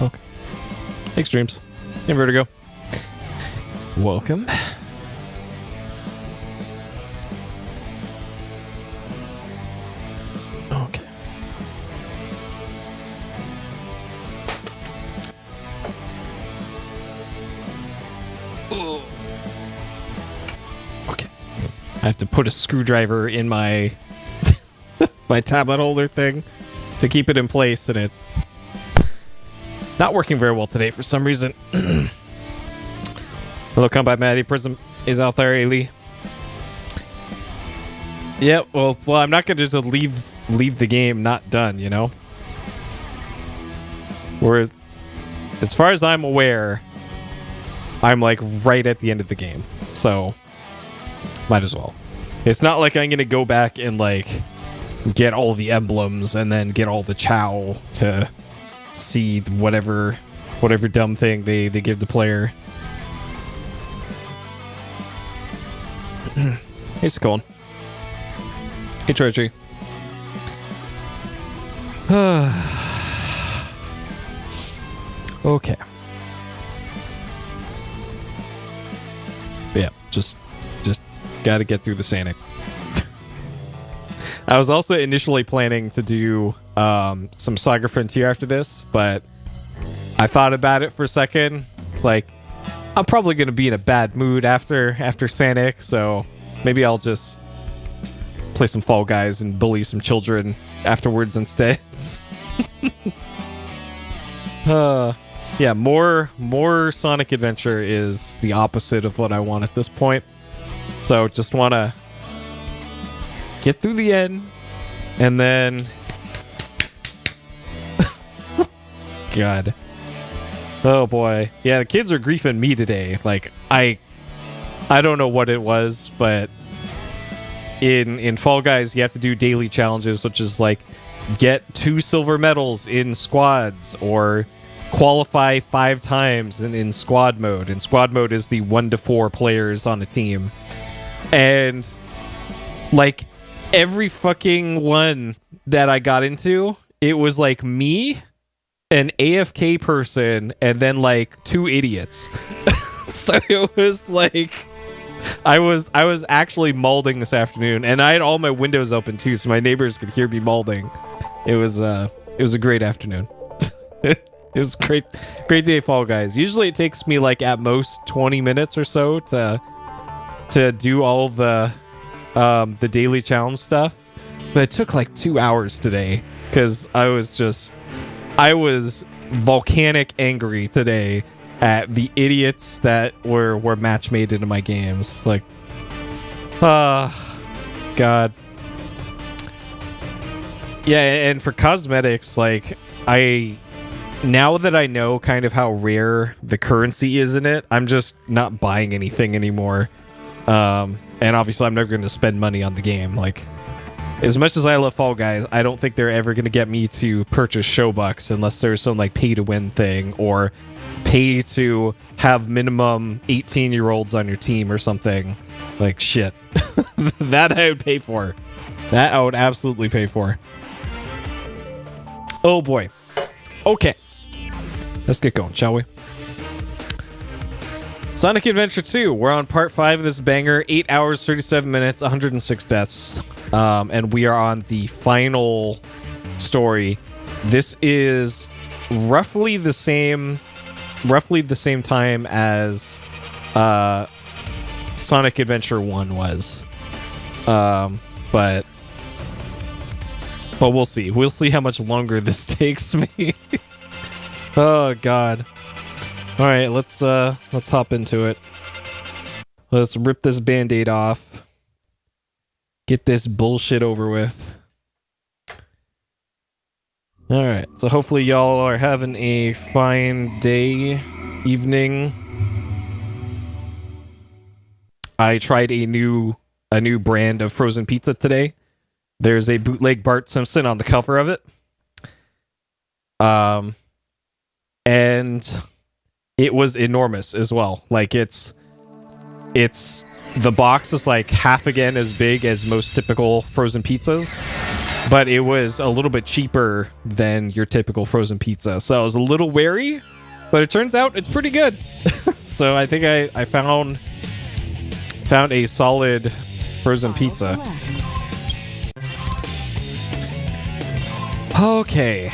Okay. Thanks, Dreams. Hey, Vertigo. Welcome. Okay. Okay. I have to put a screwdriver in my my tablet holder thing to keep it in place, and it not working very well today for some reason. Hello, Combat Maddie. Prism is out there, Ailey. Yeah, well, I'm not gonna just leave the game not done, you know. We're, as far as I'm aware, I'm like right at the end of the game, so might as well. It's not like I'm gonna go back and like get all the emblems and then get all the chow to see whatever dumb thing they give the player. Hey, Skull. Hey, Treasury. Okay. But yeah, just gotta get through the Sanic. I was also initially planning to do some Saga Frontier after this, but I thought about it for a second. It's like, I'm probably going to be in a bad mood after Sanic, so maybe I'll just play some Fall Guys and bully some children afterwards instead. Yeah, more Sonic Adventure is the opposite of what I want at this point. So just want to get through the end, and then God. Oh boy. Yeah, the kids are griefing me today. Like, I don't know what it was, but in Fall Guys you have to do daily challenges, which is like get 2 silver medals in squads or qualify 5 times in squad mode. And squad mode is the 1 to 4 players on a team. And like every fucking one that I got into, it was like me, an AFK person, and then like 2 idiots. So it was like I was actually malding this afternoon, and I had all my windows open too, so my neighbors could hear me malding. It was a great afternoon. It was great day of Fall Guys. Usually it takes me like at most 20 minutes or so to do all the daily challenge stuff, but it took like 2 hours today because I was volcanic angry today at the idiots that were match made into my games. Like, God. Yeah, and for cosmetics, like, now that I know kind of how rare the currency is in it, I'm just not buying anything anymore. And obviously I'm never going to spend money on the game. Like, as much as I love Fall Guys, I don't think they're ever going to get me to purchase Showbucks unless there's some like pay to win thing or pay to have minimum 18-year-olds on your team or something. Like, shit. That I would pay for. That I would absolutely pay for. Oh boy. Okay. Let's get going, shall we? Sonic Adventure 2. We're on part 5 of this banger. 8 hours, 37 minutes, 106 deaths. And we are on the final story. This is roughly the same time as Sonic Adventure 1 was. But we'll see. We'll see how much longer this takes me. Oh god. All right, let's hop into it. Let's rip this band-aid off. Get this bullshit over with. All right, so hopefully y'all are having a fine day, evening. I tried a new brand of frozen pizza today. There's a bootleg Bart Simpson on the cover of it. And it was enormous as well. Like, it's the box is like half again as big as most typical frozen pizzas. but it was a little bit cheaper than your typical frozen pizza. So I was a little wary, but it turns out it's pretty good. So I think I found a solid frozen pizza. Okay.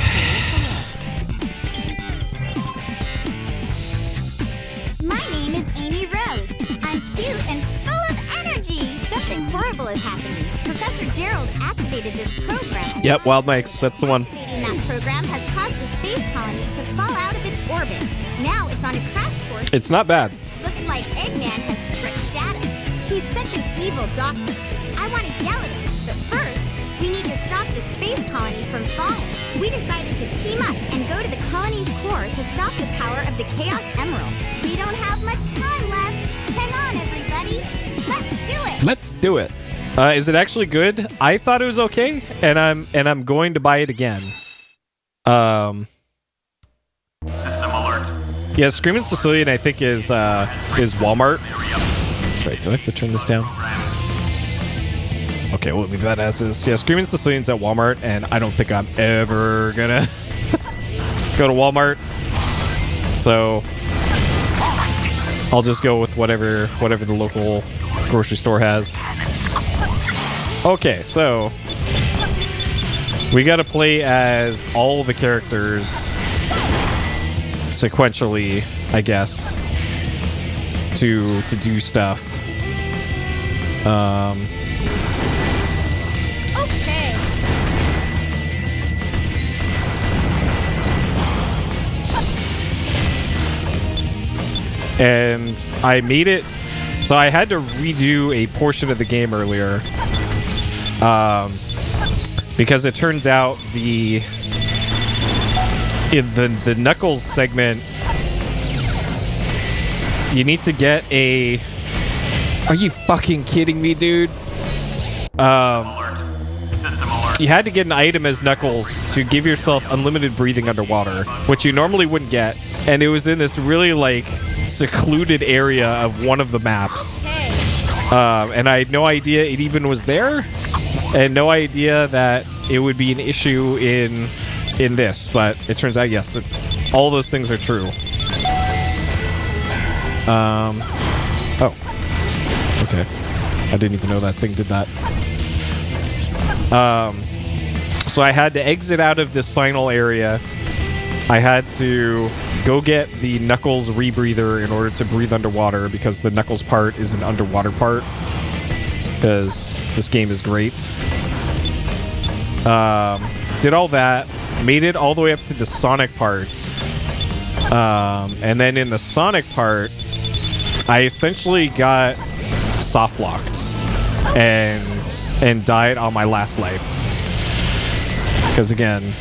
My name is Amy Rose. I'm cute and full of energy. Something horrible is happening. Professor Gerald activated this program. Yep, Wild Mikes. That's the one. Activating that program has caused the space colony to fall out of its orbit. Now it's on a crash course. It's not bad. Looks like Eggman has tricked Shadow. He's such an evil doctor. I want to yell at him, but first, we need to stop the space colony from falling. We decided to team up and go to the colony's core to stop the power of the Chaos Emerald. We don't have much time left. Hang on, everybody. Let's do it. Let's do it. Is it actually good? I thought it was okay, and I'm going to buy it again. System alert. Yeah, Screaming Sicilian I think is Walmart. That's right. Do I have to turn this down? Okay, we'll leave that as is. Yeah, Screaming Sicilian's at Walmart, and I don't think I'm ever gonna go to Walmart. So I'll just go with whatever the local grocery store has. Okay, so we got to play as all the characters sequentially, I guess, to do stuff. Okay. And I made it, so I had to redo a portion of the game earlier, because it turns out in the Knuckles segment, you need to get a... Are you fucking kidding me, dude? System alert. You had to get an item as Knuckles to give yourself unlimited breathing underwater, which you normally wouldn't get. And it was in this really, like, secluded area of one of the maps. And I had no idea it even was there, and no idea that it would be an issue in this. But it turns out, yes, all those things are true. Oh. Okay. I didn't even know that thing did that. So I had to exit out of this final area. I had to go get the Knuckles rebreather in order to breathe underwater, because the Knuckles part is an underwater part, because this game is great. Did all that, made it all the way up to the Sonic part. And then in the Sonic part, I essentially got soft locked and died on my last life. Because again,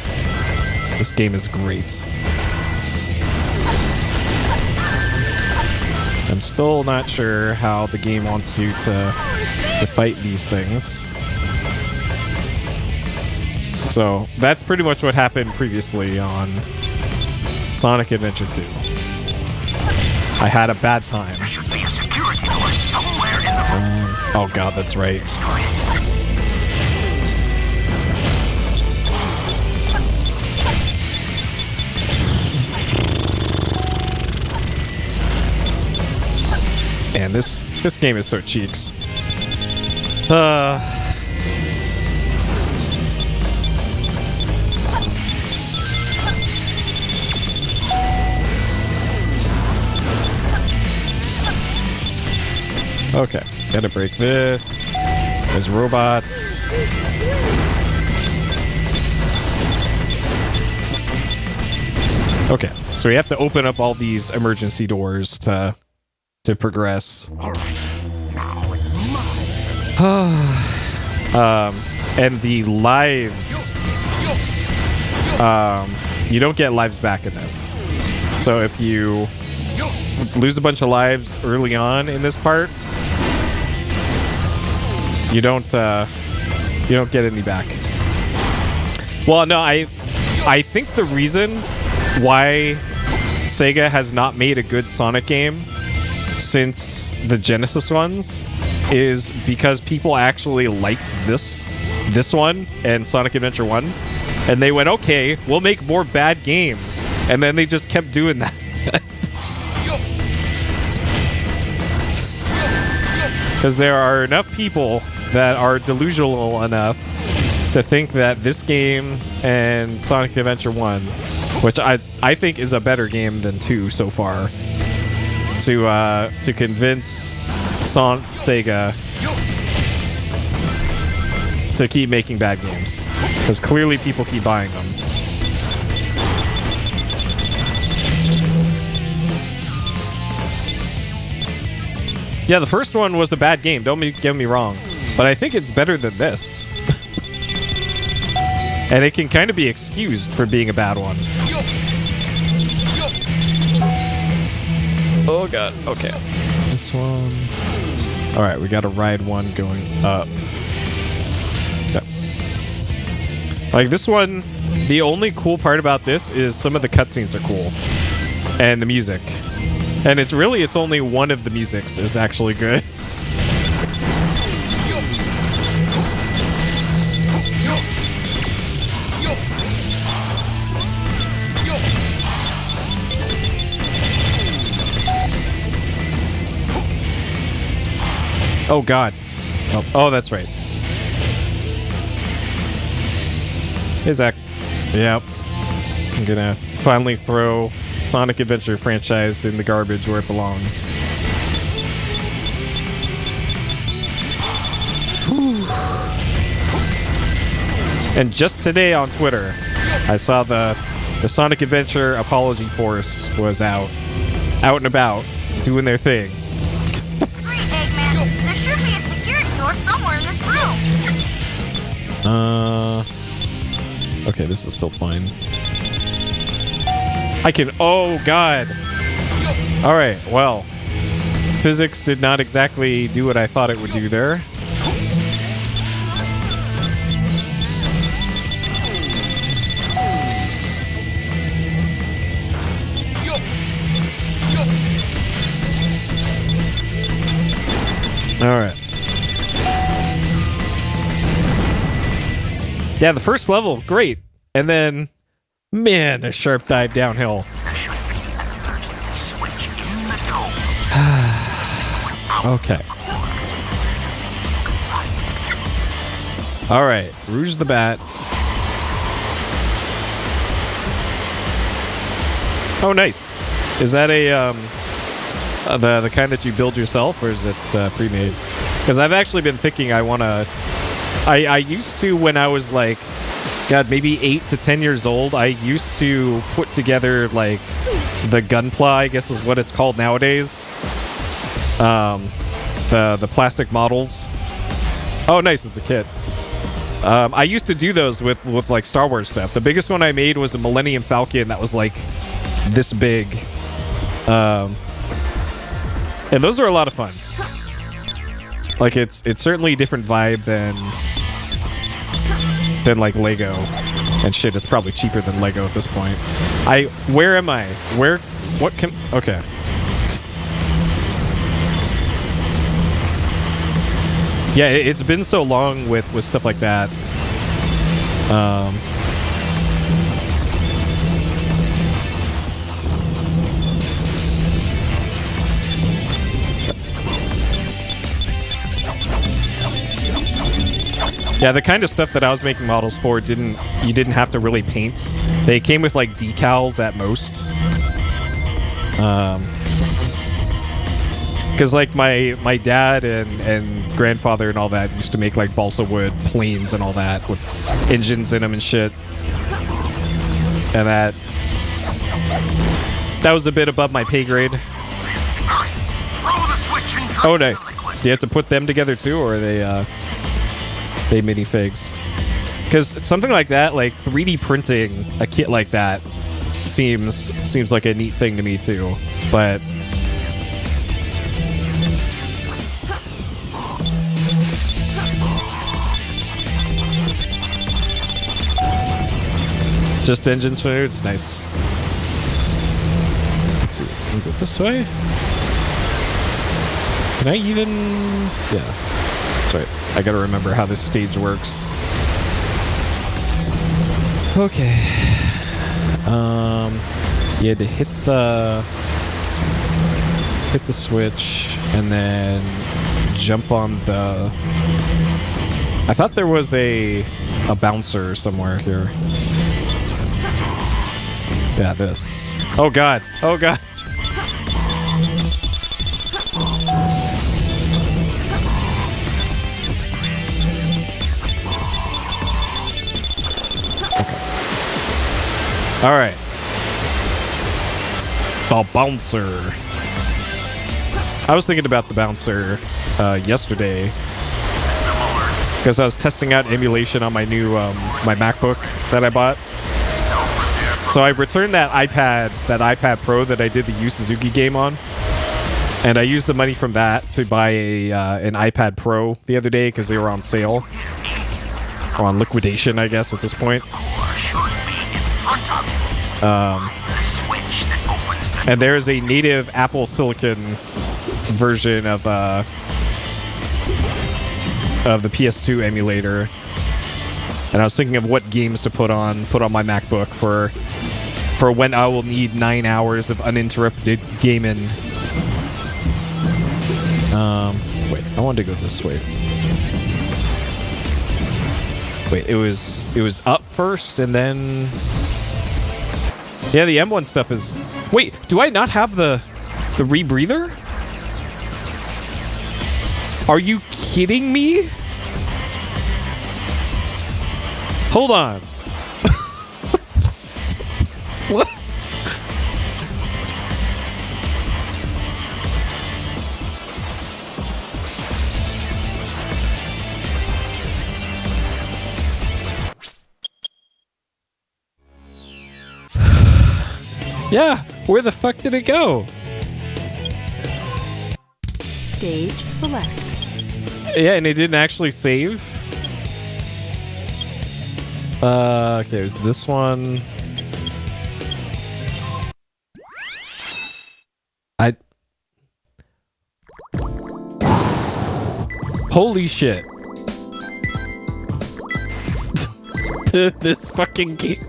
this game is great. I'm still not sure how the game wants you to fight these things. So that's pretty much what happened previously on Sonic Adventure 2. I had a bad time. There should be a security door somewhere in the room. Oh god, that's right. Man, this game is so cheeks. Okay, gotta break this. There's robots. Okay, so we have to open up all these emergency doors to progress. All right, now it's mine. And the lives, you don't get lives back in this. So if you lose a bunch of lives early on in this part, you don't get any back. Well, no, I think the reason why Sega has not made a good Sonic game since the Genesis ones is because people actually liked this this one and Sonic Adventure 1. And they went, okay, we'll make more bad games. And then they just kept doing that. Because there are enough people that are delusional enough to think that this game and Sonic Adventure 1, which I think is a better game than 2 so far, to convince Sega to keep making bad games. Because clearly people keep buying them. Yeah, the first one was a bad game, don't get me wrong. But I think it's better than this. And it can kind of be excused for being a bad one. Oh god, okay. This one. Alright, we got a ride one going up. Okay. Like this one, the only cool part about this is some of the cutscenes are cool. And the music. And it's only one of the musics is actually good. Oh god. Oh, that's right. Hey Zach. Yep. I'm gonna finally throw Sonic Adventure franchise in the garbage where it belongs. Whew. And just today on Twitter, I saw the Sonic Adventure Apology Force was out and about, doing their thing. Great, Eggman. There should be a security door somewhere in this room. Okay, this is still fine. I can... Oh, God. Alright, well. Physics did not exactly do what I thought it would do there. Alright. Yeah, the first level, great. And then... Man, a sharp dive downhill. There should be an emergency switch in the dome. Okay. Alright, Rouge the Bat. Oh, nice. Is that a, the kind that you build yourself, or is it pre-made? Because I've actually been thinking I want to... I used to, when I was like... God, maybe 8 to 10 years old, I used to put together, like, the Gunpla, I guess is what it's called nowadays. The plastic models. Oh, nice, it's a kit. I used to do those with like, Star Wars stuff. The biggest one I made was a Millennium Falcon that was, like, this big. And those are a lot of fun. Like, it's certainly a different vibe than like Lego and shit. It's probably cheaper than Lego at this point. Where am I? What can... Okay. Yeah, it's been so long with stuff like that. Yeah, the kind of stuff that I was making models for you didn't have to really paint. They came with like decals at most. Because like my dad and grandfather and all that used to make like balsa wood planes and all that with engines in them and shit. And that was a bit above my pay grade. Oh, nice. Do you have to put them together too, or are they minifigs? Because something like that, like 3D printing a kit like that, seems like a neat thing to me too. But just engines for nerds, nice. Let's see, can we go this way? Can I even? Yeah, that's right. I gotta remember how this stage works. Okay. You had to hit the switch and then jump on the. I thought there was a bouncer somewhere here. Yeah, this. Oh god. Oh god. Okay. All right. The bouncer. I was thinking about the bouncer yesterday because I was testing out emulation on my new my MacBook that I bought. So I returned that iPad Pro that I did the Yu Suzuki game on, and I used the money from that to buy an iPad Pro the other day because they were on sale or on liquidation, I guess at this point. And there's a native Apple Silicon version of the PS2 emulator, and I was thinking of what games to put on my MacBook for when I will need 9 hours of uninterrupted gaming. Wait, I wanted to go this way. Wait, it was up first and then. Yeah, the M1 stuff is. Wait, do I not have the rebreather? Are you kidding me? Hold on. What? Yeah, where the fuck did it go? Stage select. Yeah, and it didn't actually save. Okay, there's this one. Holy shit. This fucking game.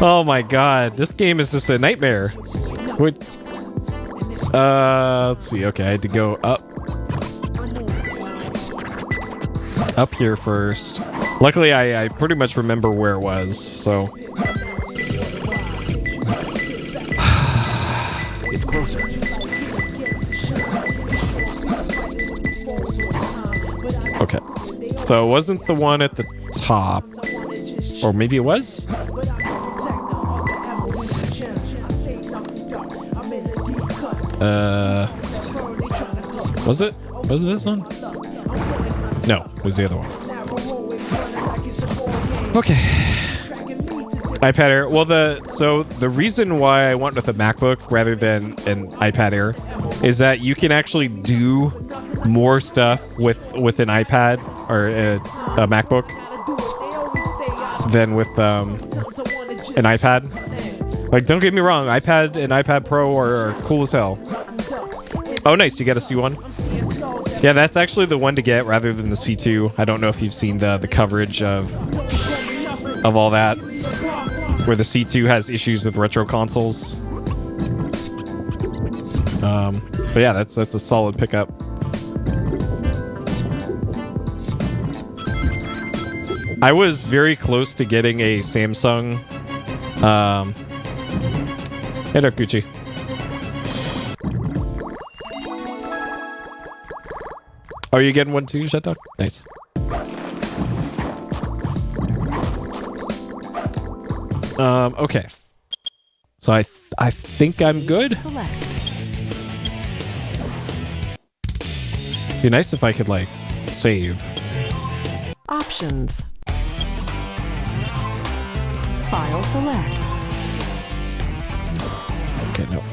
Oh my god, this game is just a nightmare. What? Let's see. Okay, I had to go up here first. Luckily, I pretty much remember where it was, so. It's closer. Okay. So it wasn't the one at the top. Or maybe it was? Was it? Was it this one? No, it was the other one. Okay. iPad Air. Well, the reason why I went with a MacBook rather than an iPad Air is that you can actually do more stuff with an iPad or a MacBook than with an iPad. Like, don't get me wrong, iPad and iPad Pro are cool as hell. Oh, nice, you got a C1? Yeah, that's actually the one to get rather than the C2. I don't know if you've seen the coverage of all that, where the C2 has issues with retro consoles. But yeah, that's a solid pickup. I was very close to getting a Samsung. Hey there, Gucci. Are you getting one too, Shut Dog? Nice. Okay. So I think I'm good. Select. Be nice if I could like save. Options. File select. Okay, nope.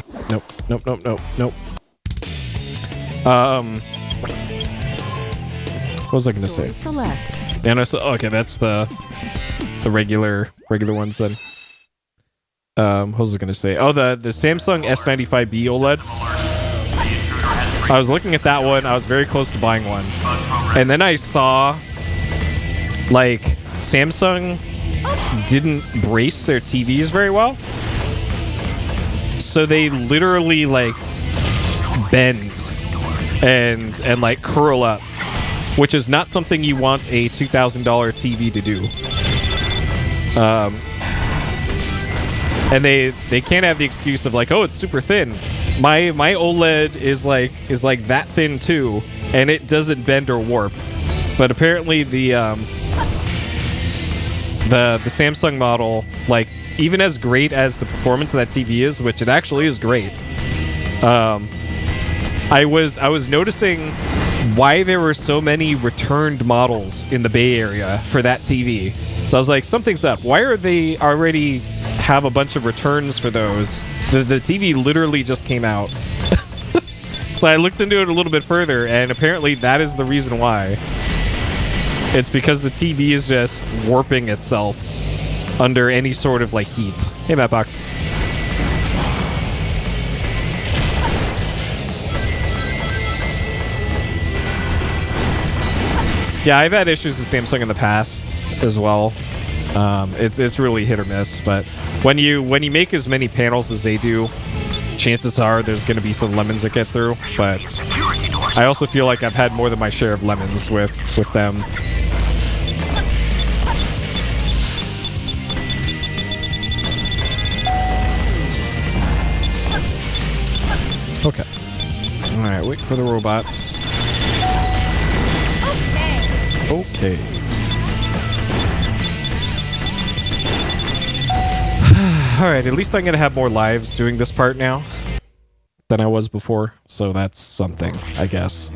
What was I gonna say? Select. And okay, that's the regular ones then. What was I gonna say? Oh, the Samsung S95B OLED. I was looking at that one. I was very close to buying one, and then I saw like Samsung didn't brace their TVs very well. So they literally like bend and like curl up, which is not something you want a $2,000 TV to do. And they can't have the excuse of like, oh, it's super thin. My OLED is like that thin too, and it doesn't bend or warp. But apparently the Samsung model, like, even as great as the performance of that TV is, which it actually is great, I was noticing why there were so many returned models in the Bay Area for that TV. So I was like, something's up. Why are they already have a bunch of returns for those? The TV literally just came out. So I looked into it a little bit further, and apparently that is the reason why. It's because the TV is just warping itself under any sort of like heat. Hey, Mattbox. Yeah, I've had issues with Samsung in the past as well. It's really hit or miss, but when you make as many panels as they do, chances are there's going to be some lemons that get through. But I also feel like I've had more than my share of lemons with them. Okay. All right, wait for the robots. Okay. Alright, at least I'm going to have more lives doing this part now than I was before, so that's something, I guess.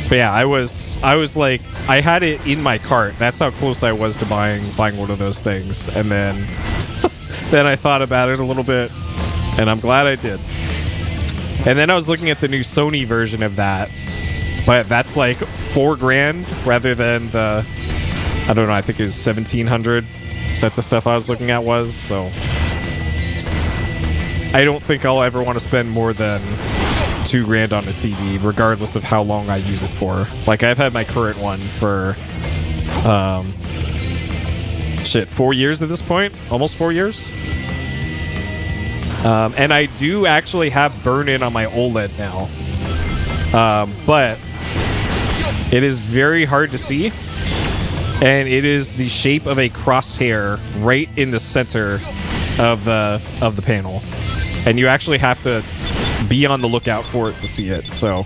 But yeah, I was like, I had it in my cart. That's how close I was to buying one of those things. And then then I thought about it a little bit, and I'm glad I did. And then I was looking at the new Sony version of that, but that's like $4,000 rather than the, I don't know, I think it was $1,700 that the stuff I was looking at was. So I don't think I'll ever want to spend more than $2,000 on a TV, regardless of how long I use it for. Like, I've had my current one for 4 years at this point, almost 4 years. And I do actually have burn-in on my OLED now. But it is very hard to see. And it is the shape of a crosshair right in the center of the panel. And you actually have to be on the lookout for it to see it. So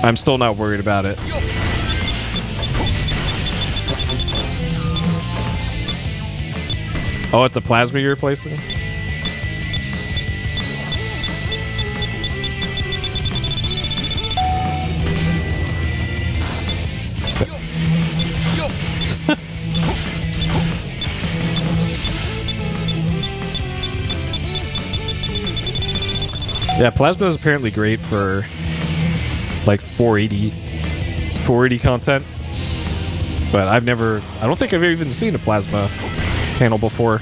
I'm still not worried about it. Oh, it's a plasma you're replacing? Yeah, plasma is apparently great for like 480 content. But I don't think I've even seen a plasma panel before.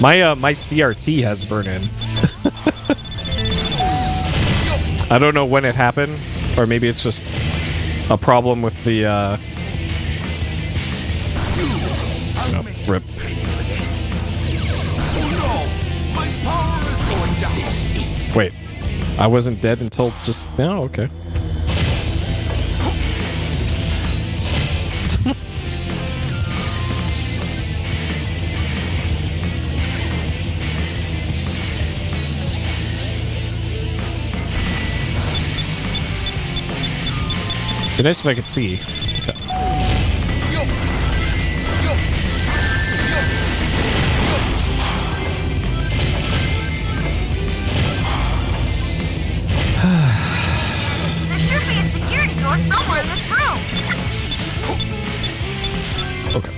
My CRT has burn-in. I don't know when it happened, or maybe it's just a problem with the rip. Wait, I wasn't dead until just now? Okay. It'd be nice if I could see. Okay. There should be a security door somewhere in this room. Okay.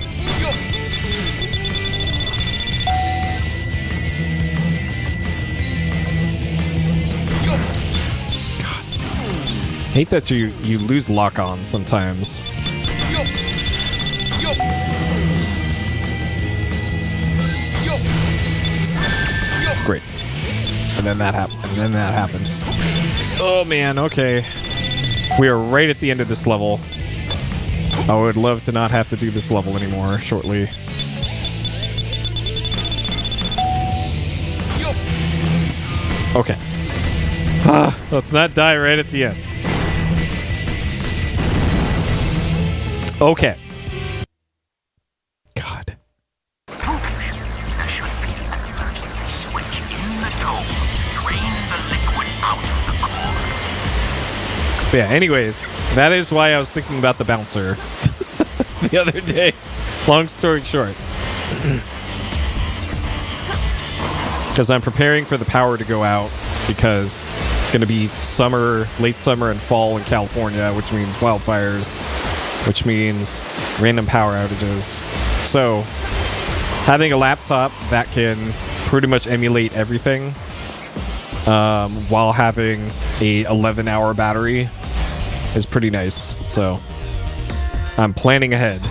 Hate that you lose lock on sometimes. Great. And then that happens. Oh man, okay. We are right at the end of this level. I would love to not have to do this level anymore shortly. Okay. Let's not die right at the end. Okay. God. There should be an emergency switch in the dome to drain the liquid out of the core. Yeah, anyways, that is why I was thinking about the bouncer the other day. Long story short. Because I'm preparing for the power to go out because it's going to be summer, late summer and fall in California, which means wildfires, which means random power outages. So having a laptop that can pretty much emulate everything while having a 11-hour battery is pretty nice. So I'm planning ahead.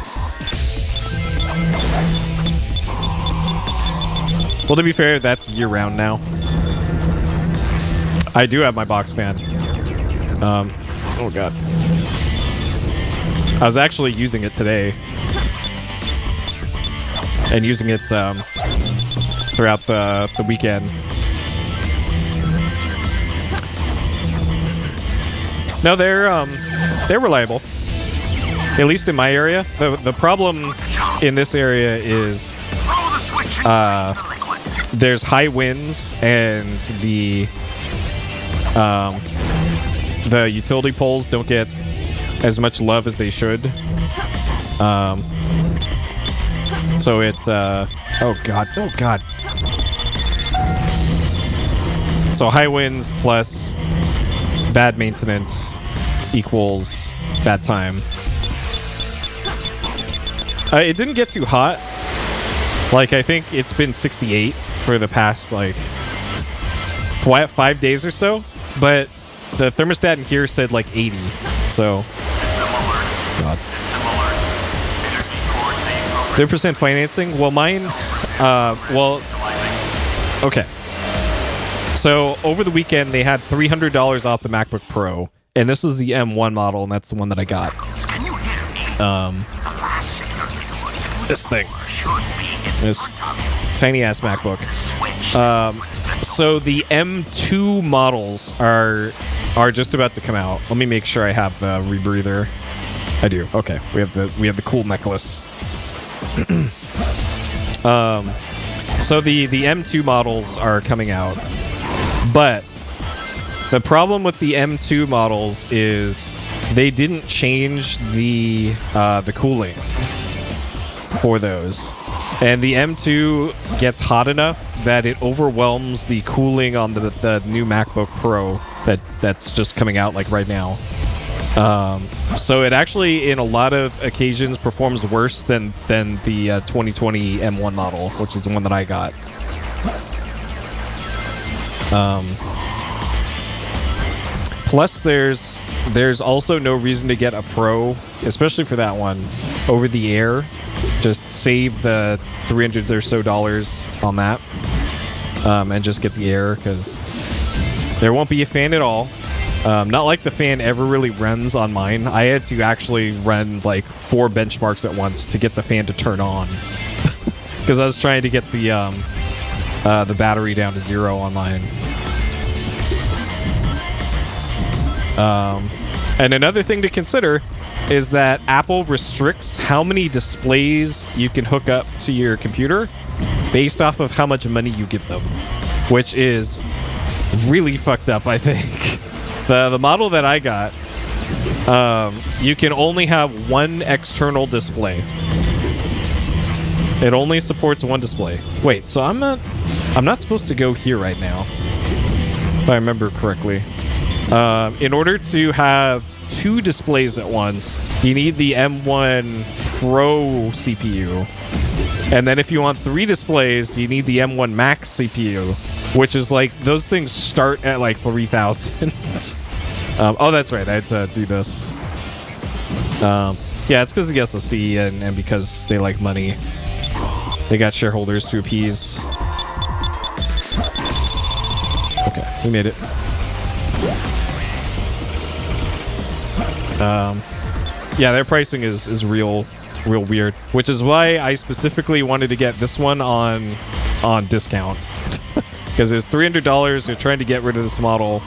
Well, to be fair, that's year-round now. I do have my box fan. Oh god. I was actually using it today. And using it throughout the weekend. No, they're reliable. At least in my area. The problem in this area is there's high winds and the utility poles don't get as much love as they should. So it's oh god. So high winds plus bad maintenance equals bad time. It didn't get too hot. Like, I think it's been 68 for the past, like, 5 days or so. But the thermostat in here said, like, 80. So, God. 0% financing? Well, mine, okay. So, over the weekend, they had $300 off the MacBook Pro. And this is the M1 model, and that's the one that I got. This thing. This tiny-ass MacBook. So the M2 models are just about to come out. Let me make sure I have the rebreather. I do. Okay. We have the cool necklace. So the M2 models are coming out. But the problem with the M2 models is they didn't change the cooling for those. And the M2 gets hot enough that it overwhelms the cooling on the new MacBook Pro that's just coming out like right now. So it actually, in a lot of occasions, performs worse than the 2020 M1 model, which is the one that I got. Plus, there's also no reason to get a Pro, especially for that one, over the air. Just save the $300 or so on that, and just get the Air, because there won't be a fan at all. Not like the fan ever really runs on mine. I had to actually run like 4 benchmarks at once to get the fan to turn on, because I was trying to get the battery down to 0 on mine. And another thing to consider is that Apple restricts how many displays you can hook up to your computer based off of how much money you give them, which is really fucked up, I think. The model that I got, you can only have one external display. It only supports one display. Wait, so I'm not supposed to go here right now, if I remember correctly. In order to have 2 displays at once, you need the M1 Pro CPU. And then if you want 3 displays, you need the M1 Max CPU, which is like, those things start at like 3,000. Oh, that's right. I had to do this. Yeah, it's because of the SoC and because they like money. They got shareholders to appease. We made it. Yeah, their pricing is real weird, which is why I specifically wanted to get this one on discount. Because it's $300. They're trying to get rid of this model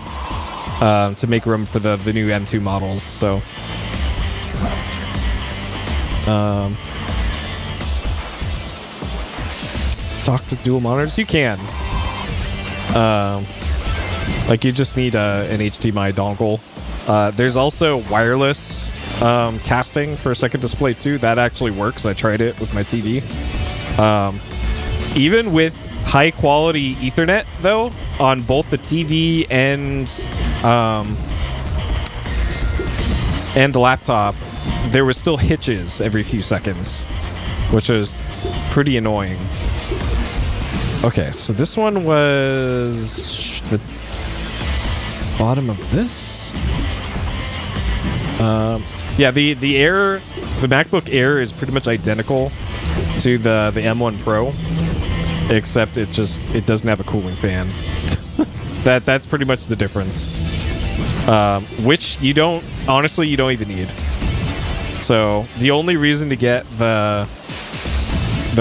to make room for the new M2 models. So, dock with dual monitors, you can. Like you just need an HDMI dongle. There's also wireless casting for a second display too. That actually works. I tried it with my TV. Even with high quality Ethernet though, on both the TV and the laptop, there was still hitches every few seconds, which is pretty annoying. Okay, so this one was the bottom of this. Yeah, the MacBook Air is pretty much identical to the M1 Pro, except it doesn't have a cooling fan. That's pretty much the difference. Which you don't even need. So the only reason to get the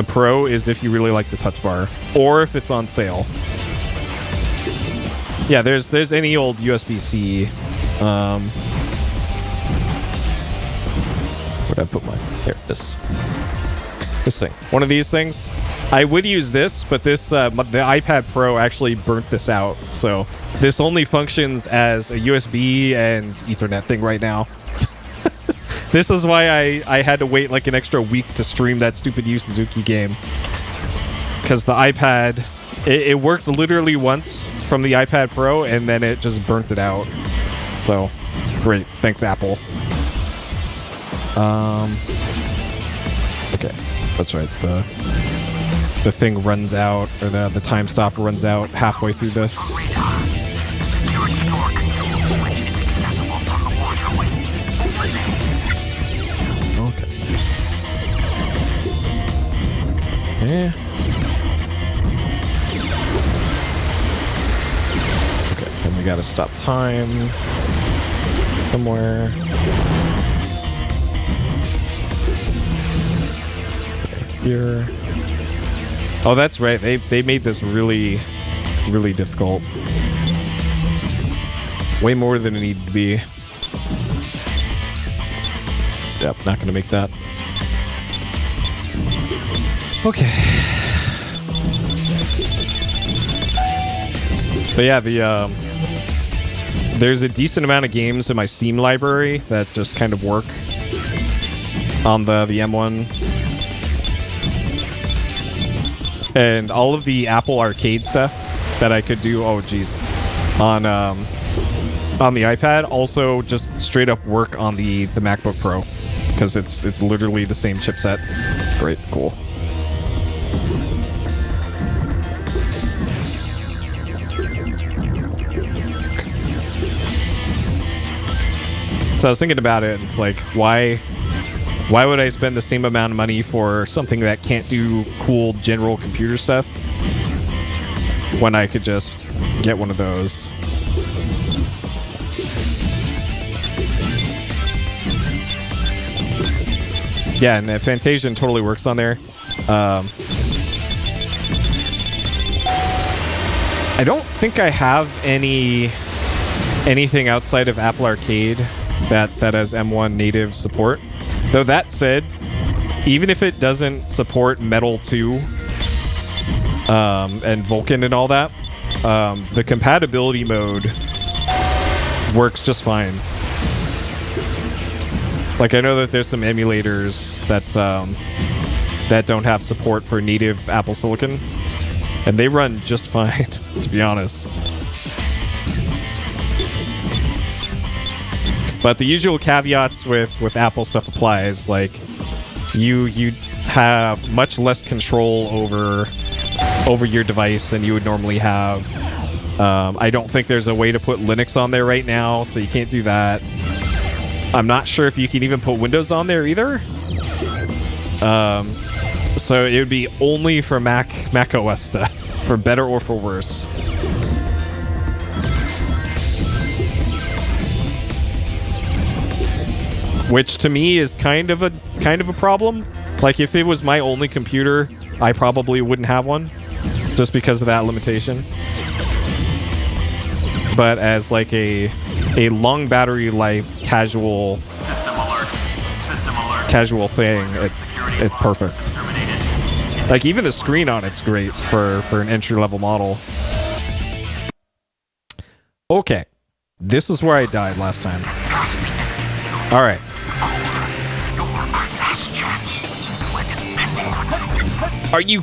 Pro is if you really like the Touch Bar, or if it's on sale. Yeah, there's any old USB-C. Where'd I put mine? Here, this thing. One of these things. I would use this, but the iPad Pro actually burnt this out. So this only functions as a USB and Ethernet thing right now. This is why I had to wait like an extra week to stream that stupid Yu Suzuki game. Because the iPad, it worked literally once from the iPad Pro, and then it just burnt it out. So, great. Thanks, Apple. Okay, that's right. The thing runs out, or the time stop runs out halfway through this. Radar. The security door control switch is accessible from the waterway. Over there. Okay. Yeah. Okay, and we gotta stop time somewhere. Okay, here. Oh, that's right. They made this really, really difficult. Way more than it needed to be. Yep, not gonna make that. Okay. But yeah, there's a decent amount of games in my Steam library that just kind of work on the M1. And all of the Apple Arcade stuff that I could do, on the iPad, also just straight up work on the MacBook Pro, because it's literally the same chipset. Great, cool. So I was thinking about it, and it's like, why would I spend the same amount of money for something that can't do cool general computer stuff when I could just get one of those? Yeah, and Fantasian totally works on there. I don't think I have anything outside of Apple Arcade that has M1 native support. Though that said, even if it doesn't support Metal 2 and Vulkan and all that, the compatibility mode works just fine. Like, I know that there's some emulators that don't have support for native Apple Silicon, and they run just fine, to be honest. But the usual caveats with Apple stuff applies. Like, you have much less control over your device than you would normally have. I don't think there's a way to put Linux on there right now, so you can't do that. I'm not sure if you can even put Windows on there either. So it would be only for Mac OS stuff, for better or for worse. which to me is kind of a problem. Like if it was my only computer, I probably wouldn't have one, just because of that limitation. But as like a long battery life casual casual thing, it's perfect. Like even the screen on it's great for an entry-level model. Okay, this is where I died last time. All right. Are you?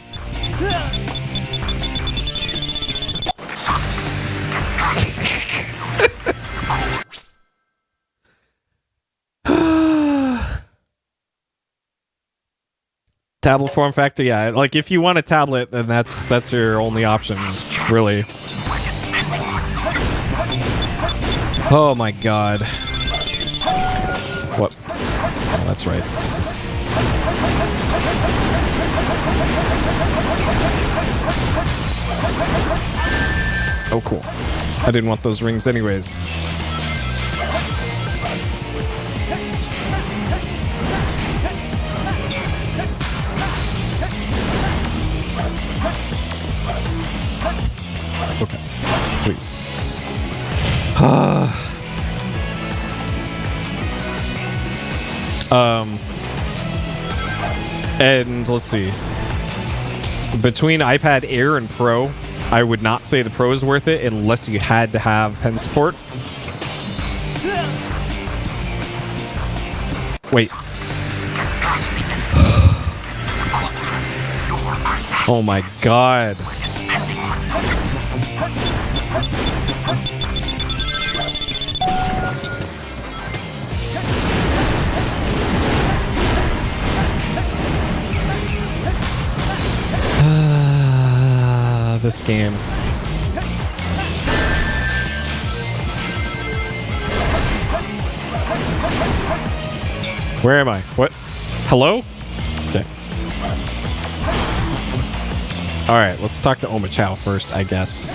Tablet form factor, yeah. Like if you want a tablet, then that's your only option, really. Oh my god. What? Oh, that's right. This is. Oh, cool. I didn't want those rings anyways. Okay, please. And let's see. Between iPad Air and Pro, I would not say the Pro is worth it unless you had to have pen support. Wait. Oh my god. This game. Where am I? What? Hello? Okay. Alright, let's talk to Oma Chow first, I guess.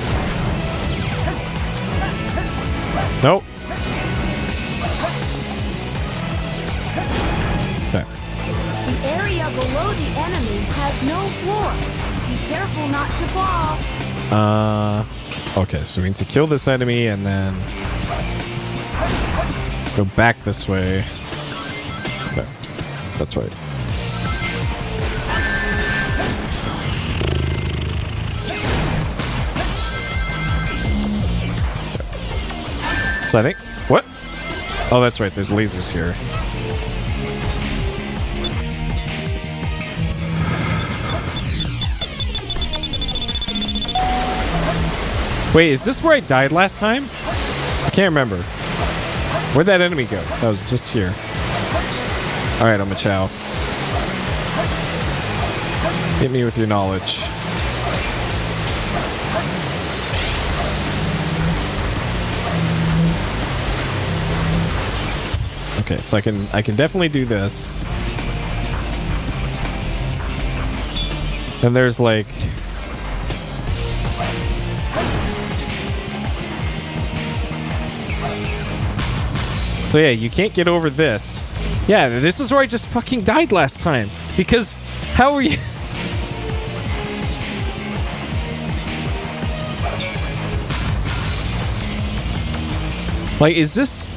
Nope. Okay. The area below the enemy has no floor. Be careful not to fall. Okay, so we need to kill this enemy and then go back this way. Okay, that's right. So I think, what? Oh, that's right, there's lasers here. Wait, is this where I died last time? I can't remember. Where'd that enemy go? That was just here. Alright, I'm a Chow. Hit me with your knowledge. Okay, so I can definitely do this. And there's like... So yeah, you can't get over this. Yeah, this is where I just fucking died last time. Because how are you... Like, is this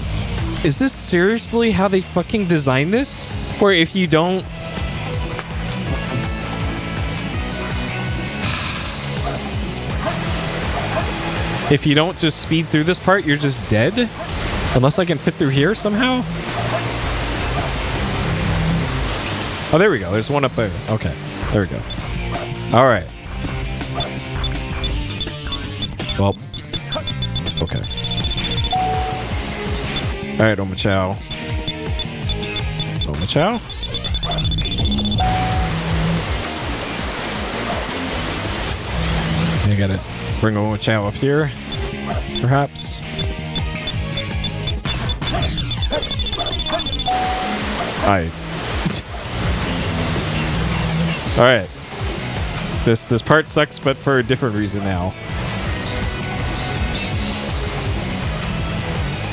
seriously how they fucking designed this? Where if you don't... If you don't just speed through this part, you're just dead? Unless I can fit through here somehow? Oh, there we go. There's one up there. Okay. There we go. All right. Well. Okay. All right, Oma Chow. Oma Chow? I gotta bring Oma Chow up here. Perhaps. All right. This part sucks, but for a different reason now.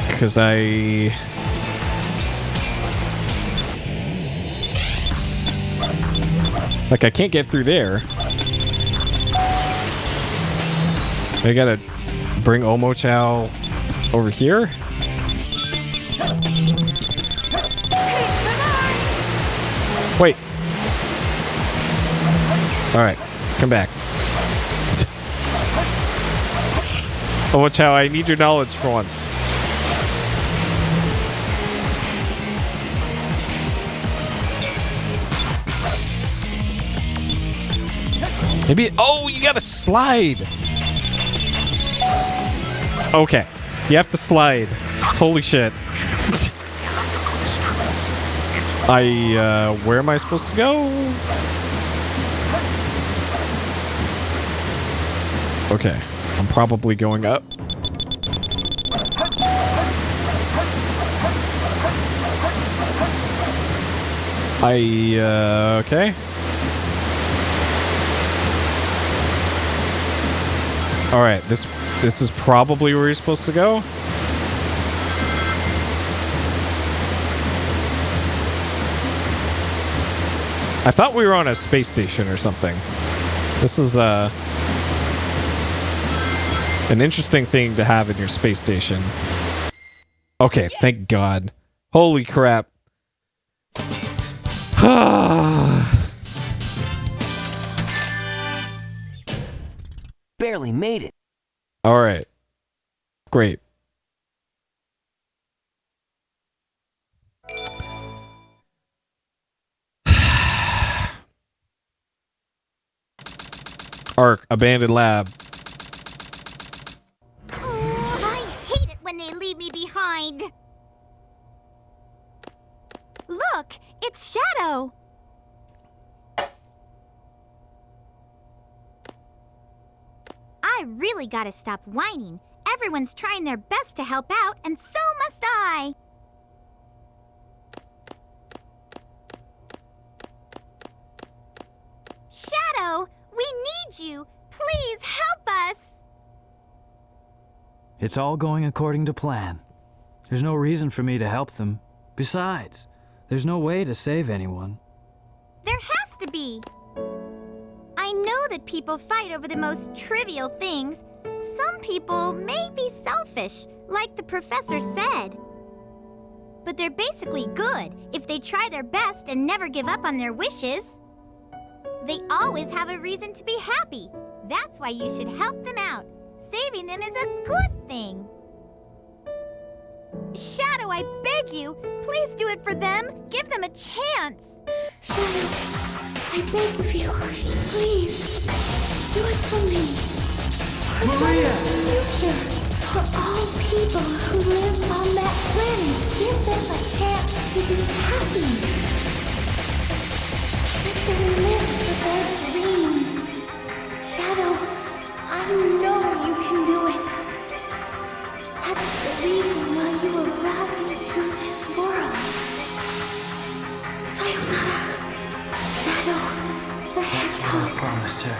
Because Like, I can't get through there. I gotta bring Omochao over here. Wait. Alright, come back. Omochao, I need your knowledge for once. Maybe. Oh, you gotta slide. Okay. You have to slide. Holy shit. Where am I supposed to go? Okay. I'm probably going up. Okay. Alright, this is probably where you're supposed to go. I thought we were on a space station or something. This is an interesting thing to have in your space station. Okay, yes. Thank God. Holy crap. Barely made it. All right. Great. Ark, abandoned lab. I hate it when they leave me behind. Look, it's Shadow. I really gotta stop whining. Everyone's trying their best to help out, and so must I. Shadow, we need you. Please help us. It's all going according to plan. There's no reason for me to help them. Besides, there's no way to save anyone. There has to be. I know that people fight over the most trivial things. Some people may be selfish, like the professor said. But they're basically good if they try their best and never give up on their wishes. They always have a reason to be happy. That's why you should help them out. Saving them is a good thing. Shadow, I beg you, please do it for them. Give them a chance. Shadow, I beg of you, please, do it for me. For Maria! the future, for all people who live on that planet, give them a chance to be happy. Let them live for their dreams. Shadow, I know you can do it. That's the reason why you were brought into this world. Sayonara, Shadow the Hedgehog. I promised her,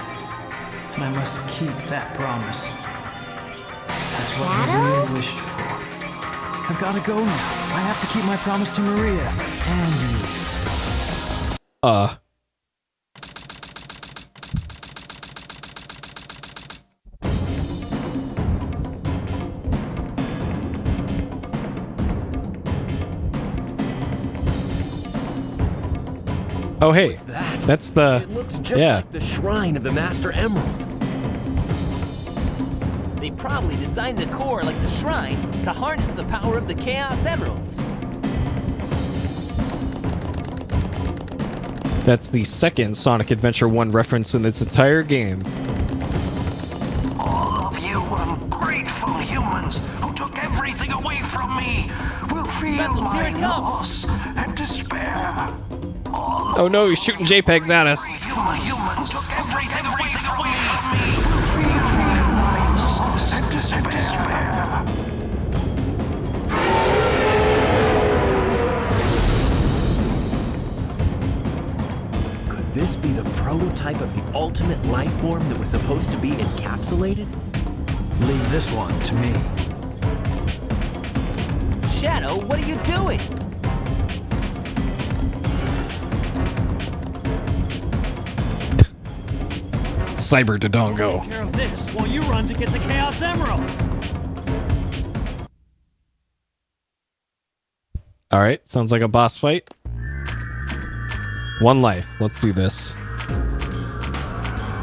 and I must keep that promise. That's what Maria wished for. I've got to go now. I have to keep my promise to Maria and you. Oh, hey. What's that? That's the... It looks just like the shrine of the Master Emerald. They probably designed the core like the shrine to harness the power of the Chaos Emeralds. That's the second Sonic Adventure 1 reference in this entire game. All of you ungrateful humans who took everything away from me will feel my loss and despair. Oh no, he's shooting JPEGs at us. Humans took everything away from me will feel my loss and despair. Could this be the prototype of the ultimate life form that was supposed to be encapsulated? Leave this one to me. Shadow, what are you doing? Cyber Dodongo. Take care of this while you run to get the Chaos Emeralds. All right, sounds like a boss fight. One life. Let's do this.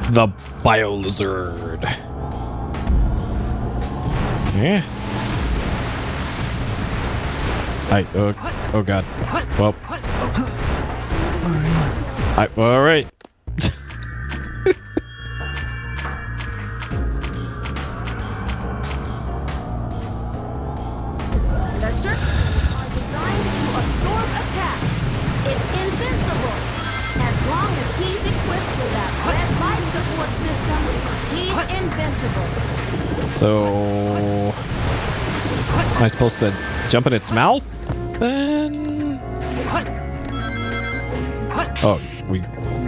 The Bio Lizard. Okay. Oh god. Well. All right. The surfaces are designed to absorb attacks. It's invincible. As long as he's equipped with that red life support system, he's invincible. So, am I supposed to jump in its mouth? Then, oh, we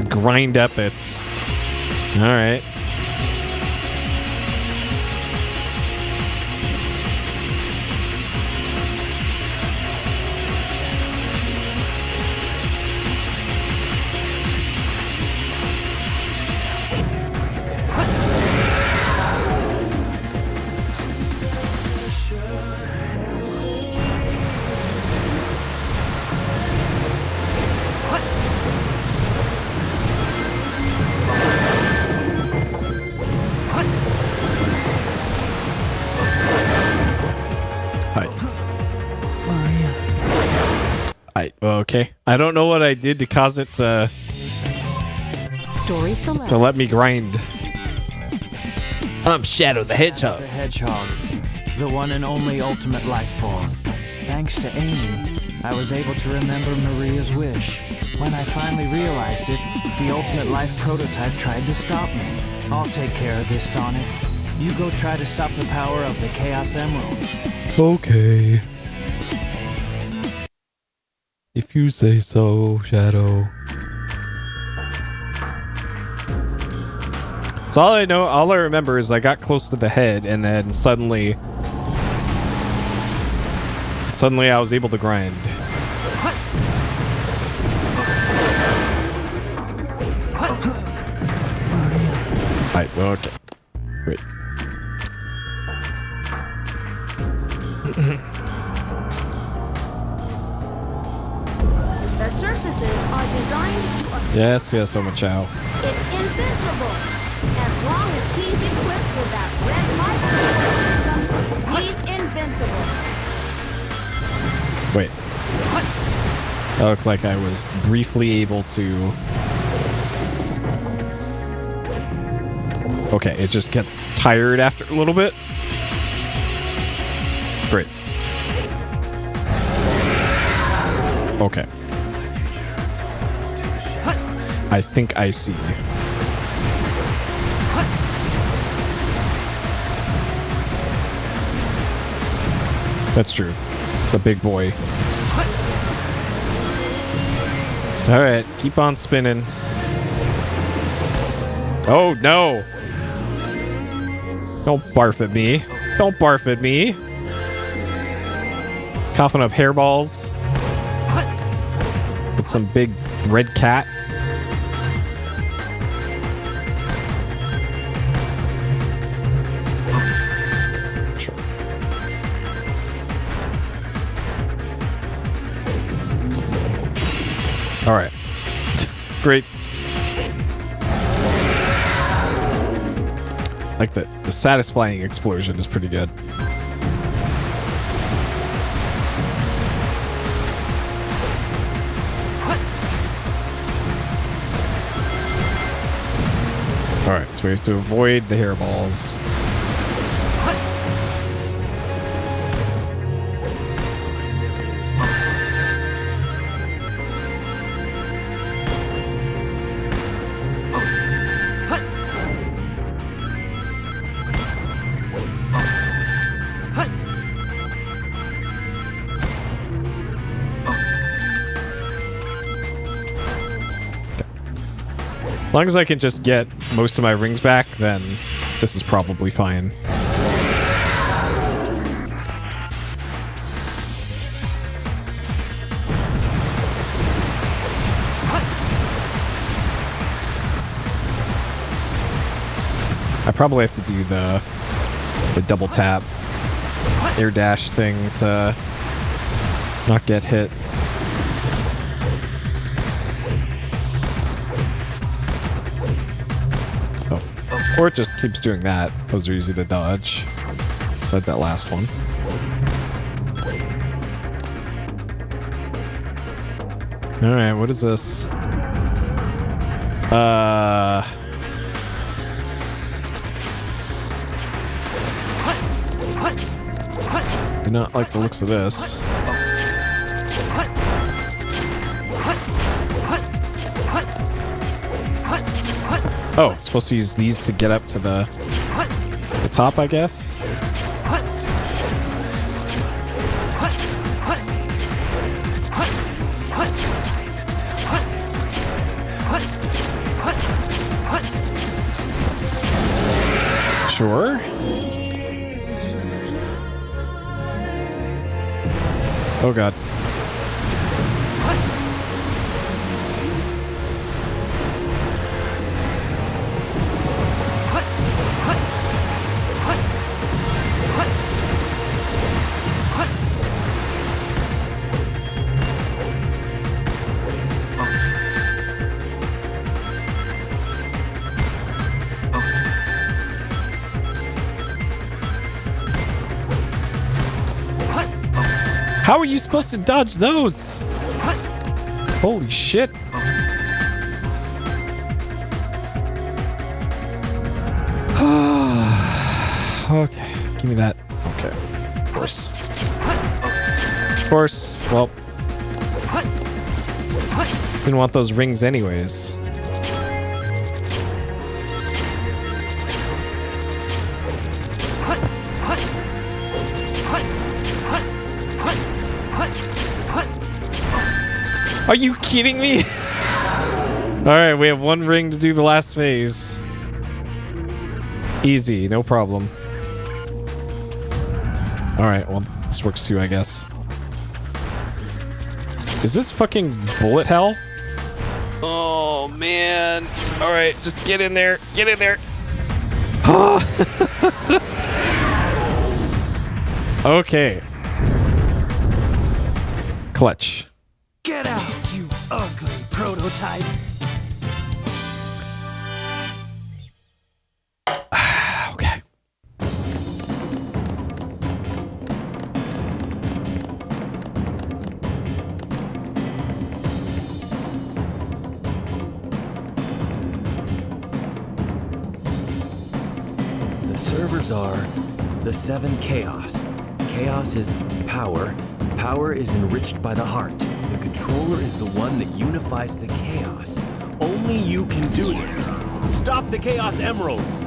grind up its. All right. Okay. I don't know what I did to cause it to Story select. let me grind. I'm Shadow the Hedgehog. The Hedgehog, the one and only ultimate life form. Thanks to Amy, I was able to remember Maria's wish. When I finally realized it, the ultimate life prototype tried to stop me. I'll take care of this, Sonic. You go try to stop the power of the Chaos Emeralds. Okay. If you say so, Shadow. So all I remember is I got close to the head and then suddenly I was able to grind. Right, okay. Great. The surfaces are designed to absorb. Yes, oh my chow. It's invincible. As long as he's equipped with that red life support system, he's invincible. Wait. That looked like I was briefly able to... Okay, it just gets tired after a little bit. Great. Okay. I think I see. That's true. The big boy. Alright, keep on spinning. Oh, no! Don't barf at me. Don't barf at me. Coughing up hairballs. With some big red cat. Sure. All right. Great. Like the satisfying explosion is pretty good. Alright, so we have to avoid the hairballs. As long as I can just get most of my rings back, then this is probably fine. Probably have to do the double tap air dash thing to not get hit. Oh. Or it just keeps doing that. Those are easy to dodge. Besides that last one. Alright, what is this? Do not like the looks of this. Oh, supposed to use these to get up to the top, I guess. Sure. Oh god. How are you supposed to dodge those? Holy shit. Okay, give me that. Okay, of course. Of course. Well, didn't want those rings anyways. Are you kidding me? Alright, we have one ring to do the last phase. Easy, no problem. Alright, well, this works too, I guess. Is this fucking bullet hell? Oh, man. Alright, just get in there. Get in there. Okay. Clutch. Get out, you ugly prototype! Okay. The servers are the 7 Chaos. Chaos is power. Power is enriched by the heart. The controller is the one that unifies the chaos. Only you can do this. Stop the Chaos Emeralds!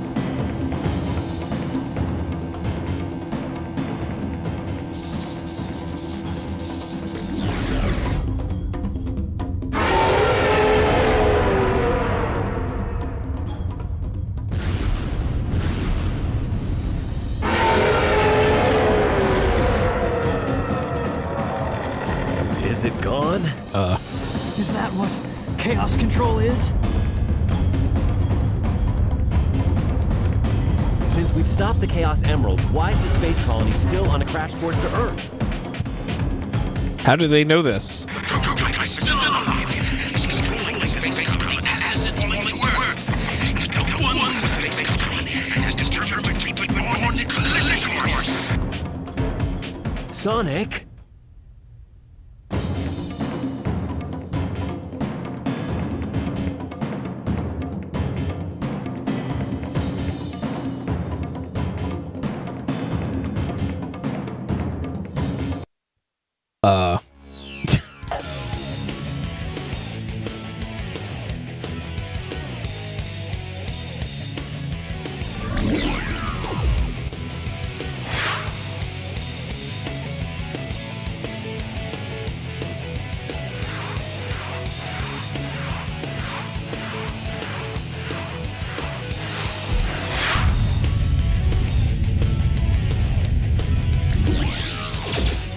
Is it gone? Is that what chaos control is? Since we've stopped the Chaos Emeralds, why is the space colony still on a crash course to Earth? How do they know this? Prototype is still alive. He's controlling the space colony as it's falling to Earth. He's built one space colony and is determined to keep it on its collision course. Sonic?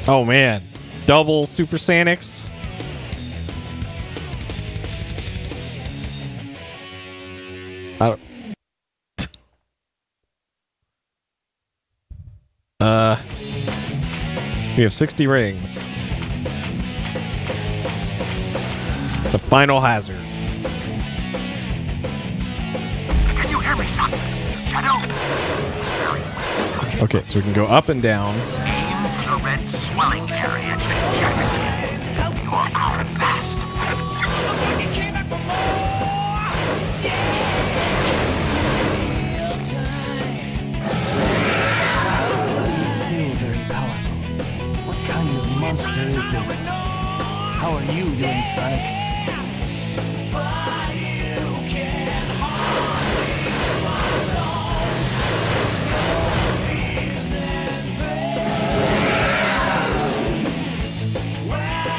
Oh man, double Super Sonics. I don't. We have 60 rings. The final hazard. Can you hear me, son? Shadow? Okay, so we can go up and down. Aim for the red swelling area to check. You are out fast. He's still very powerful. What kind of monster is this? How are you doing, Sonic?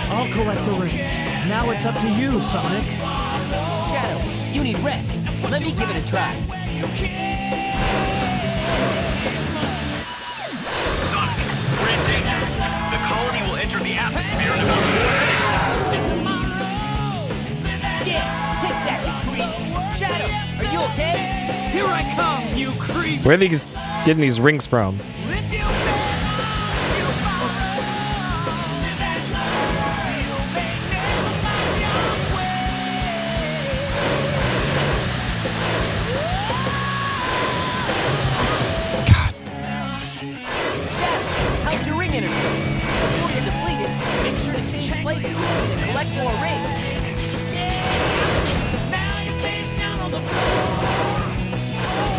I'll collect the rings. Now it's up to you, Sonic. Shadow, you need rest. Let me give it a try. Sonic, we're in danger. The colony will enter the atmosphere in about 4 minutes. Yeah, take that, you creep. Shadow, are you okay? Here I come, you creep! Where are these getting these rings from? Shadow, how's your ring energy? Before you're depleted, make sure to change places and collect more rings.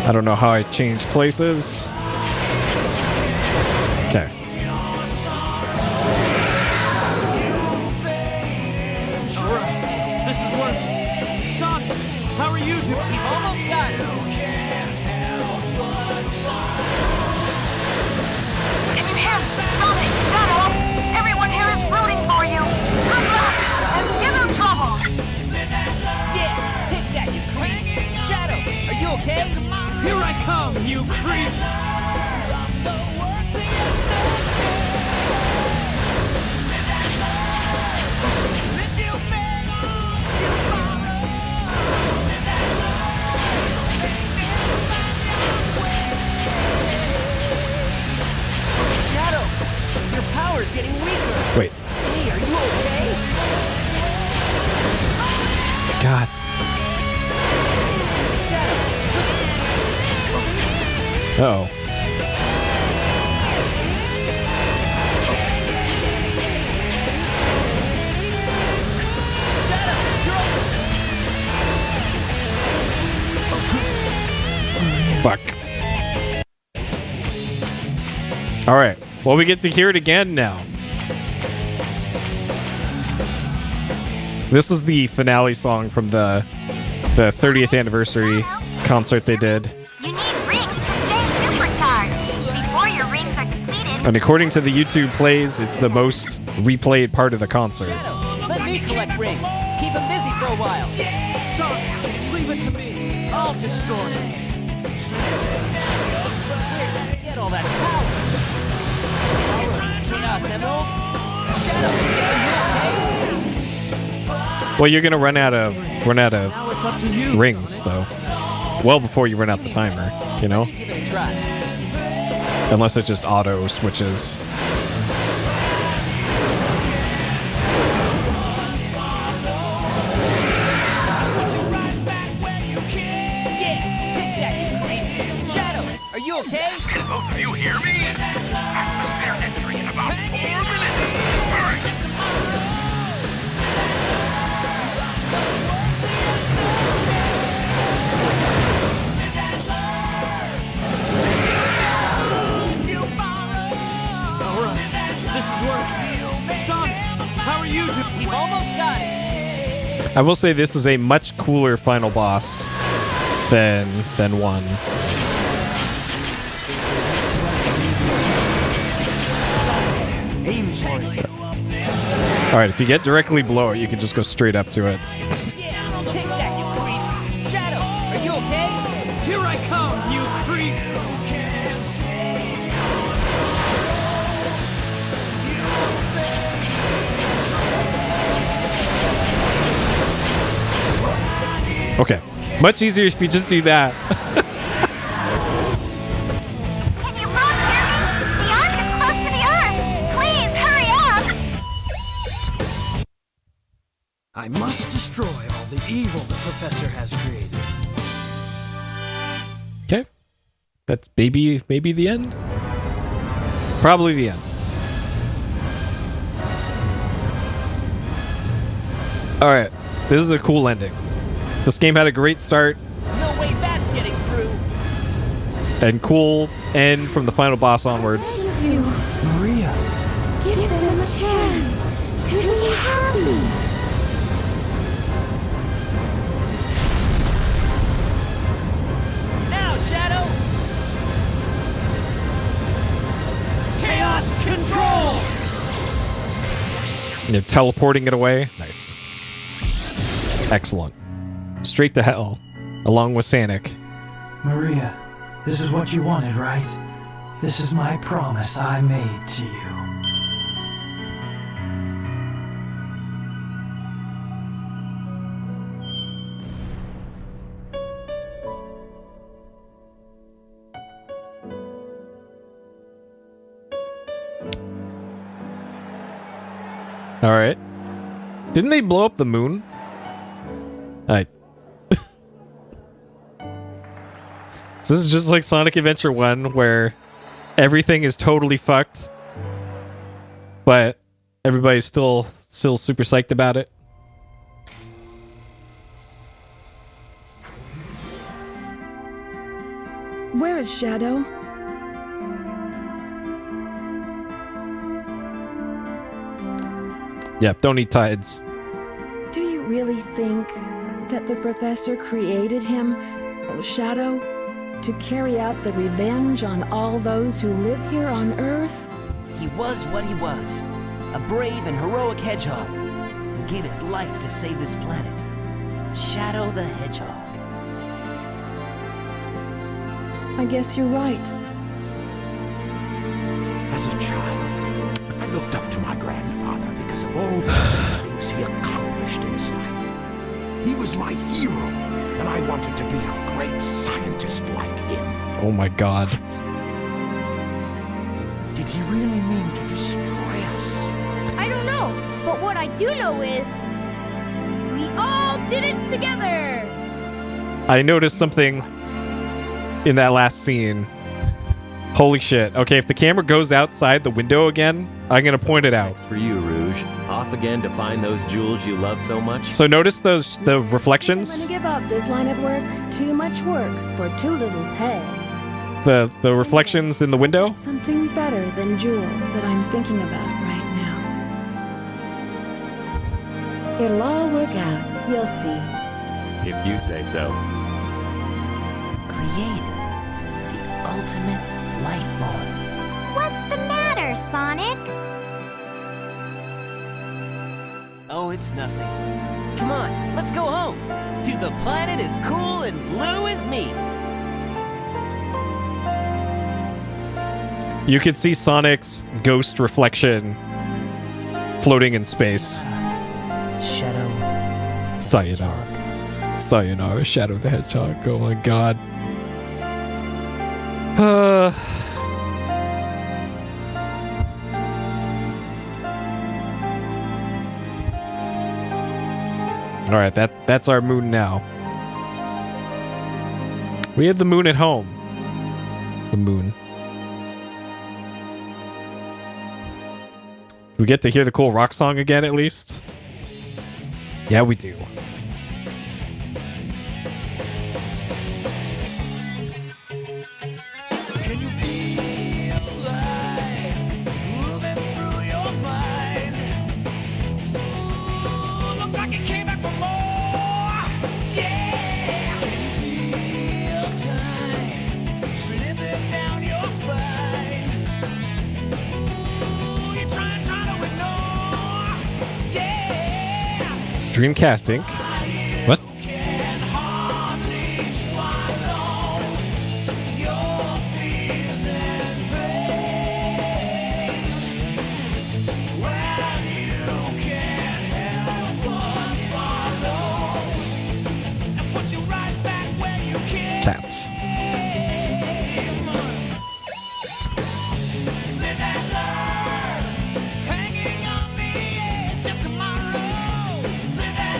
I don't know how I change places. Okay. Right. This is working. Sonic, how are you doing? We've almost got it. Can you hear Sonic, Shadow? Everyone here is rooting for you. Good luck and give them trouble. Yeah, take that, you creep. Shadow, are you okay? Here I come, you creep! Shadow, your power's getting weaker. Wait. Hey, are you okay? God. Shadow, Uh-oh. Fuck. All right. Well, we get to hear it again now. This is the finale song from the 30th anniversary concert they did. You need rings to stay supercharged. Before your rings are depleted, And according to the YouTube plays, it's the most replayed part of the concert. Shadow, let me collect rings. Keep him busy for a while. Sonic, leave it to me. I'll destroy it. Where did you get all that power? Chaos Emeralds? Shadow, are you okay? Well, you're gonna run out of Now it's up to you. rings though. Well before you run out the timer, you know? Give it a try. Unless it just auto switches. Yeah, take that, you creep. Shadow, are you okay? Can both of you hear me? Atmosphere entry in about 4 minutes. Hurry! All right. This is working. Sonic, how are you doing? We've almost got it. I will say this is a much cooler final boss than 1. Aim for it. Alright, if you get directly below it, you can just go straight up to it. Yeah, take that, you creep. Shadow, are you okay? Here I come, you creep! Okay. Much easier if you just do that. can you both hear me? The ark is close to the Earth. Please I must destroy all the evil the professor has created. Okay. That's maybe the end? Probably the end. Alright. This is a cool ending. This game had a great start. No way that's getting through. And cool end from the final boss onwards. You Maria, give them a chance to be happy. Now, Shadow. Chaos control. You're teleporting it away. Nice. Excellent. Straight to hell, along with Sanic. Maria, this is what you wanted, right? This is my promise I made to you. All right. Didn't they blow up the moon? So this is just like Sonic Adventure 1, where everything is totally fucked, but everybody's still super psyched about it. Where is Shadow? Yep, don't eat tides. Do you really think that the professor created him, Shadow, to carry out the revenge on all those who live here on Earth? He was what he was. A brave and heroic hedgehog who gave his life to save this planet. Shadow the Hedgehog. I guess you're right. As a child, I looked up to my grandfather because of all the things he accomplished in his life. He was my hero, and I wanted to be a great scientist like him. Oh my god. Did he really mean to destroy us? I don't know, but what I do know is we all did it together. I noticed something in that last scene. Holy shit. Okay, if the camera goes outside the window again, I'm gonna point it out. Next for you, Rouge. Off again to find those jewels you love so much? So notice the I'm reflections? gonna give up this line of work. Too much work for too little pay. The reflections in the window? Something better than jewels that I'm thinking about right now. It'll all work out. You'll see. If you say so. Created the ultimate life form. What's the matter, Sonic? Oh, it's nothing. Come on, let's go home. To the planet as cool and blue as me. You could see Sonic's ghost reflection floating in space. Shadow. Sayonara. Sayonara, Shadow the Hedgehog. Oh my god. Alright, that's our moon now. We had the moon at home. The moon. We get to hear the cool rock song again, at least? Yeah, we do. Can you feel life moving through your mind? Ooh, look like it came back for more. Yeah. Can you feel time slipping down your spine? Ooh, you're trying to ignore. Yeah. Dreamcast Inc. What? Can hardly swallow your fears and pain when you can't help but follow and put you right back where you came. Cats. Live and learn, hanging on the edge of tomorrow. Live and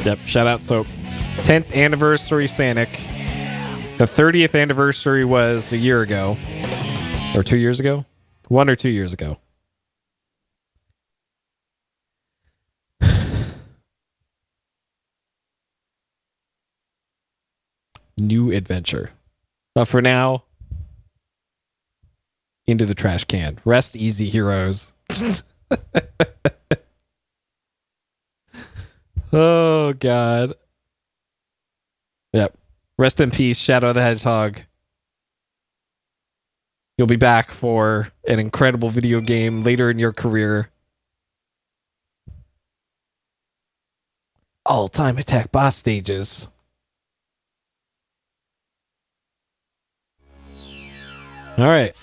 Yep, shout out. So, 10th anniversary Sanic. The 30th anniversary was a year ago. Or 2 years ago? 1 or 2 years ago. New adventure. But for now, into the trash can. Rest easy, heroes. Oh, God. Yep. Rest in peace, Shadow the Hedgehog. You'll be back for an incredible video game later in your career. All-time attack boss stages. Alright.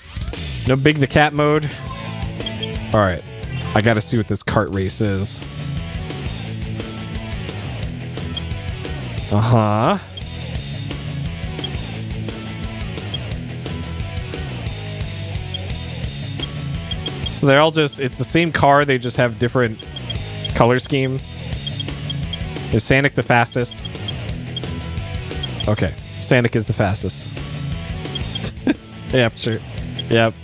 No Big the Cat mode. Alright. I gotta see what this kart race is. Uh-huh. So they're all just... It's the same car, they just have different color scheme. Is Sanic the fastest? Okay. Sanic is the fastest. Yep, sure. Yep.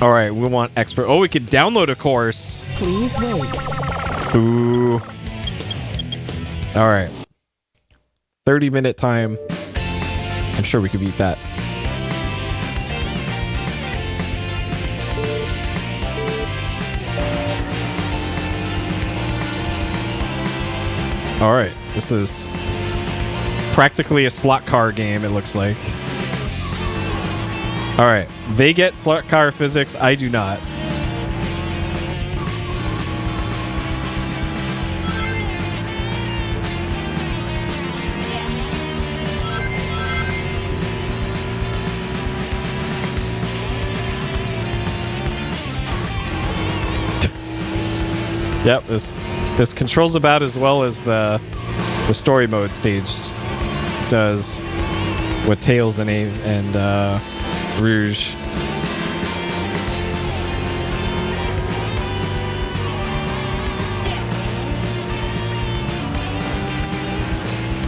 Alright, we want expert. Oh, we could download a course. Please wait. Ooh. Alright. 30-minute time. I'm sure we could beat that. Alright, this is practically a slot car game, it looks like. Alright, they get slot car physics, I do not. Yep, this controls about as well as the story mode stage does with Tails and Rouge.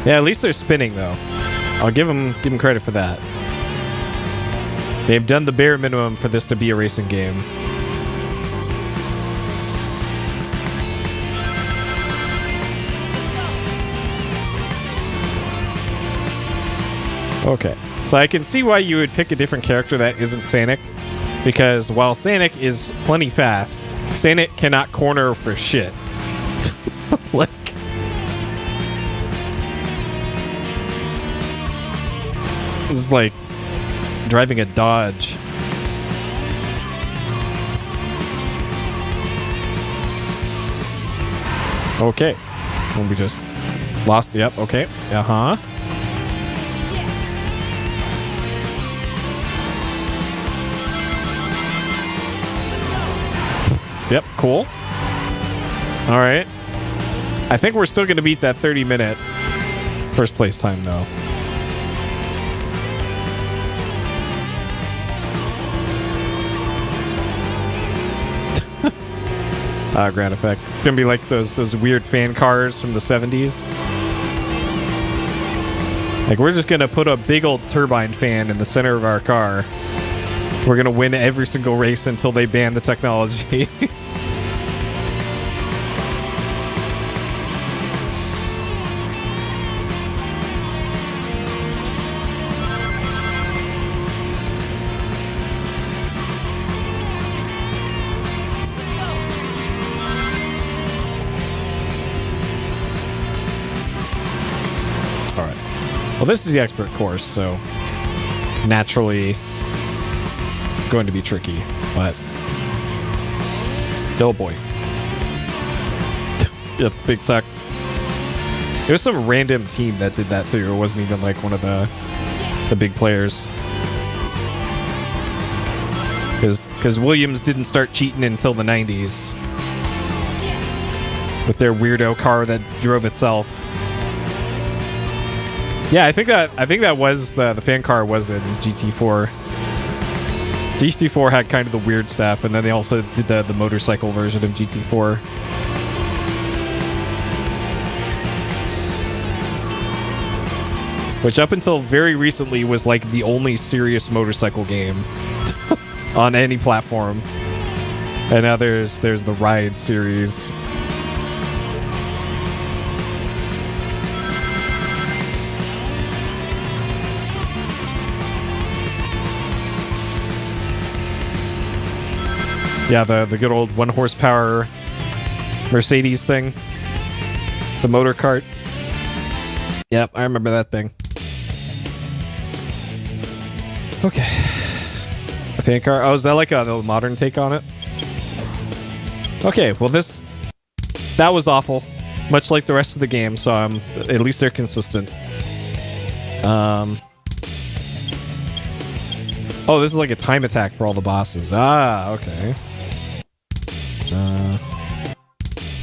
Yeah, at least they're spinning though. I'll give them credit for that. They've done the bare minimum for this to be a racing game. Okay, so I can see why you would pick a different character that isn't Sanic, because while Sanic is plenty fast, Sanic cannot corner for shit. Like, this is like driving a Dodge. Okay, we just lost. Yep. Okay. Uh-huh. Yep, cool. All right. I think we're still going to beat that 30-minute first place time, though. Ground effect. It's going to be like those weird fan cars from the 70s. Like, we're just going to put a big old turbine fan in the center of our car. We're going to win every single race until they ban the technology. Alright. Well, this is the expert course, so naturally going to be tricky, but oh boy. Yep, big suck. It was some random team that did that too. It wasn't even like one of the big players. Because Williams didn't start cheating until the 90s with their weirdo car that drove itself. Yeah, I think that was the fan car was in GT4. GT4 had kind of the weird stuff, and then they also did the motorcycle version of GT4. Which up until very recently was like the only serious motorcycle game on any platform. And now there's the Ride series. Yeah, the good old 1 horsepower Mercedes thing. The motor cart. Yep, I remember that thing. Okay. A fan car. Oh, is that like a modern take on it? Okay, well that was awful. Much like the rest of the game, so at least they're consistent. Oh, this is like a time attack for all the bosses. Ah, okay.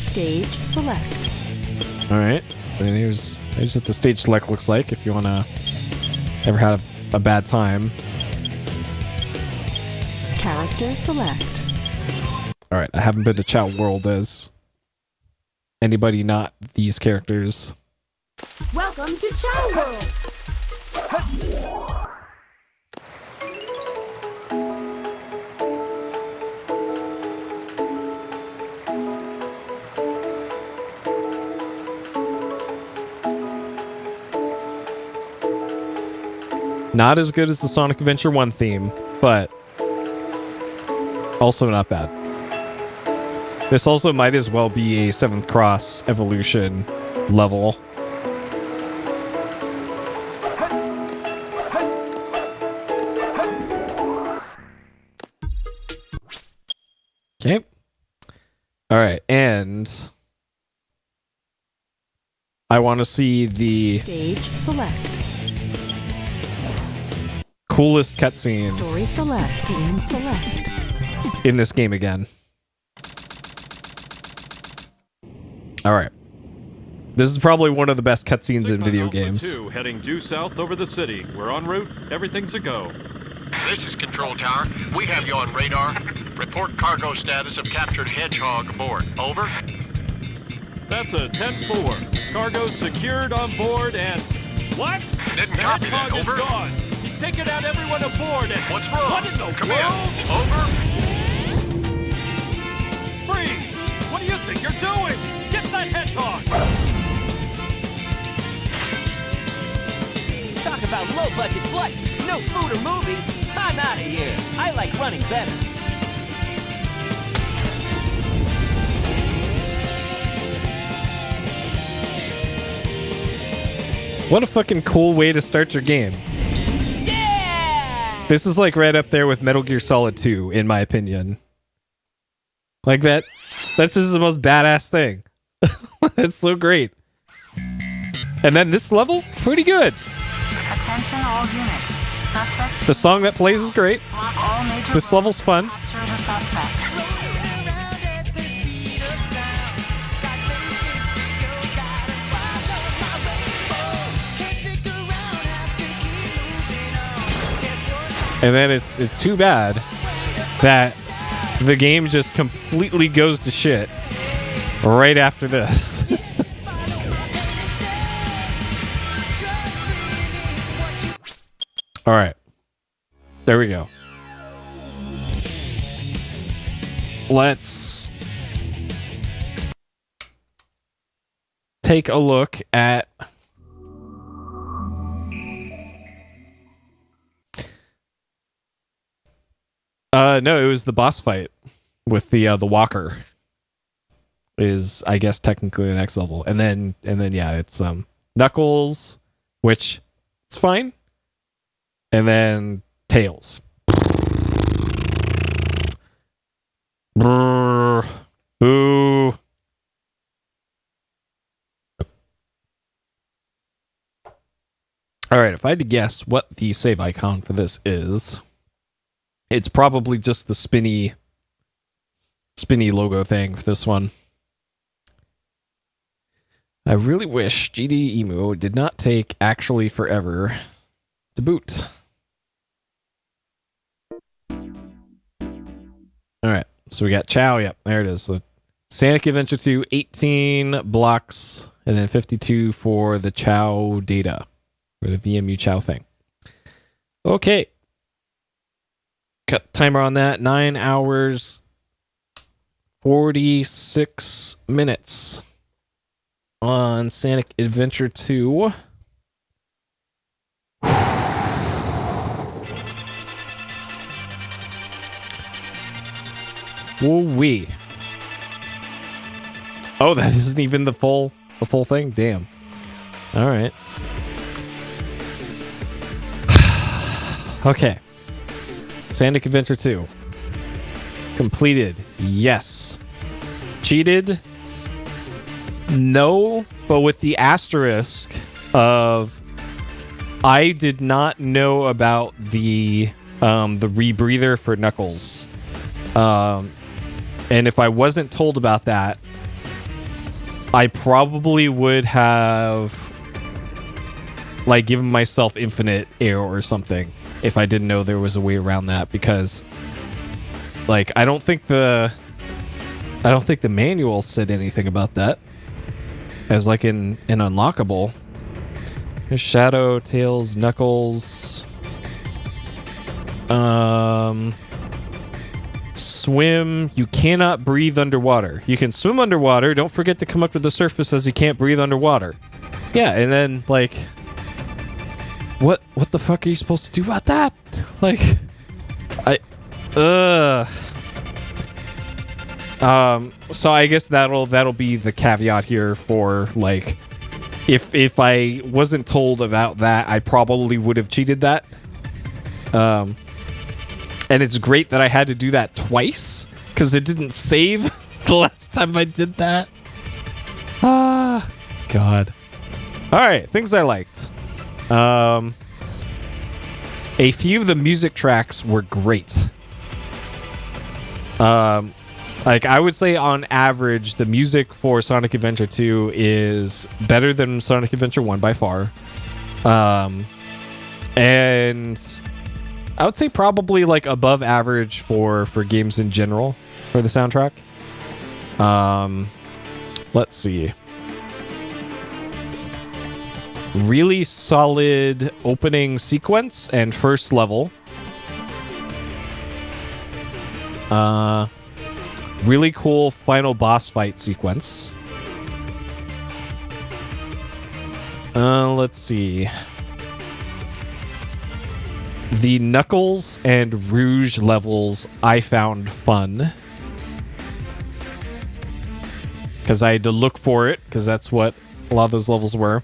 Stage select. Alright. And here's what the stage select looks like if you wanna ever have a bad time. Character select. Alright, I haven't been to Chat World as anybody not these characters. Welcome to Chow World. Not as good as the Sonic Adventure 1 theme, but also not bad. This also might as well be a 7th Cross Evolution level. Okay. Alright, and I want to see the Stage select. coolest cutscene Story select. Scene select. in this game again. Alright. This is probably one of the best cutscenes in video games. 2, heading due south over the city. We're en route. Everything's a go. This is Control Tower. We have you on radar. Report cargo status of captured Hedgehog aboard. Over. That's a 10-4. Cargo secured on board and... What? Didn't The copy that. Hedgehog is Over. gone. He's taken out everyone aboard and... What's wrong? What in the Come world? in. Over. Freeze! What do you think you're doing? Get that Hedgehog! Talk about low-budget flights, no food or movies. I'm out of here. I like running better. What a fucking cool way to start your game. Yeah! This is like right up there with Metal Gear Solid 2, in my opinion. Like that's just the most badass thing. It's so great. And then this level, pretty good. Attention all units. Suspects. The song that plays is great. Block all major This level's fun. Capture the suspect. And then it's too bad that the game just completely goes to shit right after this. All right. There we go. Let's take a look at no, it was the boss fight with the walker is I guess technically the next level. And then yeah, it's Knuckles, which it's fine. And then Tails. Brrr. Boo. All right, if I had to guess what the save icon for this is, it's probably just the spinny logo thing for this one. I really wish GD Emu did not take actually forever to boot. So we got Chow. Yep, there it is. The Sonic Adventure 2, 18 blocks, and then 52 for the Chow data, or the VMU Chow thing. Okay. Cut timer on that. 9 hours, 46 minutes on Sonic Adventure 2. Woo-wee. Oh, that isn't even the full thing? Damn. All right. Okay. Sonic Adventure 2. Completed. Yes. Cheated? No, but with the asterisk of I did not know about the rebreather for Knuckles. And if I wasn't told about that, I probably would have like given myself infinite air or something if I didn't know there was a way around that, because like I don't think the manual said anything about that as like an unlockable. There's Shadow, Tails, Knuckles, swim. You cannot breathe underwater. You can swim underwater. Don't forget to come up to the surface as you can't breathe underwater. Yeah, and then like, what the fuck are you supposed to do about that? Like, so I guess that'll be the caveat here for like, if I wasn't told about that, I probably would have cheated that. And it's great that I had to do that twice, because it didn't save the last time I did that. Ah, God. All right, things I liked. A few of the music tracks were great. Like, I would say on average, the music for Sonic Adventure 2 is better than Sonic Adventure 1 by far. And I would say probably like above average for games in general for the soundtrack. Let's see. Really solid opening sequence and first level. Really cool final boss fight sequence. Let's see. The Knuckles and Rouge levels I found fun, because I had to look for it, because that's what a lot of those levels were.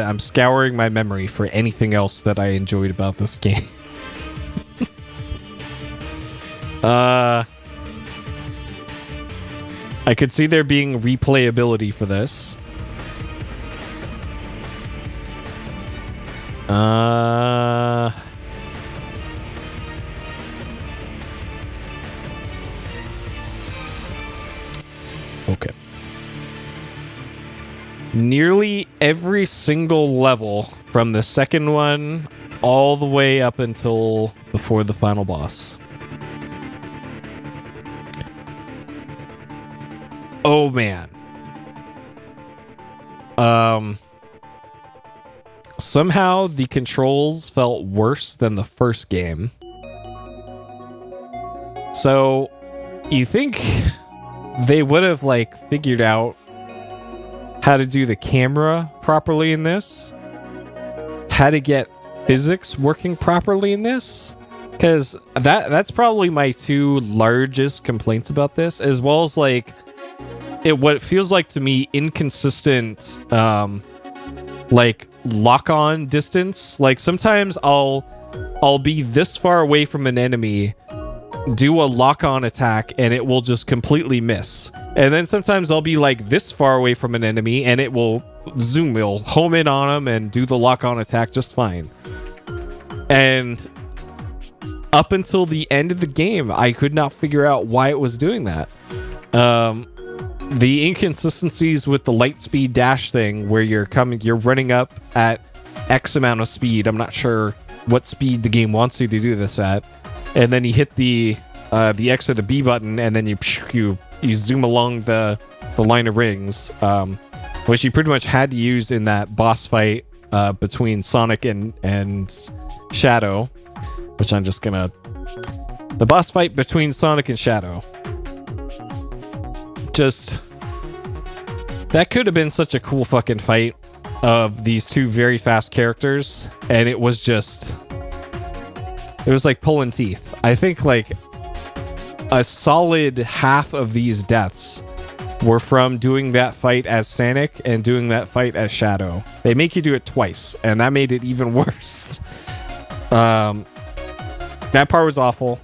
I'm scouring my memory for anything else that I enjoyed about this game. I could see there being replayability for this. Okay. Nearly every single level from the second one all the way up until before the final boss. Oh man. Somehow the controls felt worse than the first game. So you think they would have like figured out how to do the camera properly in this, how to get physics working properly in this, because that's probably my two largest complaints about this, as well as like what it feels like to me inconsistent like lock-on distance. Like sometimes I'll be this far away from an enemy, do a lock-on attack, and it will just completely miss. And then sometimes I'll be like this far away from an enemy, and it will home in on them and do the lock-on attack just fine. And up until the end of the game, I could not figure out why it was doing that. The inconsistencies with the light speed dash thing, where you're running up at X amount of speed. I'm not sure what speed the game wants you to do this at, and then you hit the X or the B button, and then you zoom along the line of rings, which you pretty much had to use in that boss fight between Sonic and Shadow, which I'm just gonna... The boss fight between Sonic and Shadow. Just... That could have been such a cool fucking fight of these two very fast characters, and it was just... It was like pulling teeth. I think like a solid half of these deaths were from doing that fight as Sonic and doing that fight as Shadow. They make you do it twice, and that made it even worse. That part was awful.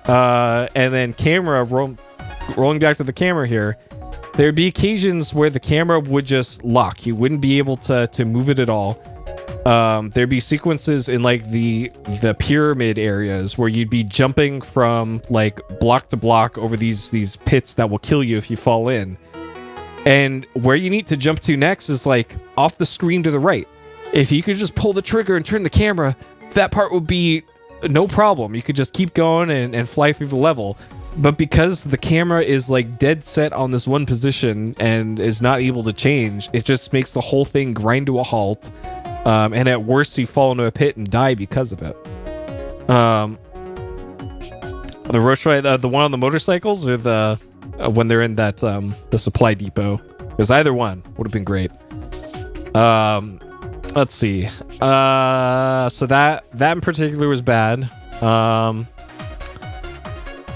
And then rolling back to the camera here, there'd be occasions where the camera would just lock. You wouldn't be able to move it at all. There'd be sequences in like the pyramid areas where you'd be jumping from like block to block over these pits that will kill you if you fall in. And where you need to jump to next is like off the screen to the right. If you could just pull the trigger and turn the camera, that part would be no problem. You could just keep going and fly through the level. But because the camera is like dead set on this one position and is not able to change, it just makes the whole thing grind to a halt. And at worst, you fall into a pit and die because of it. The rush ride, the one on the motorcycles, or the when they're in that the supply depot, because either one would have been great. Let's see. So that in particular was bad.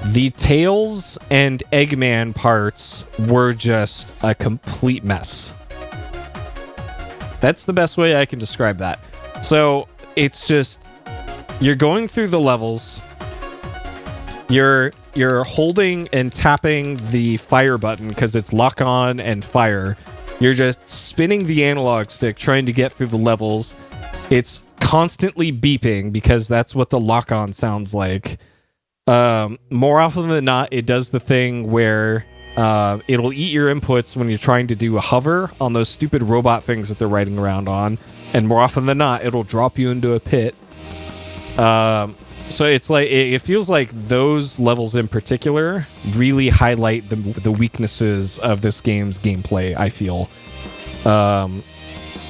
The Tails and Eggman parts were just a complete mess. That's the best way I can describe that. So it's just, you're going through the levels, you're holding and tapping the fire button because it's lock on and fire. You're just spinning the analog stick trying to get through the levels. It's constantly beeping because that's what the lock on sounds like. More often than not, it does the thing where it'll eat your inputs when you're trying to do a hover on those stupid robot things that they're riding around on, and more often than not, it'll drop you into a pit. So it's like it feels like those levels in particular really highlight the weaknesses of this game's gameplay. I feel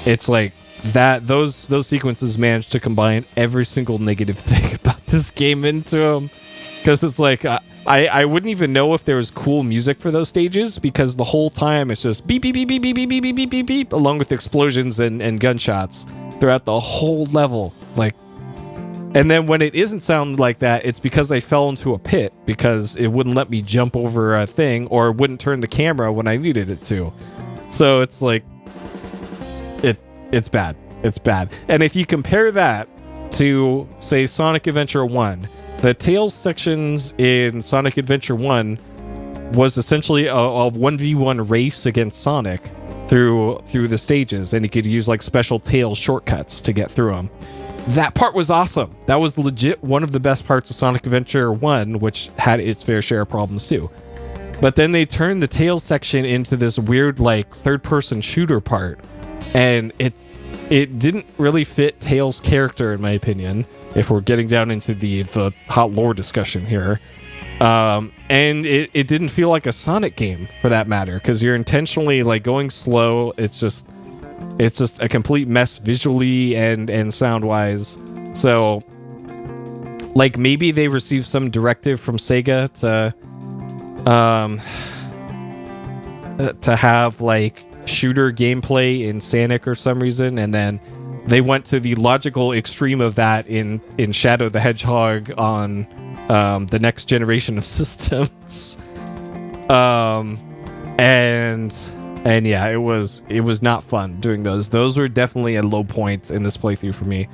it's like that those sequences managed to combine every single negative thing about this game into them, because it's like. I wouldn't even know if there was cool music for those stages, because the whole time it's just beep, beep, beep, beep, beep, beep, beep, beep, beep, beep, beep, along with explosions and gunshots throughout the whole level. Like, and then when it isn't sound like that, it's because I fell into a pit because it wouldn't let me jump over a thing, or wouldn't turn the camera when I needed it to. So it's like, it's bad. It's bad. And if you compare that to, say, Sonic Adventure 1, the Tails sections in Sonic Adventure 1 was essentially a 1v1 race against Sonic through the stages, and you could use like special Tails shortcuts to get through them. That part was awesome. That was legit one of the best parts of Sonic Adventure 1, which had its fair share of problems too. But then they turned the Tails section into this weird like third-person shooter part, and it didn't really fit Tails' character, in my opinion, if we're getting down into the hot lore discussion here. And it didn't feel like a Sonic game, for that matter, because you're intentionally like going slow. It's just a complete mess visually and sound-wise. So, like, maybe they received some directive from Sega to have like shooter gameplay in Sonic or some reason, and then they went to the logical extreme of that in Shadow the Hedgehog on the next generation of systems. And yeah, it was not fun doing those. Those were definitely a low point in this playthrough for me.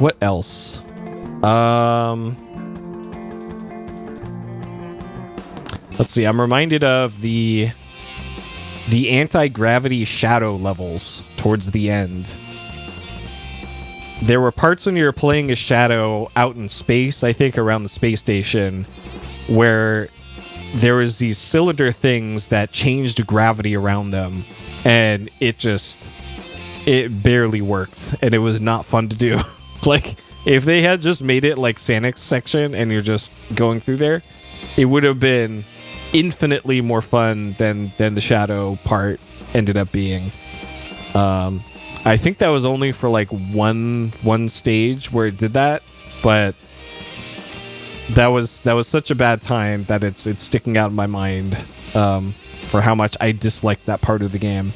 What else? Let's see. I'm reminded of the the anti-gravity shadow levels towards the end. There were parts when you were playing as Shadow out in space, I think around the space station, where there was these cylinder things that changed gravity around them, and it barely worked, and it was not fun to do. Like, if they had just made it like Sanik's section and you're just going through there, it would have been infinitely more fun than the Shadow part ended up being. I think that was only for like one stage where it did that, but that was such a bad time that it's sticking out in my mind for how much I disliked that part of the game.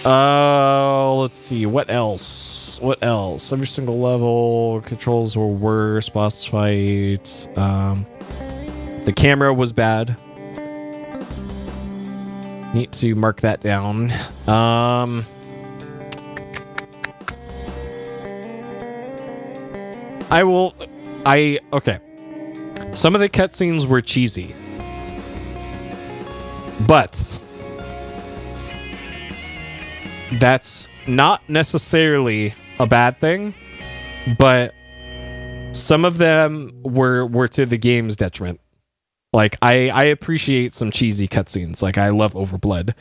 Let's see, what else? Every single level, controls were worse, boss fights. The camera was bad. Need to mark that down. Okay. Some of the cutscenes were cheesy. But that's not necessarily a bad thing, but some of them were to the game's detriment. Like, I appreciate some cheesy cutscenes. Like, I love Overblood.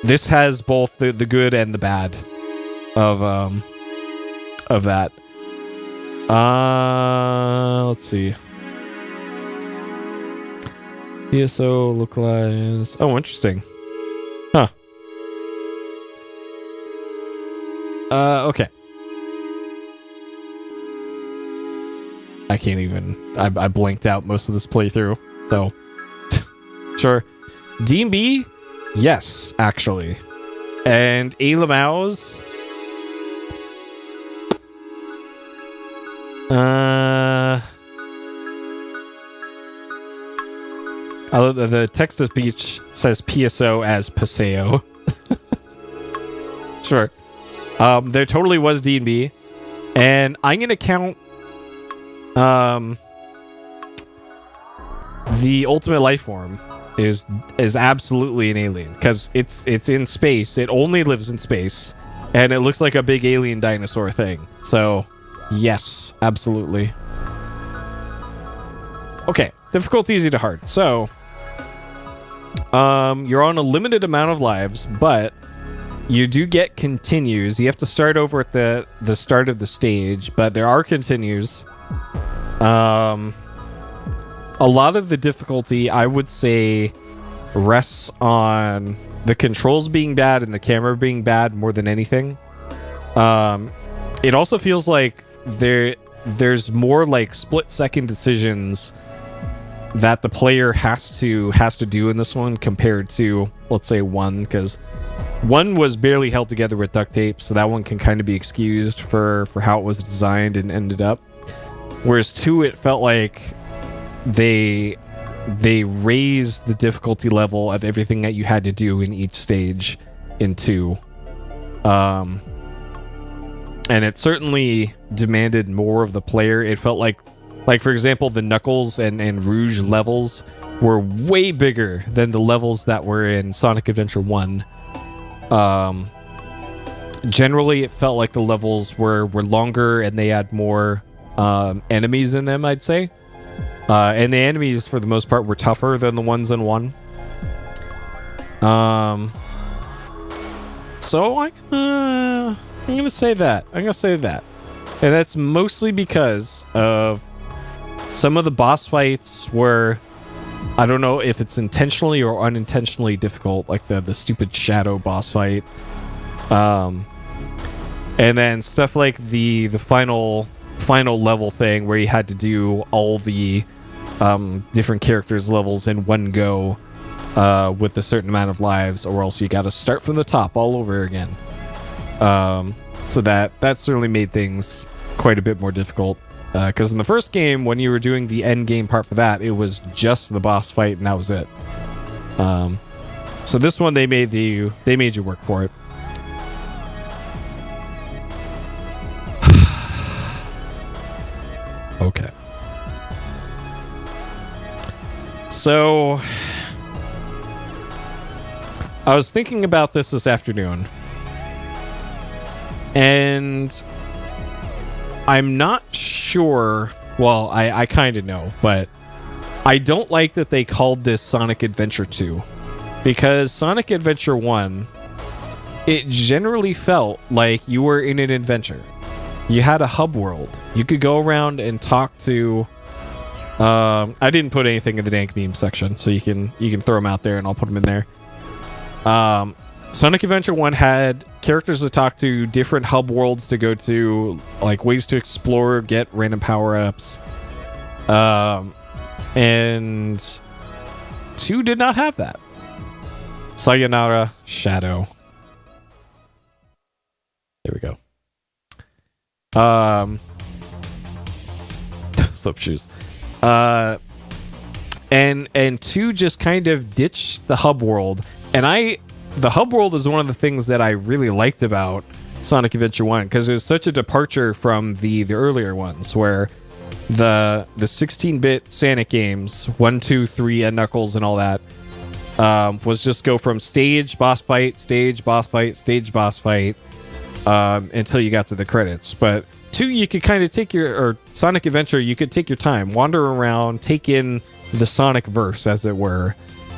This has both the good and the bad of that. Let's see. ESO localized. Oh, interesting. Huh. Okay. I can't even. I blanked out most of this playthrough. So, sure. D&B? Yes, actually. And Ayla Maus? The text to speech says PSO as Paseo. Sure. There totally was D&B. And I'm going to count the ultimate life form is absolutely an alien, because it's in space. It only lives in space, and it looks like a big alien dinosaur thing. So, yes, absolutely. Okay, difficulty easy to hard. So, you're on a limited amount of lives, but you do get continues. You have to start over at the start of the stage, but there are continues. A lot of the difficulty, I would say, rests on the controls being bad and the camera being bad more than anything. It also feels like there's more like split-second decisions that the player has to do in this one compared to, let's say, 1, because 1 was barely held together with duct tape, so that one can kind of be excused for how it was designed and ended up. Whereas 2, it felt like they raised the difficulty level of everything that you had to do in each stage in 2. And it certainly demanded more of the player. It felt like for example, the Knuckles and Rouge levels were way bigger than the levels that were in Sonic Adventure 1. Generally, it felt like the levels were longer and they had more enemies in them, I'd say. And the enemies, for the most part, were tougher than the ones in 1. So I'm gonna say that. And that's mostly because of some of the boss fights were, I don't know if it's intentionally or unintentionally difficult, like the stupid Shadow boss fight. And then stuff like the final level thing where you had to do all the different characters' levels in one go with a certain amount of lives, or else you got to start from the top all over again. So that certainly made things quite a bit more difficult. Because in the first game, when you were doing the end game part for that, it was just the boss fight and that was it. So this one, they made you work for it. Okay. So I was thinking about this afternoon, and I'm not sure. Well, I kind of know, but I don't like that they called this Sonic Adventure 2, because Sonic Adventure 1, it generally felt like you were in an adventure. You had a hub world. You could go around and talk to... I didn't put anything in the dank meme section, so you can throw them out there and I'll put them in there. Sonic Adventure 1 had characters to talk to, different hub worlds to go to, like ways to explore, get random power-ups. And 2 did not have that. Sayonara Shadow. There we go. Slip shoes. And 2 just kind of ditched the hub world. And the hub world is one of the things that I really liked about Sonic Adventure 1, because it was such a departure from the earlier ones, where the 16-bit Sonic games, 1, 2, 3, and Knuckles and all that, was just go from stage, boss fight, stage, boss fight, stage, boss fight, until you got to the credits. But 2, you could kind of take or Sonic Adventure, you could take your time, wander around, take in the Sonic verse, as it were,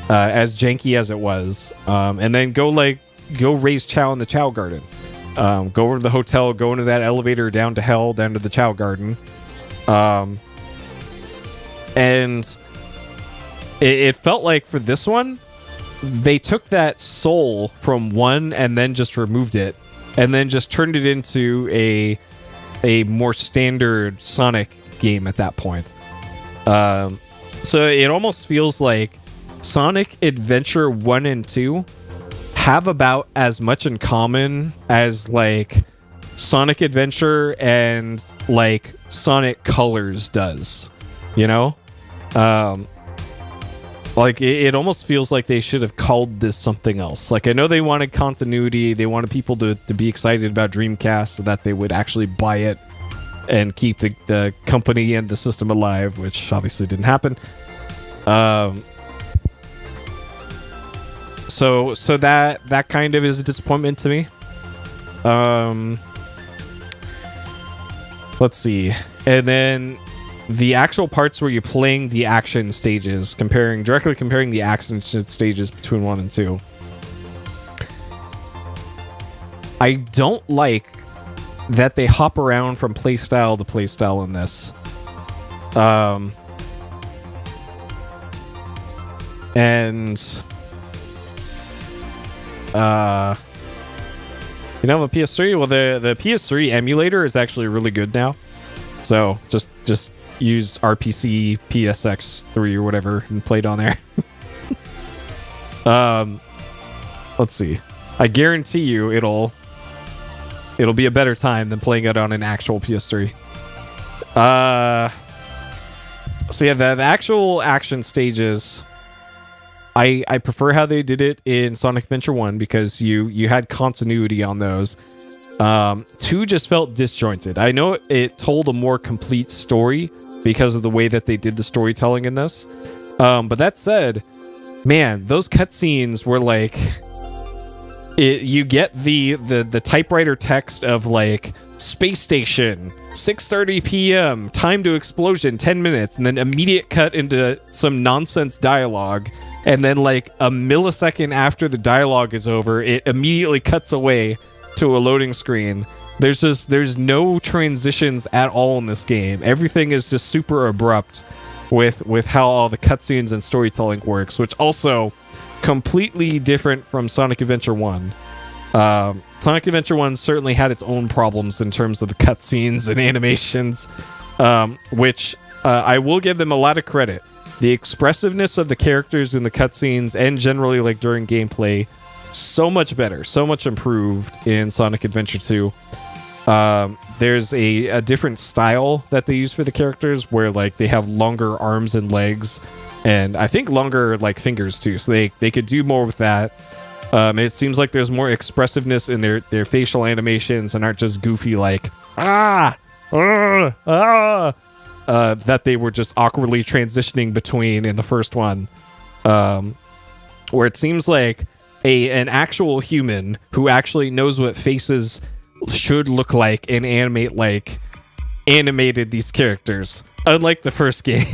as janky as it was, and then go raise Chow in the Chow Garden. Go over to the hotel, go into that elevator down to hell, down to the Chow Garden. And it felt like for this one, they took that soul from 1 and then just removed it, and then just turned it into a more standard Sonic game at that point. So it almost feels like Sonic Adventure 1 and 2 have about as much in common as like Sonic Adventure and like Sonic Colors does, you know? Like it almost feels like they should have called this something else. Like, I know they wanted continuity, they wanted people to be excited about Dreamcast so that they would actually buy it and keep the company and the system alive, which obviously didn't happen. So that kind of is a disappointment to me. Let's see. And then the actual parts where you're playing the action stages, directly comparing the action stages between 1 and 2. I don't like that they hop around from playstyle to playstyle in this. You know, the PS3, well, the PS3 emulator is actually really good now. So just use RPC PSX3 or whatever and play it on there. Let's see. I guarantee you it'll be a better time than playing it on an actual PS3. So yeah, the actual action stages, I prefer how they did it in Sonic Adventure 1 because you had continuity on those. 2 just felt disjointed. I know it told a more complete story because of the way that they did the storytelling in this. But that said, man, those cutscenes were like... you get the typewriter text of like space station 6:30 p.m. time to explosion 10 minutes, and then immediate cut into some nonsense dialogue, and then like a millisecond after the dialogue is over, it immediately cuts away to a loading screen. There's no transitions at all in this game. Everything is just super abrupt with how all the cutscenes and storytelling works, which also completely different from Sonic Adventure 1. Sonic Adventure 1 certainly had its own problems in terms of the cutscenes and animations, which I will give them a lot of credit. The expressiveness of the characters in the cutscenes and generally like during gameplay, so much better, so much improved in Sonic Adventure 2. There's a different style that they use for the characters where like they have longer arms and legs, and I think longer like fingers too, so they could do more with that. It seems like there's more expressiveness in their facial animations and aren't just goofy like that they were just awkwardly transitioning between in the first one, where it seems like an actual human who actually knows what faces should look like and animated these characters, unlike the first game.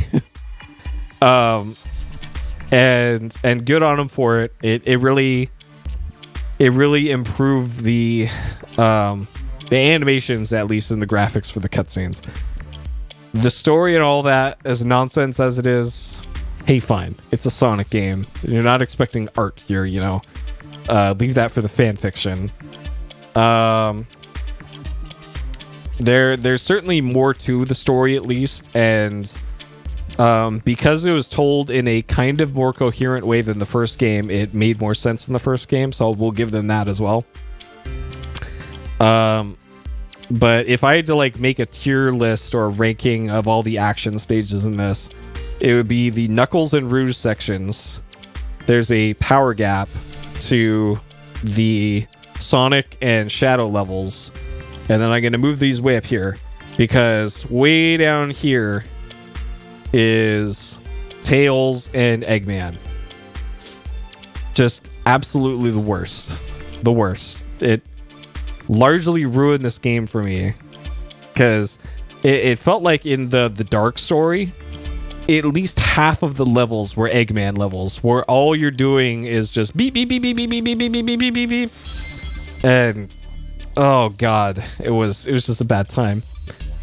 And good on him for it. It really improved the animations, at least in the graphics for the cutscenes. The story and all that, as nonsense as it is, hey, fine. It's a Sonic game. You're not expecting art here, you know. Leave that for the fan fiction. There's certainly more to the story, at least, and because it was told in a kind of more coherent way than the first game, it made more sense in the first game, so we'll give them that as well. But if I had to like make a tier list or a ranking of all the action stages in this, it would be the Knuckles and Rouge sections. There's a power gap to the Sonic and Shadow levels. And then I'm going to move these way up here, because way down here is Tails and Eggman. Just absolutely the worst. The worst. It largely ruined this game for me, because it felt like in the Dark story, at least half of the levels were Eggman levels, where all you're doing is just beep, beep, beep, beep, beep, beep, beep, beep, beep, beep, beep, beep. And oh god, it was just a bad time.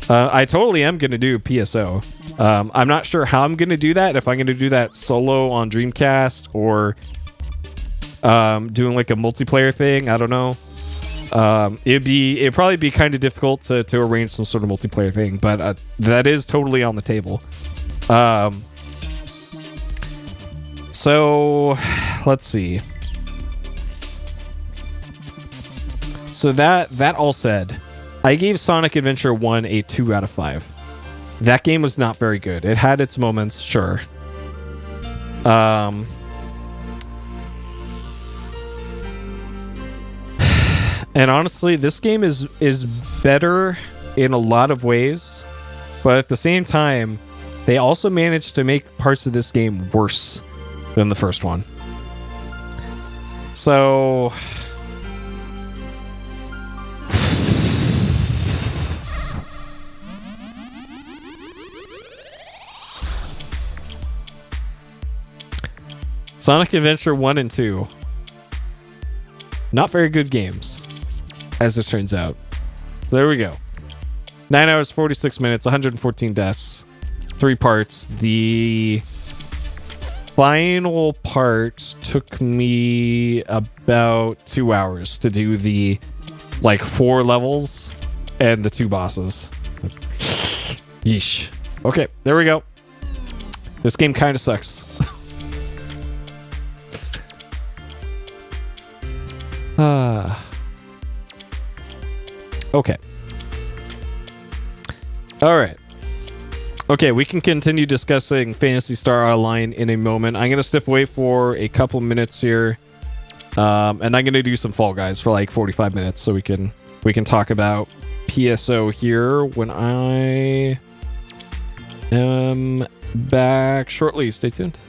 I totally am going to do PSO. I'm not sure how I'm going to do that, if I'm going to do that solo on Dreamcast or doing like a multiplayer thing. I don't know. It'd probably be kind of difficult to arrange some sort of multiplayer thing, but that is totally on the table. So let's see. So that all said, I gave Sonic Adventure 1 a 2 out of 5. That game was not very good. It had its moments, sure. And honestly, this game is better in a lot of ways, but at the same time, they also managed to make parts of this game worse than the first one. So Sonic Adventure 1 and 2. Not very good games, as it turns out. So there we go. 9 hours, 46 minutes, 114 deaths. 3 parts. The final part took me about 2 hours to do the, 4 levels and the 2 bosses. Yeesh. Okay, there we go. This game kind of sucks. Okay. All right. Okay, we can continue discussing Phantasy Star Online in a moment. I'm going to step away for a couple minutes here. And I'm going to do some Fall Guys for 45 minutes so we can talk about PSO here when I am back shortly. Stay tuned.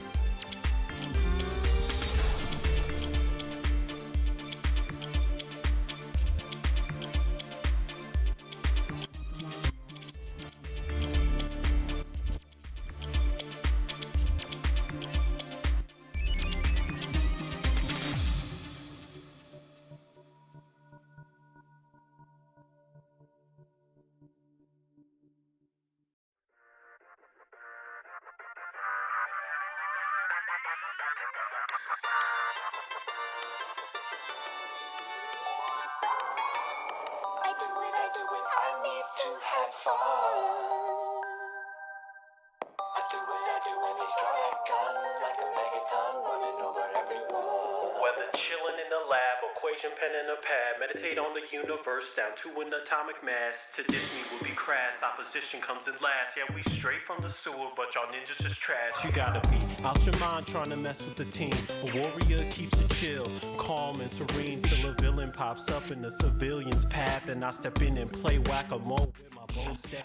Down to an atomic mass. To diss me would be crass. Opposition comes in last. Yeah, we straight from the sewer, but y'all ninjas just trash. You gotta be out your mind trying to mess with the team. A warrior keeps it chill, calm and serene till a villain pops up in the civilian's path, and I step in and play whack-a-mole with my bow staff.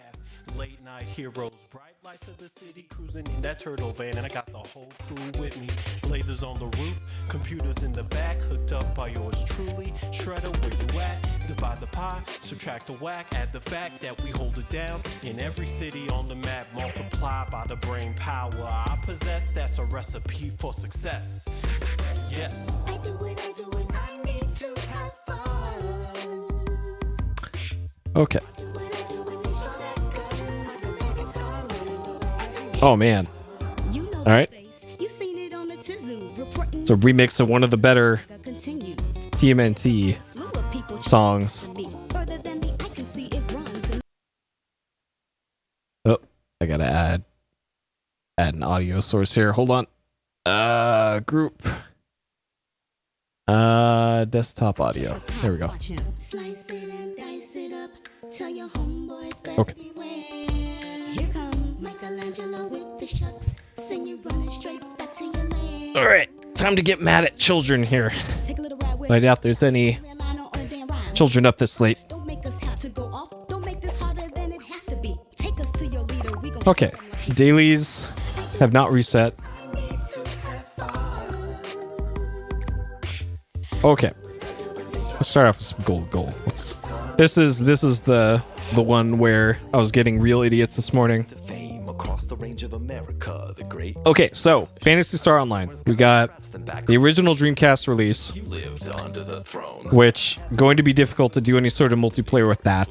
Late night heroes, bright lights of the city, cruising in that turtle van, and I got the whole crew with me. Lasers on the roof, computers in the back, hooked up by yours truly. Shredder, where you at? Divide the pie, subtract the whack, add the fact that we hold it down in every city on the map. Multiply by the brain power I possess. That's a recipe for success. Yes. I do it, I need to have fun. Okay. Oh man. All right. It's a remix of one of the better TMNT songs. Oh, I gotta add an audio source here. Hold on. Group. Desktop audio. There we go. Okay. All right, time to get mad at children here. I doubt there's any children up this late. Okay, dailies have not reset. Okay, let's start off with some gold. This is the one where I was getting real idiots this morning. Okay, so Phantasy Star Online. We got the original Dreamcast release, which going to be difficult to do any sort of multiplayer with that.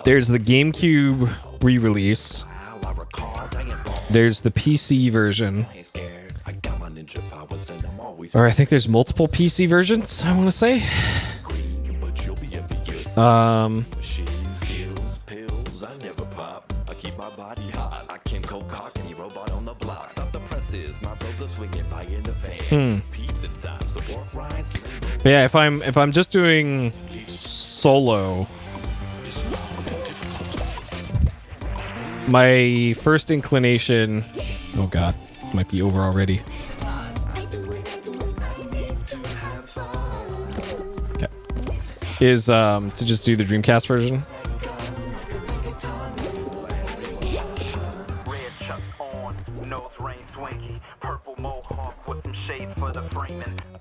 There's the GameCube re-release. There's the PC version. Or I think there's multiple PC versions, I want to say. But yeah, if I'm just doing solo, my first inclination, oh god, it might be over already. Okay. Is to just do the Dreamcast version.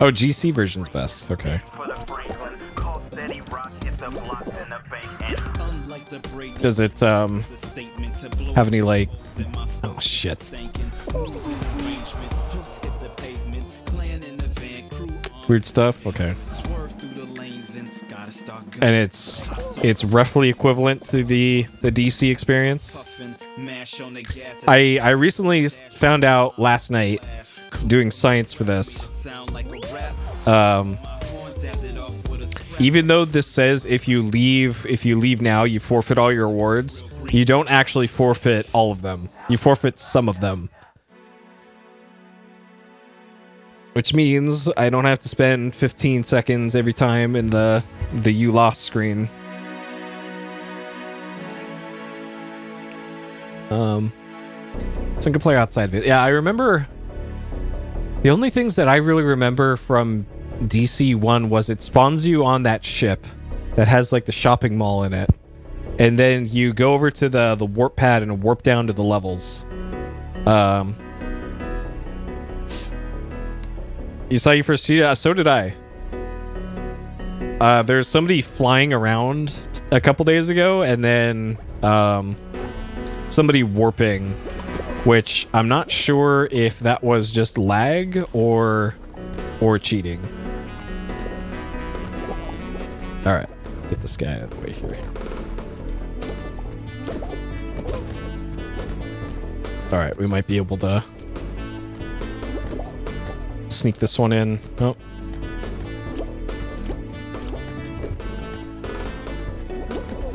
Oh, GC version's best. Okay. Does it have any like? Oh shit. Weird stuff. Okay. And it's roughly equivalent to the DC experience. I recently found out last night, doing science for this. Even though this says if you leave now, you forfeit all your awards, you don't actually forfeit all of them. You forfeit some of them. Which means I don't have to spend 15 seconds every time in the you lost screen. So I can play outside of it. Yeah, I remember the only things that I really remember from DC1 was it spawns you on that ship that has like the shopping mall in it, and then you go over to the warp pad and warp down to the levels. You saw your first tweet? So did I. There's somebody flying around a couple days ago, and then somebody warping, which I'm not sure if that was just lag or cheating. All right, get this guy out of the way here. All right, we might be able to sneak this one in. Oh.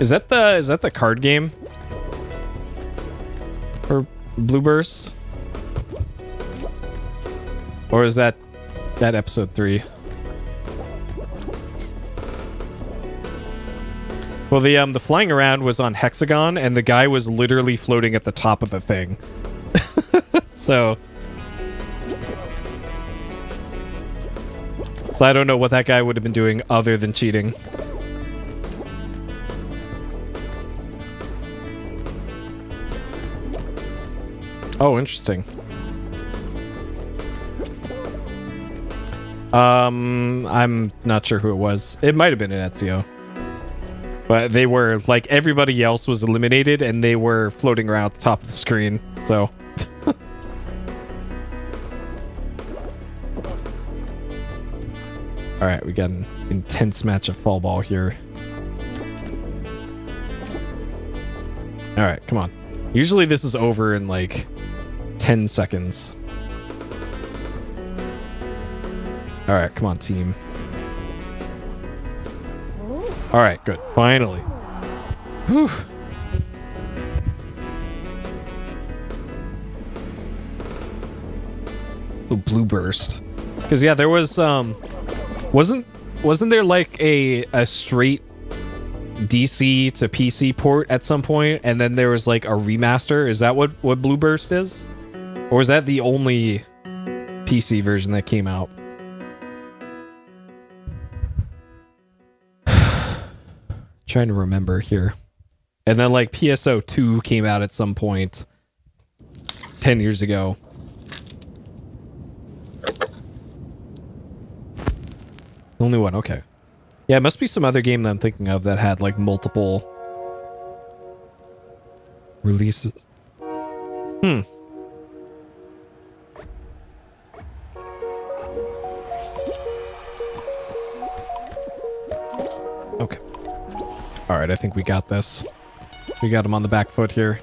Is that the card game for Blue Burst? Or is that episode 3? Well, the flying around was on Hexagon, and the guy was literally floating at the top of the thing. So I don't know what that guy would have been doing other than cheating. Oh, interesting. I'm not sure who it was. It might have been an Ezio. But they were, like, everybody else was eliminated, and they were floating around at the top of the screen, so... Alright, we got an intense match of fall ball here. Alright, come on. Usually this is over in, like, 10 seconds. Alright, come on, team. Alright, good. Finally. Whew. Oh, blue burst. Because, yeah, there was, wasn't there, like, a straight DC to PC port at some point, and then there was, like, a remaster? Is that what blue burst is? Or is that the only PC version that came out? Trying to remember here. And then like PSO 2 came out at some point 10 years ago. Only one, okay. Yeah, it must be some other game that I'm thinking of that had like multiple releases. Okay. Alright, I think we got this. We got him on the back foot here.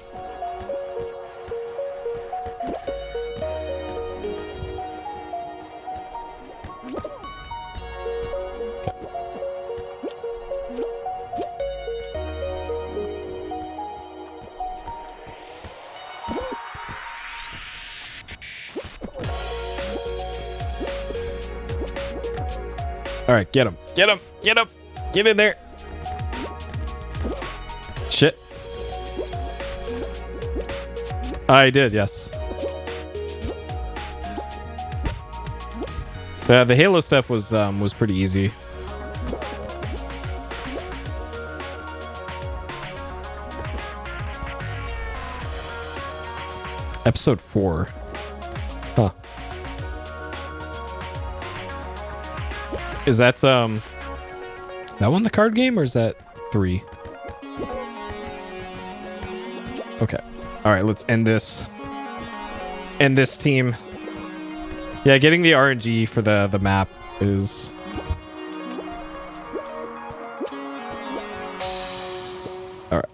Alright, get him. Get him. Get him. Get in there. Shit. I did, yes. The Halo stuff was pretty easy. Episode 4. Huh. Is that one the card game or is that 3? Okay. All right, let's end this. End this team. Yeah, getting the RNG for the map is all right.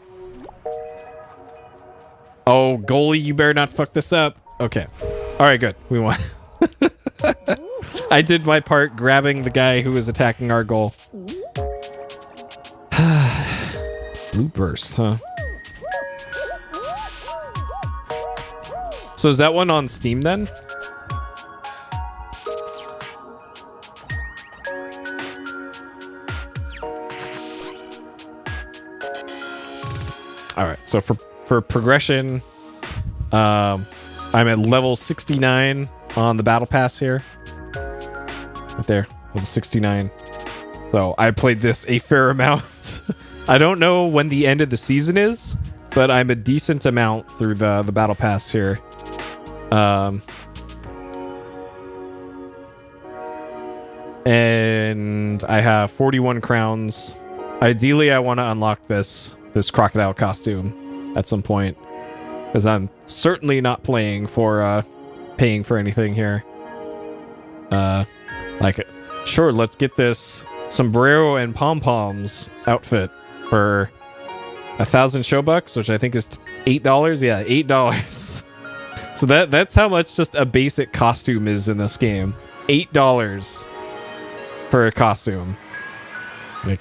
Oh, goalie, you better not fuck this up. Okay. All right, good. We won. I did my part grabbing the guy who was attacking our goal. Blue burst, huh? So is that one on Steam then? All right. So for progression, I'm at level 69 on the battle pass here. Right there, level 69. So I played this a fair amount. I don't know when the end of the season is, but I'm a decent amount through the battle pass here. And I have 41 crowns. Ideally, I want to unlock this crocodile costume at some point, because I'm certainly not paying for anything here. Like, sure, let's get this sombrero and pom-poms outfit for 1,000 Showbucks, which I think is $8. Yeah, $8. So that's how much just a basic costume is in this game. $8 for a costume. Like,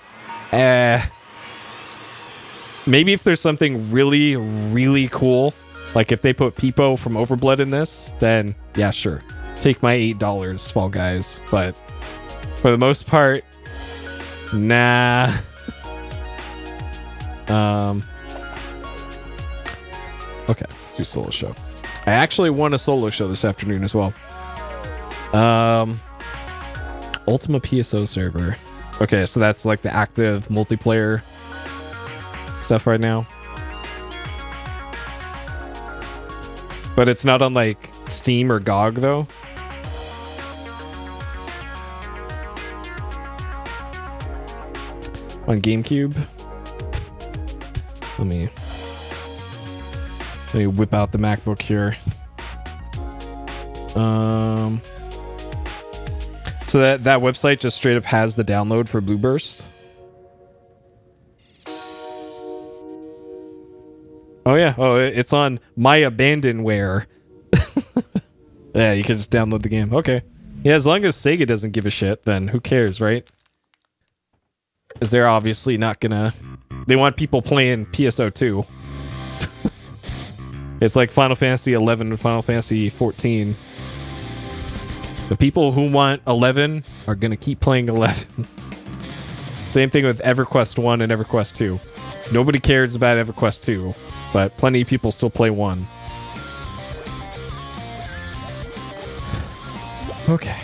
maybe if there's something really, really cool, like if they put Peepo from Overblood in this, then yeah, sure. Take my $8, Fall Guys. But for the most part, nah. Okay, let's do solo show. I actually won a solo show this afternoon as well. Ultima PSO server. Okay, so that's like the active multiplayer stuff right now. But it's not on like Steam or GOG though. On GameCube. Let me whip out the MacBook here. So that website just straight up has the download for Blueburst. Oh yeah, it's on My Abandonware. Yeah, you can just download the game. Okay. Yeah, as long as Sega doesn't give a shit, then who cares, right? Because they're obviously not gonna... They want people playing PSO2. It's like Final Fantasy 11 and Final Fantasy 14. The people who want 11 are gonna keep playing 11. Same thing with EverQuest 1 and EverQuest 2. Nobody cares about EverQuest 2, but plenty of people still play 1. Okay.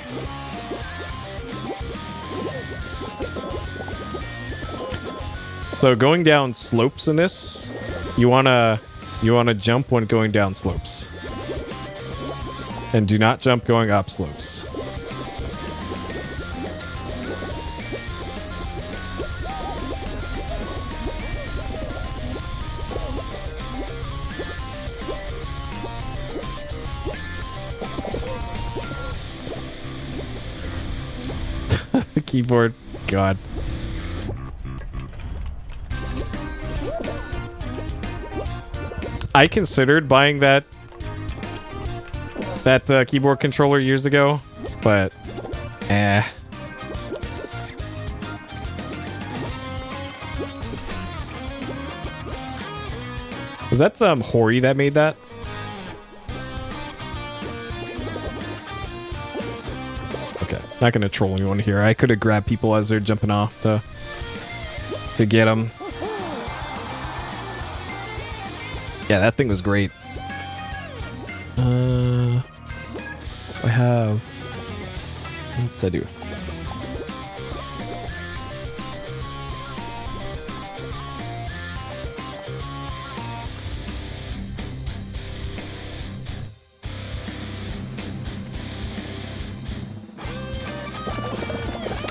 So going down slopes in this, you wanna jump when going down slopes. And do not jump going up slopes. The keyboard, God. I considered buying that keyboard controller years ago, but Was that Hori that made that? Okay, not gonna troll anyone here. I could have grabbed people as they're jumping off to get them. Yeah, that thing was great. I have... What's I do?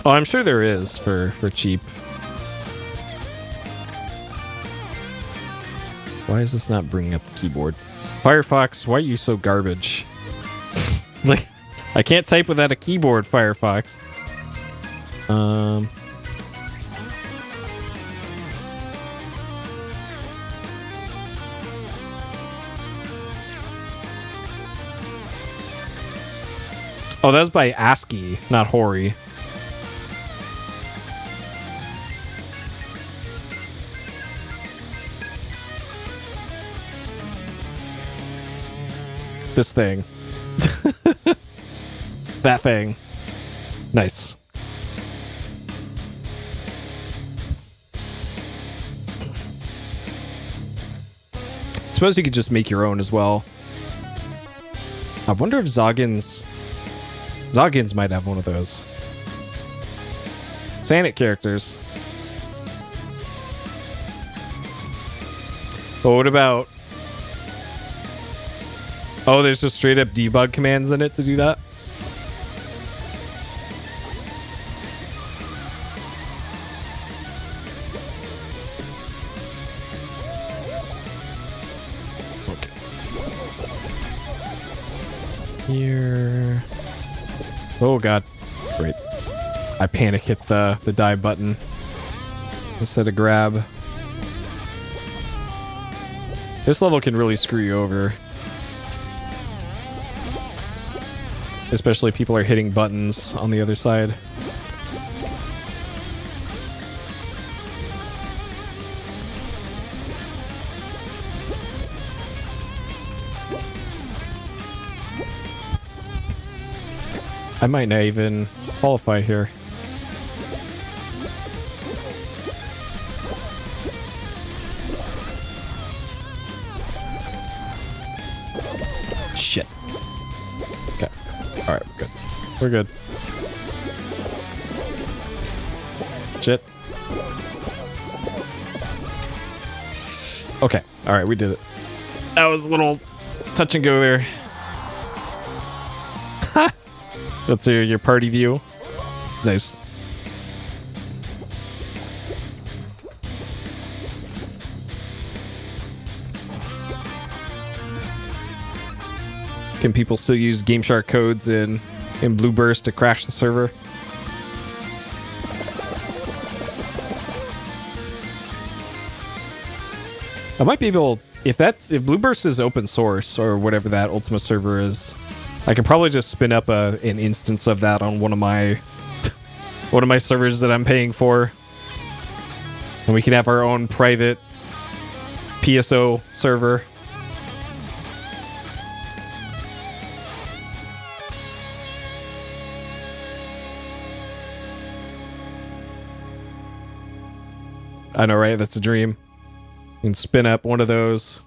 Oh, I'm sure there is for cheap. Why is this not bringing up the keyboard? Firefox, why are you so garbage? Like, I can't type without a keyboard, Firefox. Oh, that was by ASCII, not Hori. This thing. That thing. Nice. Suppose you could just make your own as well. I wonder if Zoggins might have one of those. Sanic characters. But what about... Oh, there's just straight up debug commands in it to do that? Okay. Here. Oh god. Great. I panic hit the dive button instead of grab. This level can really screw you over. Especially if people are hitting buttons on the other side. I might not even qualify here. Shit. Okay. Alright, we're good. We're good. Shit. Okay. Alright, we did it. That was a little touch and go there. That's your party view. Nice. Can people still use Game Shark codes in Blueburst to crash the server? I might be able, if Blueburst is open source or whatever that Ultima server is, I could probably just spin up an instance of that on one of my servers that I'm paying for, and we can have our own private PSO server. I know, right? That's a dream. You can spin up one of those.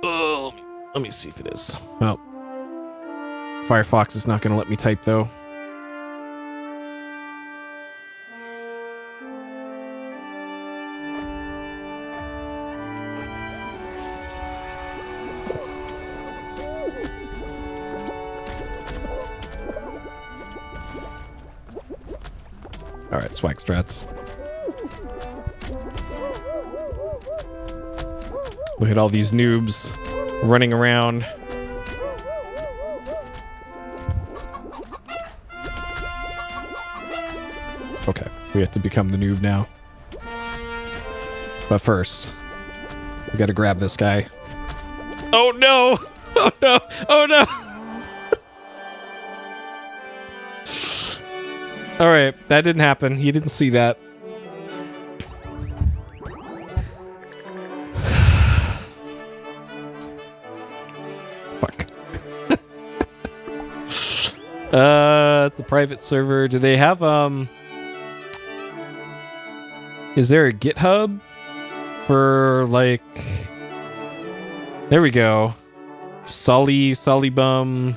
Oh, let me see if it is. Oh. Firefox is not going to let me type, though. Alright, swag strats. Look at all these noobs running around. Okay, we have to become the noob now. But first, we gotta grab this guy. Oh no! Oh no! Oh no! Alright, that didn't happen. You didn't see that. Fuck. It's a private server. Do they have, is there a GitHub for, like... There we go. Solibum.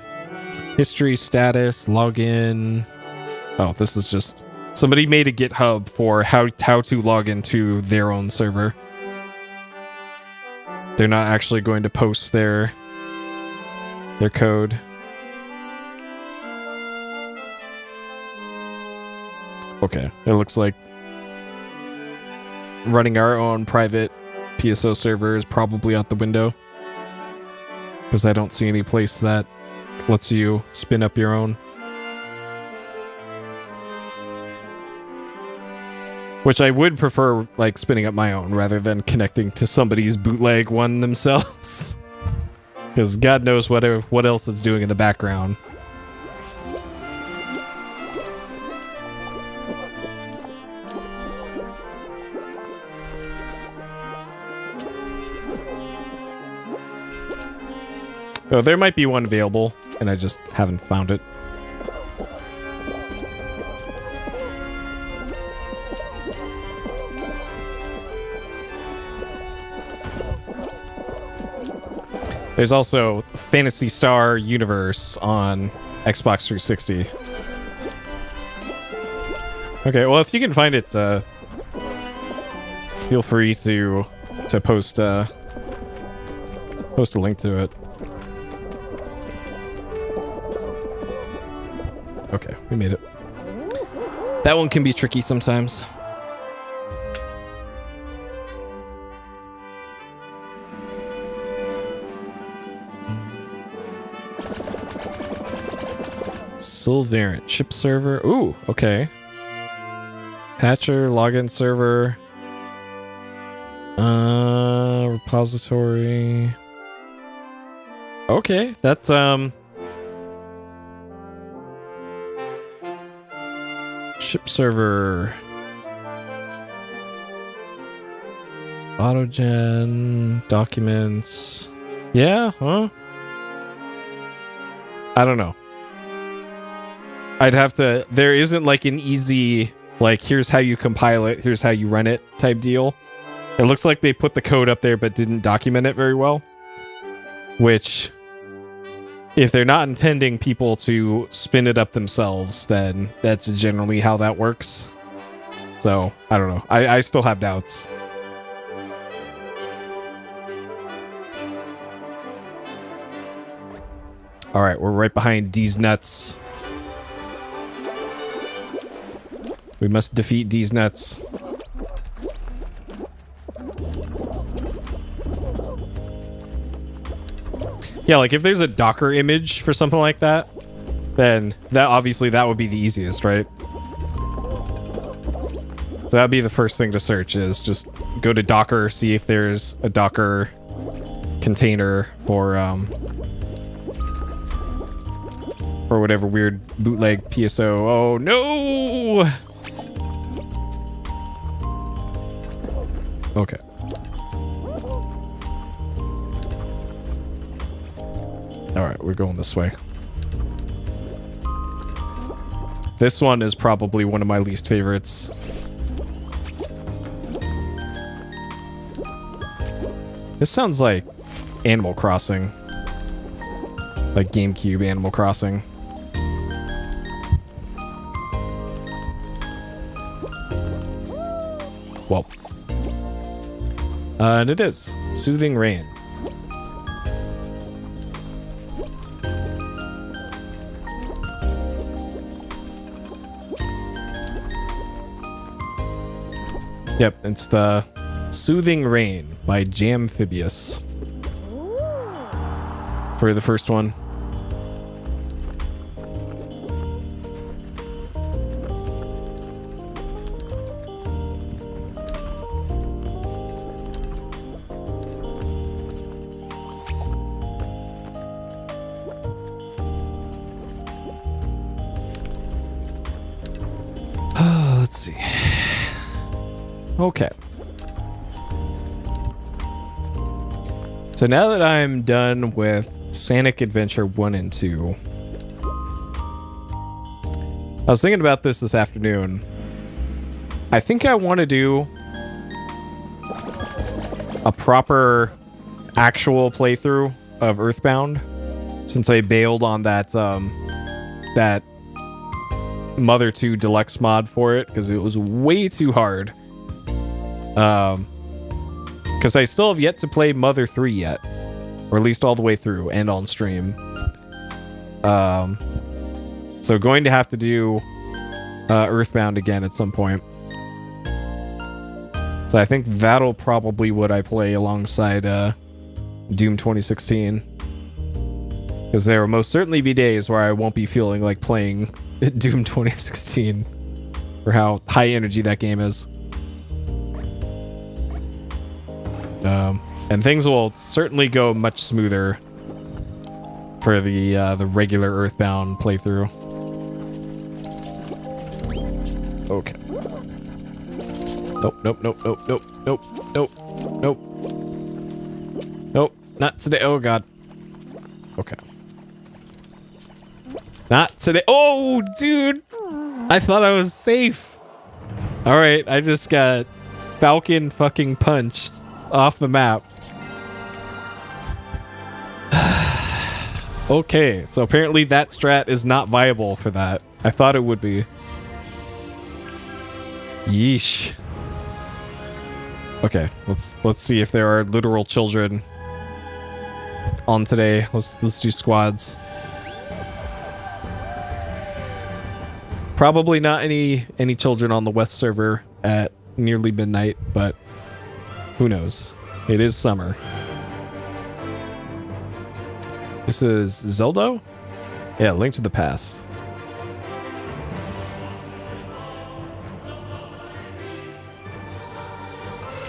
History status. Login. Oh, this is just... Somebody made a GitHub for how to log into their own server. They're not actually going to post their code. Okay, it looks like running our own private PSO server is probably out the window. Because I don't see any place that lets you spin up your own. Which I would prefer, like, spinning up my own rather than connecting to somebody's bootleg one themselves. Because God knows what else it's doing in the background. Oh, there might be one available, and I just haven't found it. There's also Phantasy Star Universe on Xbox 360. Okay, well, if you can find it, feel free to post a link to it. Okay, we made it. That one can be tricky sometimes. Sylvarant chip server. Ooh, okay. Patcher login server. Repository. Okay, that's ship server. Autogen documents. Yeah, huh? I don't know. I'd have to... There isn't like an easy, like, here's how you compile it, here's how you run it type deal. It looks like they put the code up there but didn't document it very well. Which, if they're not intending people to spin it up themselves, then that's generally how that works. So, I don't know. I still have doubts. All right, we're right behind D's nuts. We must defeat D's nuts. Yeah, like if there's a Docker image for something like that, then that obviously that would be the easiest, right? So that'd be the first thing to search is just go to Docker, see if there's a Docker container for whatever weird bootleg PSO. Oh no! Okay. Alright, we're going this way. This one is probably one of my least favorites. This sounds like Animal Crossing. Like GameCube Animal Crossing. Well. And it is. Soothing Rain. Yep, it's the Soothing Rain by Jamphibious. For the first one. Let's see. Okay. So now that I'm done with Sonic Adventure 1 and 2, I was thinking about this afternoon. I think I want to do a proper actual playthrough of Earthbound, since I bailed on that that Mother 2 Deluxe mod for it because it was way too hard. Because I still have yet to play Mother 3 yet, or at least all the way through and on stream. So going to have to do Earthbound again at some point. So I think that'll probably what I play alongside Doom 2016. Because there will most certainly be days where I won't be feeling like playing Doom 2016 for how high energy that game is. And things will certainly go much smoother for the regular Earthbound playthrough. Okay. Nope, nope, nope, nope, nope, nope, nope, nope. Nope, not today. Oh, God. Okay. Not today. Oh, dude. I thought I was safe. All right, I just got Falcon fucking punched off the map. Okay, so apparently that strat is not viable for that. I thought it would be. Yeesh. Okay, let's see if there are literal children on today. Let's do squads. Probably not any children on the West server at nearly midnight, but who knows? It is summer. This is Zelda? Yeah, Link to the Past.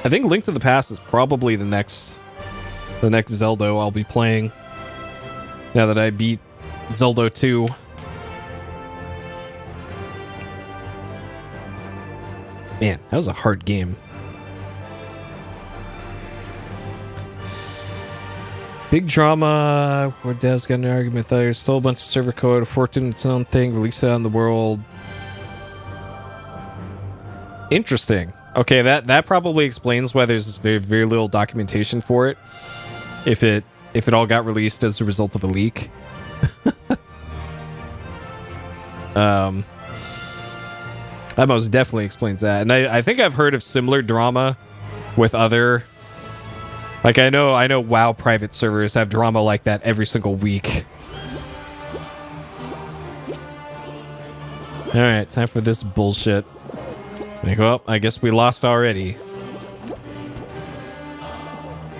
I think Link to the Past is probably the next Zelda I'll be playing. Now that I beat Zelda 2. Man, that was a hard game. Big drama where Dev's got an argument there. Stole a bunch of server code, forked in its own thing, released it on the world. Interesting. Okay, that probably explains why there's very, very little documentation for it. If it all got released as a result of a leak. That most definitely explains that. And I think I've heard of similar drama with other... Like, I know WoW private servers have drama like that every single week. Alright, time for this bullshit. Like, well, I guess we lost already.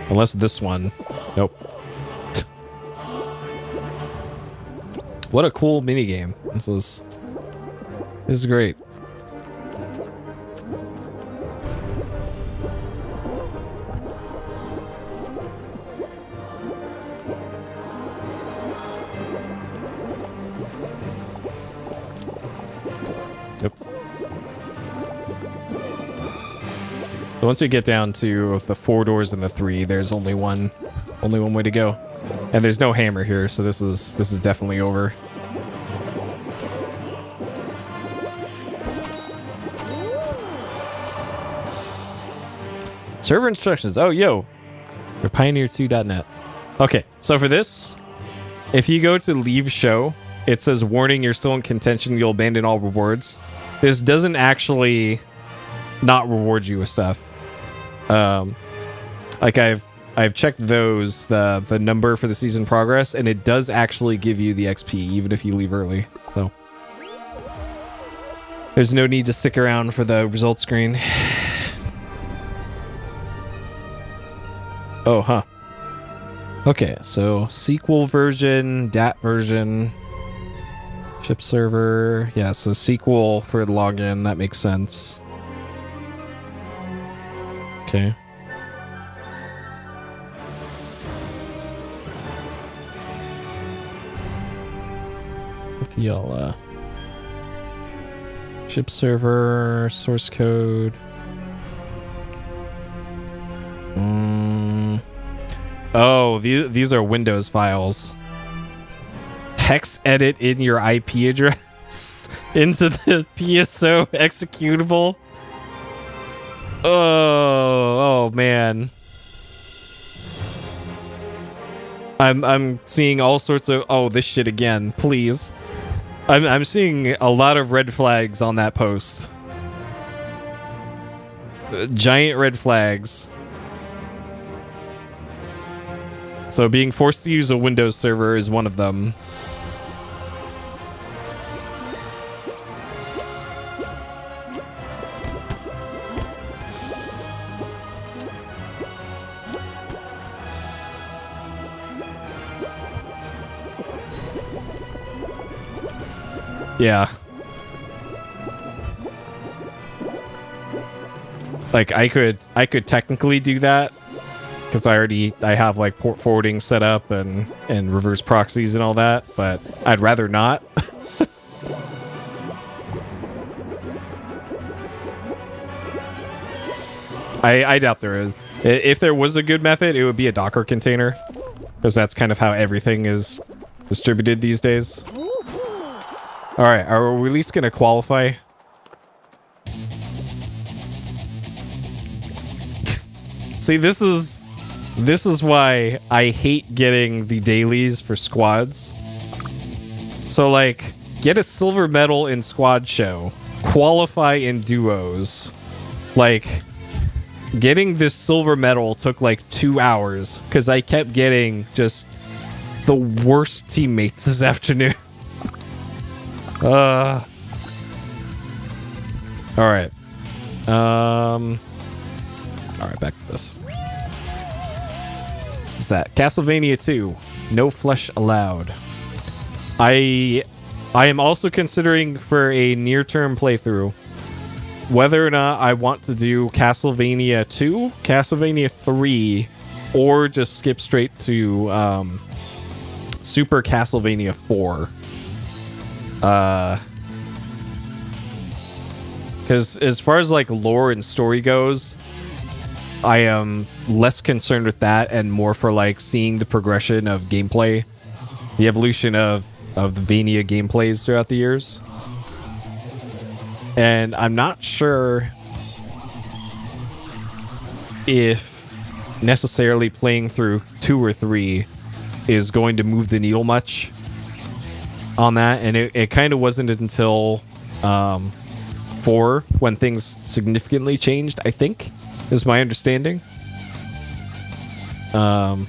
Unless this one. Nope. What a cool minigame. This is great. Yep. Once you get down to the 4 doors and the 3, there's only one way to go. And there's no hammer here, so this is definitely over. Server instructions. Oh, yo. They're pioneer2.net. Okay, so for this, if you go to leave show, it says, warning, you're still in contention, you'll abandon all rewards. This doesn't actually not reward you with stuff. Like I've checked those, the number for the season progress, and it does actually give you the XP, even if you leave early. So there's no need to stick around for the results screen. Oh, huh. Okay, so SQL version, DAT version, ship server. Yeah, so SQL for the login, that makes sense. Okay. The ship server, source code. Oh, these are Windows files. Hex edit in your IP address into the PSO executable. Oh man. I'm seeing all sorts of this shit again, please. I'm seeing a lot of red flags on that post. Giant red flags. So being forced to use a Windows server is one of them. Yeah. Like I could technically do that because I have like port forwarding set up and reverse proxies and all that, but I'd rather not. I doubt there is. If there was a good method, it would be a Docker container, because that's kind of how everything is distributed these days. All right, are we at least gonna qualify? See, this is why I hate getting the dailies for squads. So like, get a silver medal in squad show, qualify in duos. Like, getting this silver medal took like 2 hours because I kept getting just the worst teammates this afternoon. All right. All right, back to this. This is that Castlevania 2, no flesh allowed. I am also considering for a near-term playthrough whether or not I want to do Castlevania 2, Castlevania 3, or just skip straight to Super Castlevania 4. Because as far as like lore and story goes, I am less concerned with that and more for like seeing the progression of gameplay, the evolution of the Vania gameplays throughout the years. And I'm not sure if necessarily playing through 2 or 3 is going to move the needle much on that. And it kind of wasn't until 4 when things significantly changed, I think, is my understanding. And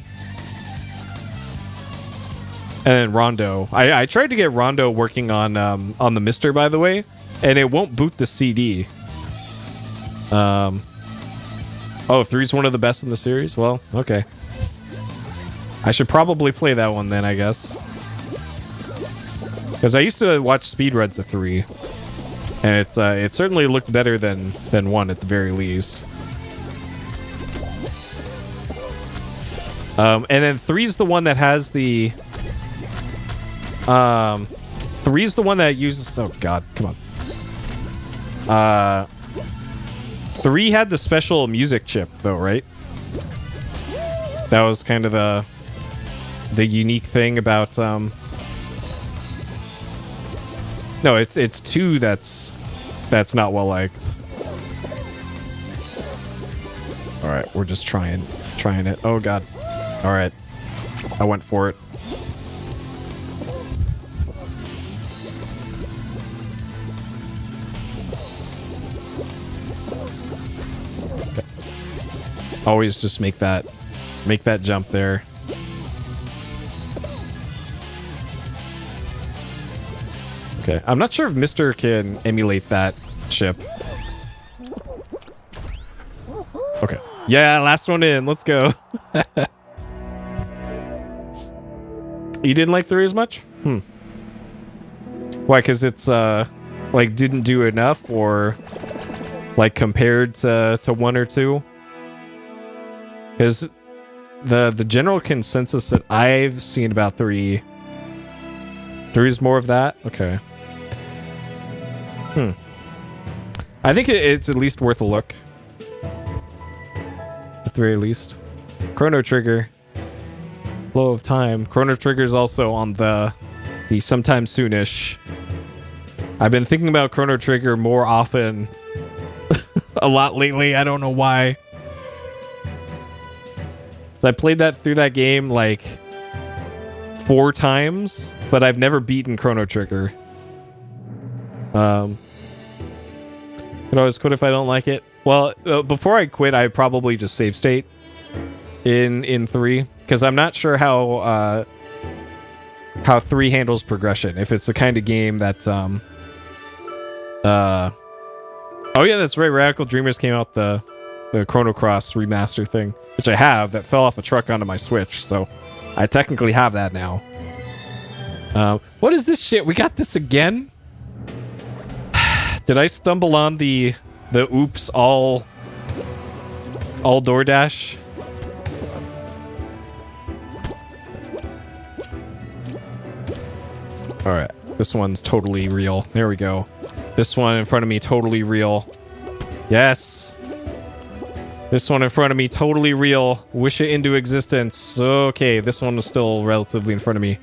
then Rondo. I tried to get Rondo working on the Mister, by the way, and it won't boot the CD. Oh, 3's one of the best in the series? Well, okay. I should probably play that one then, I guess. Because I used to watch speedruns of 3. And it certainly looked better than 1 at the very least. And then 3's the one that has the... 3's the one that uses... Oh, God. Come on. 3 had the special music chip, though, right? That was kind of the unique thing about... No, it's 2 that's not well liked. All right, we're just trying it. Oh God. All right, I went for it. Okay. Always just make that jump there. Okay, I'm not sure if Mr. can emulate that chip. Okay. Yeah, last one in. Let's go. You didn't like 3 as much? Why? Because it's, like, didn't do enough, or, like, compared to 1 or 2? Because the general consensus that I've seen about 3 is more of that? Okay. I think it's at least worth a look. At the very least. Chrono Trigger. Flow of Time. Chrono Trigger is also on the sometime soonish. I've been thinking about Chrono Trigger more often a lot lately. I don't know why. So I played through that game like 4 times, but I've never beaten Chrono Trigger. Could always quit if I don't like it. Well, before I quit, I probably just save state in 3, because I'm not sure how 3 handles progression. If it's the kind of game that oh yeah, that's right. Radical Dreamers came out the Chrono Cross remaster thing, which I have, that fell off a truck onto my Switch, so I technically have that now. What is this shit? We got this again? Did I stumble on the oops all DoorDash? All right, this one's totally real. There we go. This one in front of me, totally real. Yes. This one in front of me, totally real. Wish it into existence. Okay, this one is still relatively in front of me.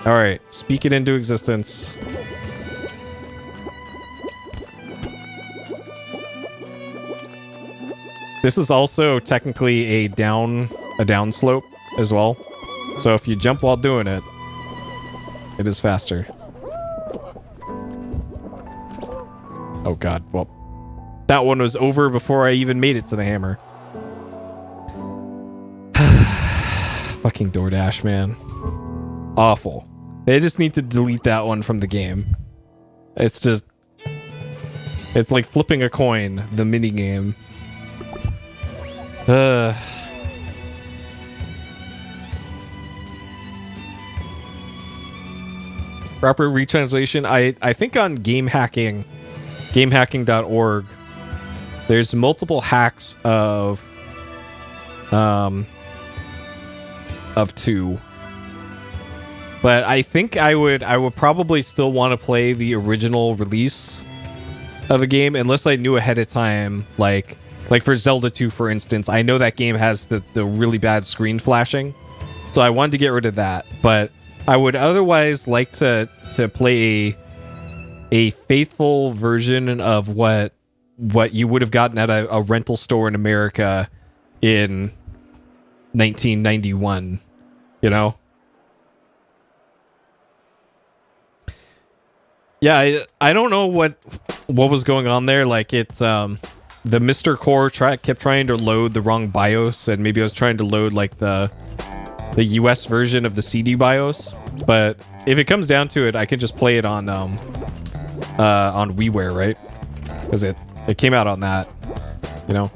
All right, speak it into existence. This is also technically a down slope as well. So if you jump while doing it, it is faster. Oh God, well, that one was over before I even made it to the hammer. Fucking DoorDash, man. Awful. They just need to delete that one from the game. It's like flipping a coin, the mini game. Proper retranslation. I think on gamehacking.org, there's multiple hacks of 2. But I think I would probably still want to play the original release of a game, unless I knew ahead of time, like for Zelda 2, for instance. I know that game has the really bad screen flashing, so I wanted to get rid of that. But I would otherwise like to play a faithful version of what you would have gotten at a rental store in America in 1991, you know? Yeah, I don't know what was going on there. Like, it's the Mr. Core kept trying to load the wrong BIOS, and maybe I was trying to load like the the US version of the CD BIOS, but if it comes down to it, I can just play it on WiiWare, right? Because it came out on that, you know.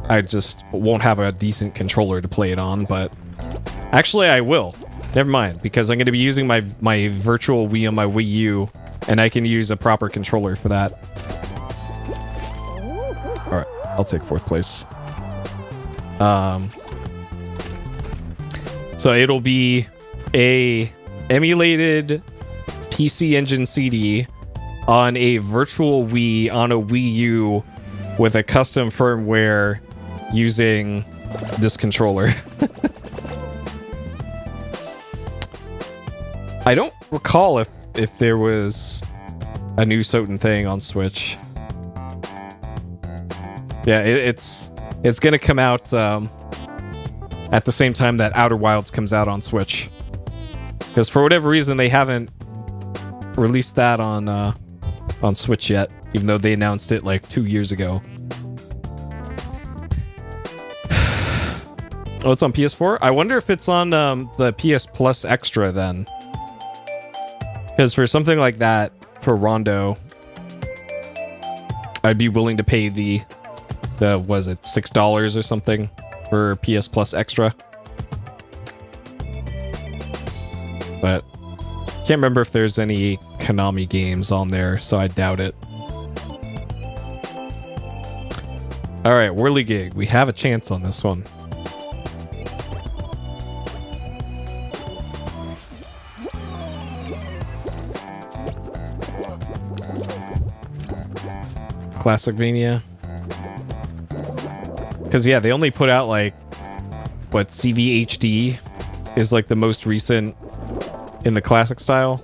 I just won't have a decent controller to play it on, but actually I will. Never mind, because I'm going to be using my virtual Wii on my Wii U, and I can use a proper controller for that. All right, I'll take 4th place. So it'll be a emulated PC Engine CD on a virtual Wii on a Wii U with a custom firmware using this controller. I don't recall if there was a new Soten thing on Switch. Yeah, it's gonna come out at the same time that Outer Wilds comes out on Switch. Because for whatever reason they haven't released that on Switch yet, even though they announced it like 2 years ago. Oh, it's on PS4? I wonder if it's on the PS Plus Extra then. Because for something like that, for Rondo, I'd be willing to pay the was it $6 or something for PS Plus Extra. But can't remember if there's any Konami games on there, so I doubt it. All right, Whirligig, we have a chance on this one. Classicvania. Because, yeah, they only put out, like, what, CVHD is, like, the most recent in the classic style.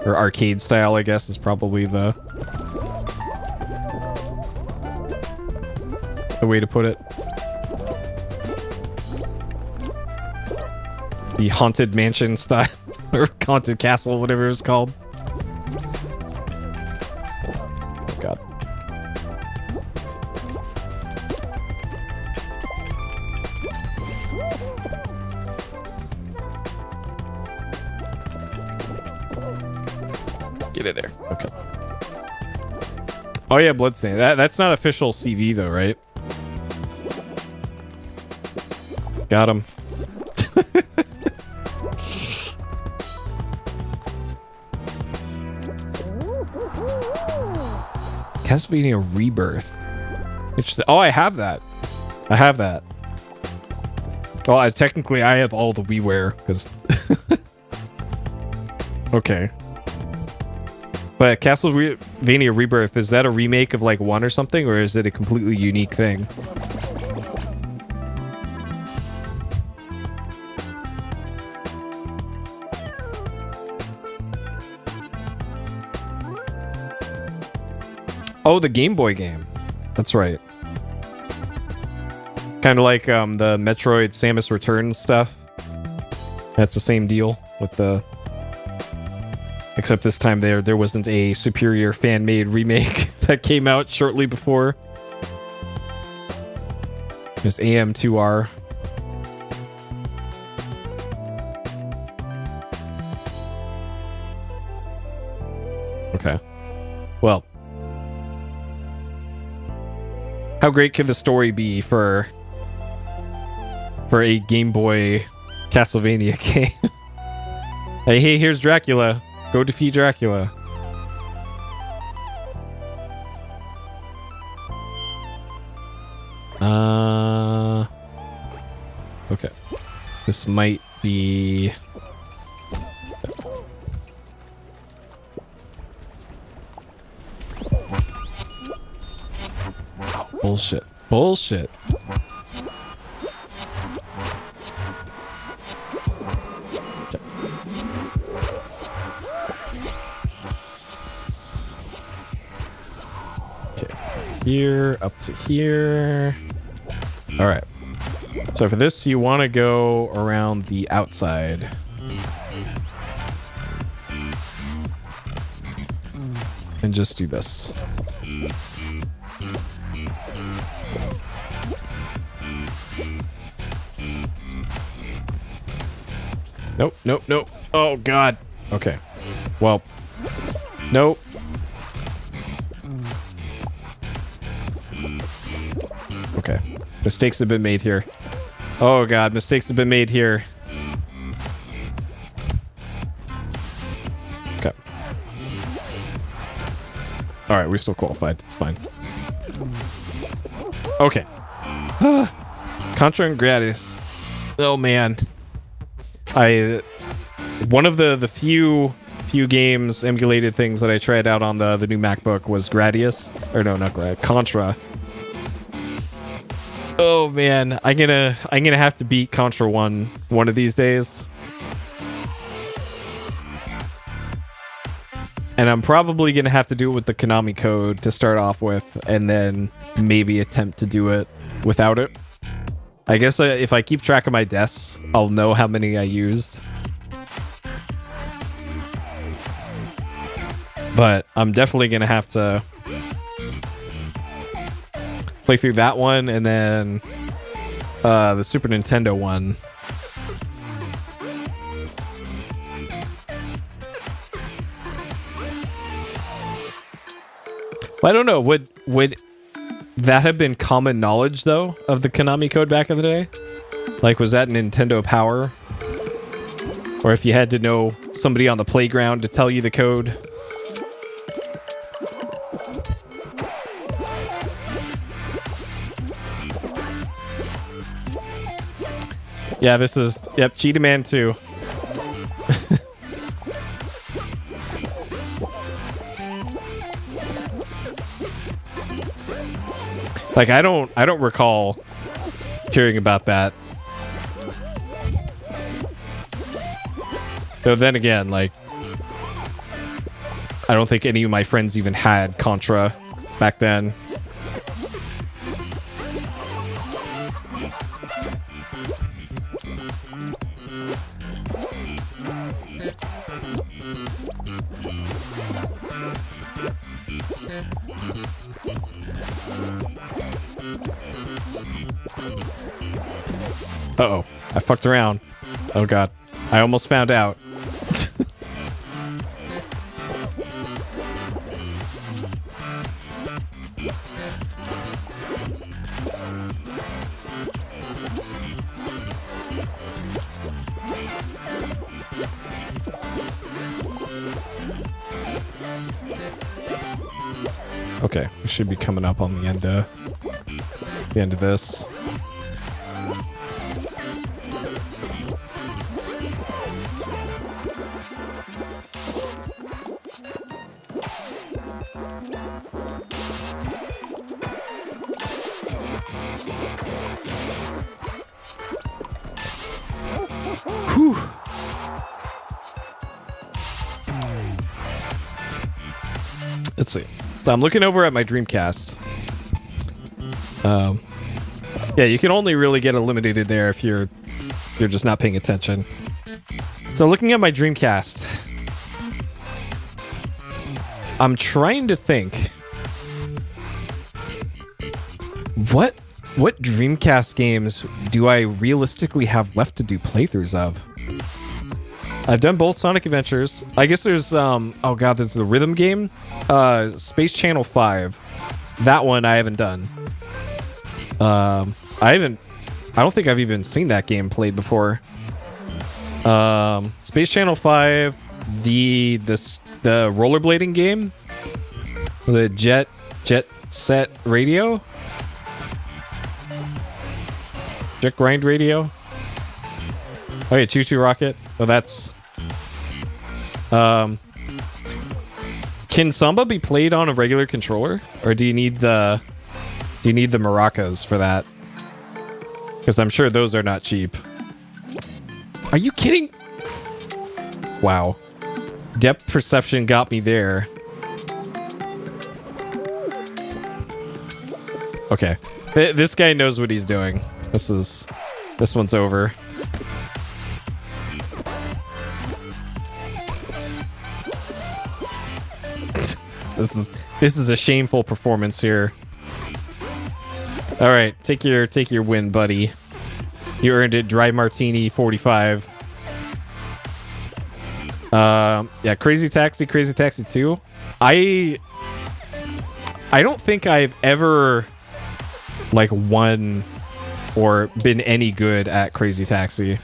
Or arcade style, I guess, is probably the way to put it. The Haunted Mansion style. Or Haunted Castle, whatever it was called. God. Get it there. Okay. Oh yeah, Bloodstain. That's not official CV though, right? Got him. Castlevania Rebirth. Oh, I have that. I have that. Well, technically, I have all the WiiWare because. Okay. But Castlevania Rebirth, is that a remake of like 1 or something, or is it a completely unique thing? Oh, the Game Boy game. That's right. Kind of like the Metroid Samus Returns stuff. That's the same deal with the... Except this time there wasn't a superior fan-made remake that came out shortly before. It's AM2R. Okay. Well... How great could the story be for a Game Boy Castlevania game? Hey, here's Dracula. Go defeat Dracula. Okay. This might be... Bullshit. Bullshit. Okay. Here, up to here. All right. So for this, you want to go around the outside. And just do this. Nope, nope, nope. Oh, God. Okay. Well, nope. Okay. Mistakes have been made here. Oh, God. Mistakes have been made here. Okay. All right. We're still qualified. It's fine. Okay. Contra and Gradius. Oh, man. One of the few games emulated things that I tried out on the new MacBook was Gradius, or no, not Gradius, Contra. Oh man, I'm gonna have to beat Contra one of these days, and I'm probably gonna have to do it with the Konami code to start off with, and then maybe attempt to do it without it. I guess if I keep track of my deaths, I'll know how many I used. But I'm definitely going to have to play through that one and then the Super Nintendo one. Well, I don't know. Would that have been common knowledge, though, of the Konami code back in the day? Like, was that Nintendo Power? Or if you had to know somebody on the playground to tell you the code? Yeah, this is... Yep, Cheetah Man 2. Like, I don't recall hearing about that. Though then again, like, I don't think any of my friends even had Contra back then. Uh-oh. I fucked around. Oh, God. I almost found out. Okay, we should be coming up on the end of this. Whew. Let's see. So I'm looking over at my Dreamcast. Yeah, you can only really get eliminated there if you're just not paying attention. So looking at my Dreamcast, I'm trying to think what Dreamcast games do I realistically have left to do playthroughs of? I've done both Sonic Adventures. I guess there's oh god, there's the rhythm game, Space Channel 5. That one I haven't done. I don't think I've even seen that game played before. Space Channel 5, the rollerblading game, the Jet Set Radio, Jet Grind Radio. Oh yeah, Choo Choo Rocket. Oh, that's. Can Samba be played on a regular controller, or do you need the maracas for that? Because I'm sure those are not cheap. Are you kidding? Wow. Depth perception got me there. Okay. This guy knows what he's doing. This one's over. This is a shameful performance here. All right, take your win, buddy. You earned it. Dry Martini 45. Yeah, Crazy Taxi 2. I don't think I've ever like won or been any good at Crazy Taxi.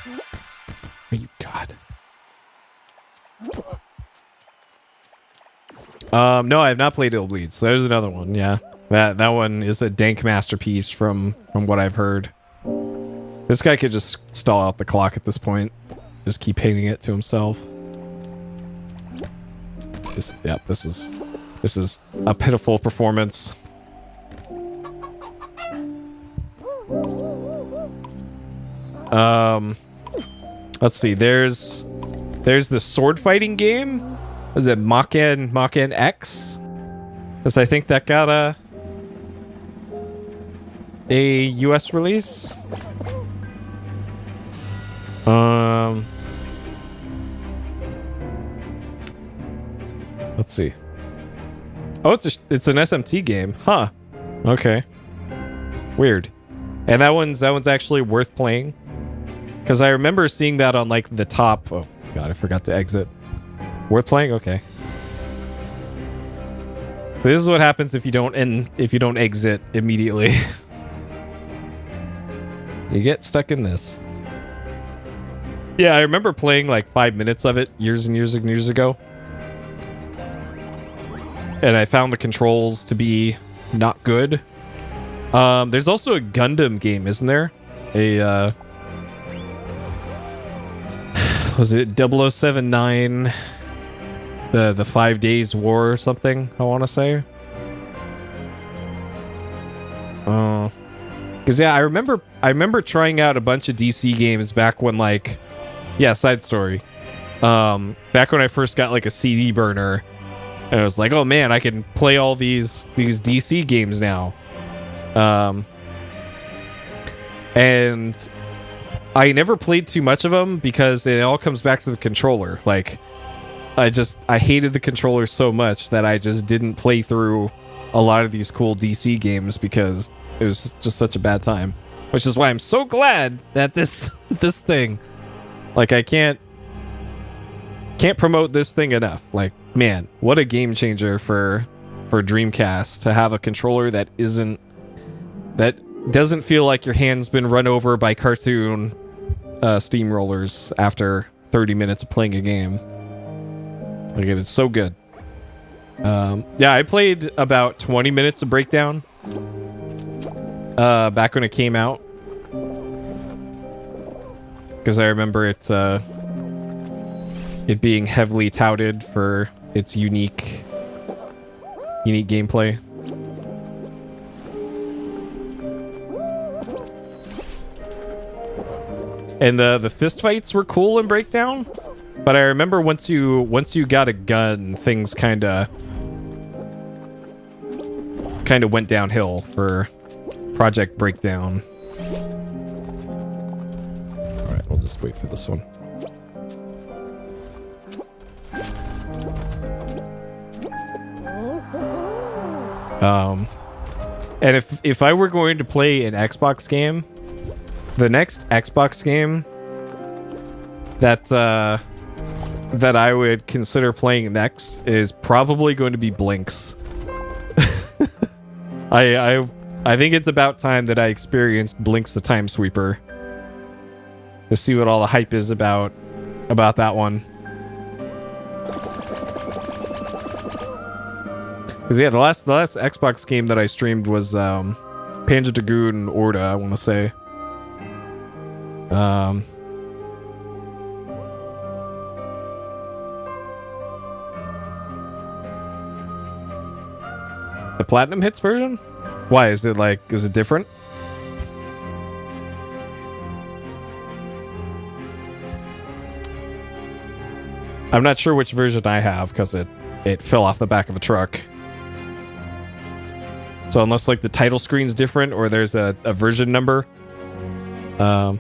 Oh, you God. No, I have not played Ill Bleed, so there's another one. Yeah, that one is a dank masterpiece from what I've heard. This guy could just stall out the clock at this point. Just keep hitting it to himself. This is a pitiful performance. Let's see. There's the sword fighting game. Was it Makken X? Because I think that got a US release. Let's see. Oh, it's an SMT game, huh? Okay, weird. And that one's actually worth playing because I remember seeing that on like the top. Oh God, I forgot to exit. Worth playing, okay. So this is what happens if you don't exit immediately. You get stuck in this. Yeah, I remember playing like 5 minutes of it years and years and years ago. And I found the controls to be not good. There's also a Gundam game, isn't there? Was it 0079? The 5 Days War or something, I want to say. Because yeah, I remember trying out a bunch of DC games back when like, yeah, side story. Back when I first got like a CD burner, and I was like, oh man, I can play all these DC games now. And I never played too much of them because it all comes back to the controller. Like, I hated the controller so much that I just didn't play through a lot of these cool DC games because it was just such a bad time. Which is why I'm so glad that this thing, like, I can't promote this thing enough. Like, man, what a game changer for Dreamcast to have a controller that doesn't feel like your hand's been run over by cartoon steamrollers after 30 minutes of playing a game. Like, it's so good. Yeah, I played about 20 minutes of Breakdown back when it came out, because I remember it being heavily touted for its unique gameplay. And the fist fights were cool in Breakdown, but I remember once you got a gun, things kind of went downhill for Project Breakdown. All right, we'll just wait for this one. And if I were going to play an Xbox game, the next Xbox game that I would consider playing next is probably going to be Blinks. I think it's about time that I experienced Blinks the Time Sweeper to see what all the hype is about that one. Because yeah, the last Xbox game that I streamed was Panzer Dragoon Orta, I want to say. The Platinum Hits version? Why? Is it different? I'm not sure which version I have because it fell off the back of a truck. So unless like the title screen's different or there's a version number. I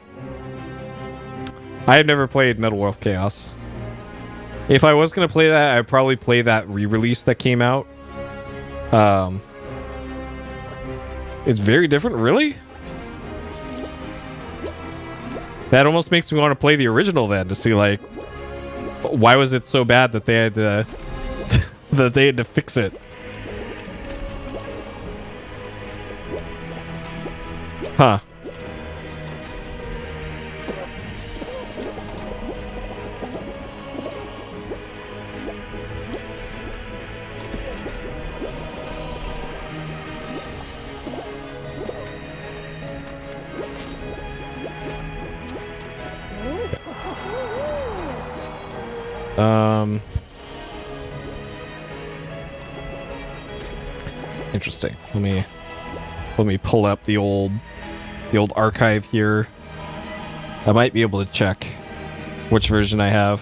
have never played Metal Wolf Chaos. If I was going to play that, I'd probably play that re-release that came out. It's very different, really? That almost makes me want to play the original then to see like why was it so bad that they had to that they had to fix it. Huh. Interesting. Let me pull up the old archive here. I might be able to check which version I have.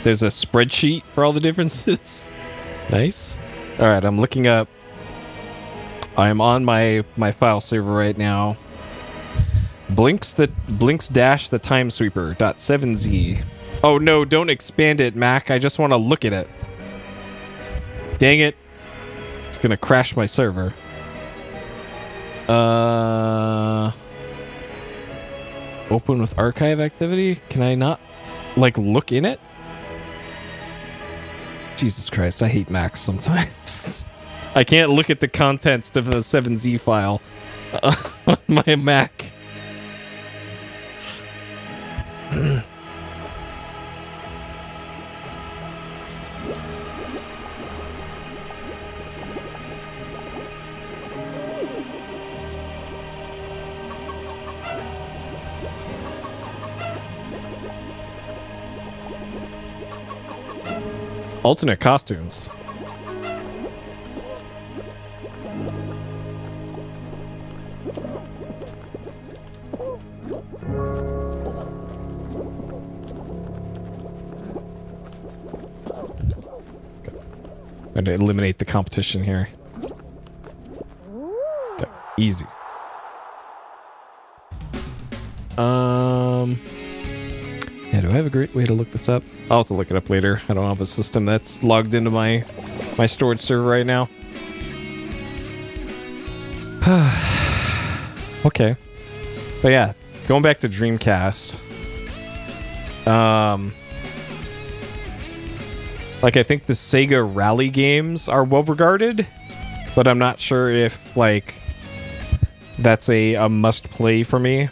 There's a spreadsheet for all the differences. Nice. All right, I'm looking up. I'm on my file server right now. Blinks dash the timesweeper.7z. Oh no, don't expand it, Mac. I just want to look at it. Dang it. It's gonna crash my server. Open with archive activity? Can I not, like, look in it? Jesus Christ, I hate Macs sometimes. I can't look at the contents of the 7Z file on my Mac. Alternate costumes. I'm going to eliminate the competition here. Okay, easy. Yeah, do I have a great way to look this up? I'll have to look it up later. I don't have a system that's logged into my storage server right now. Okay. But yeah, going back to Dreamcast. Like, I think the Sega Rally games are well regarded, but I'm not sure if, like, that's a must play for me.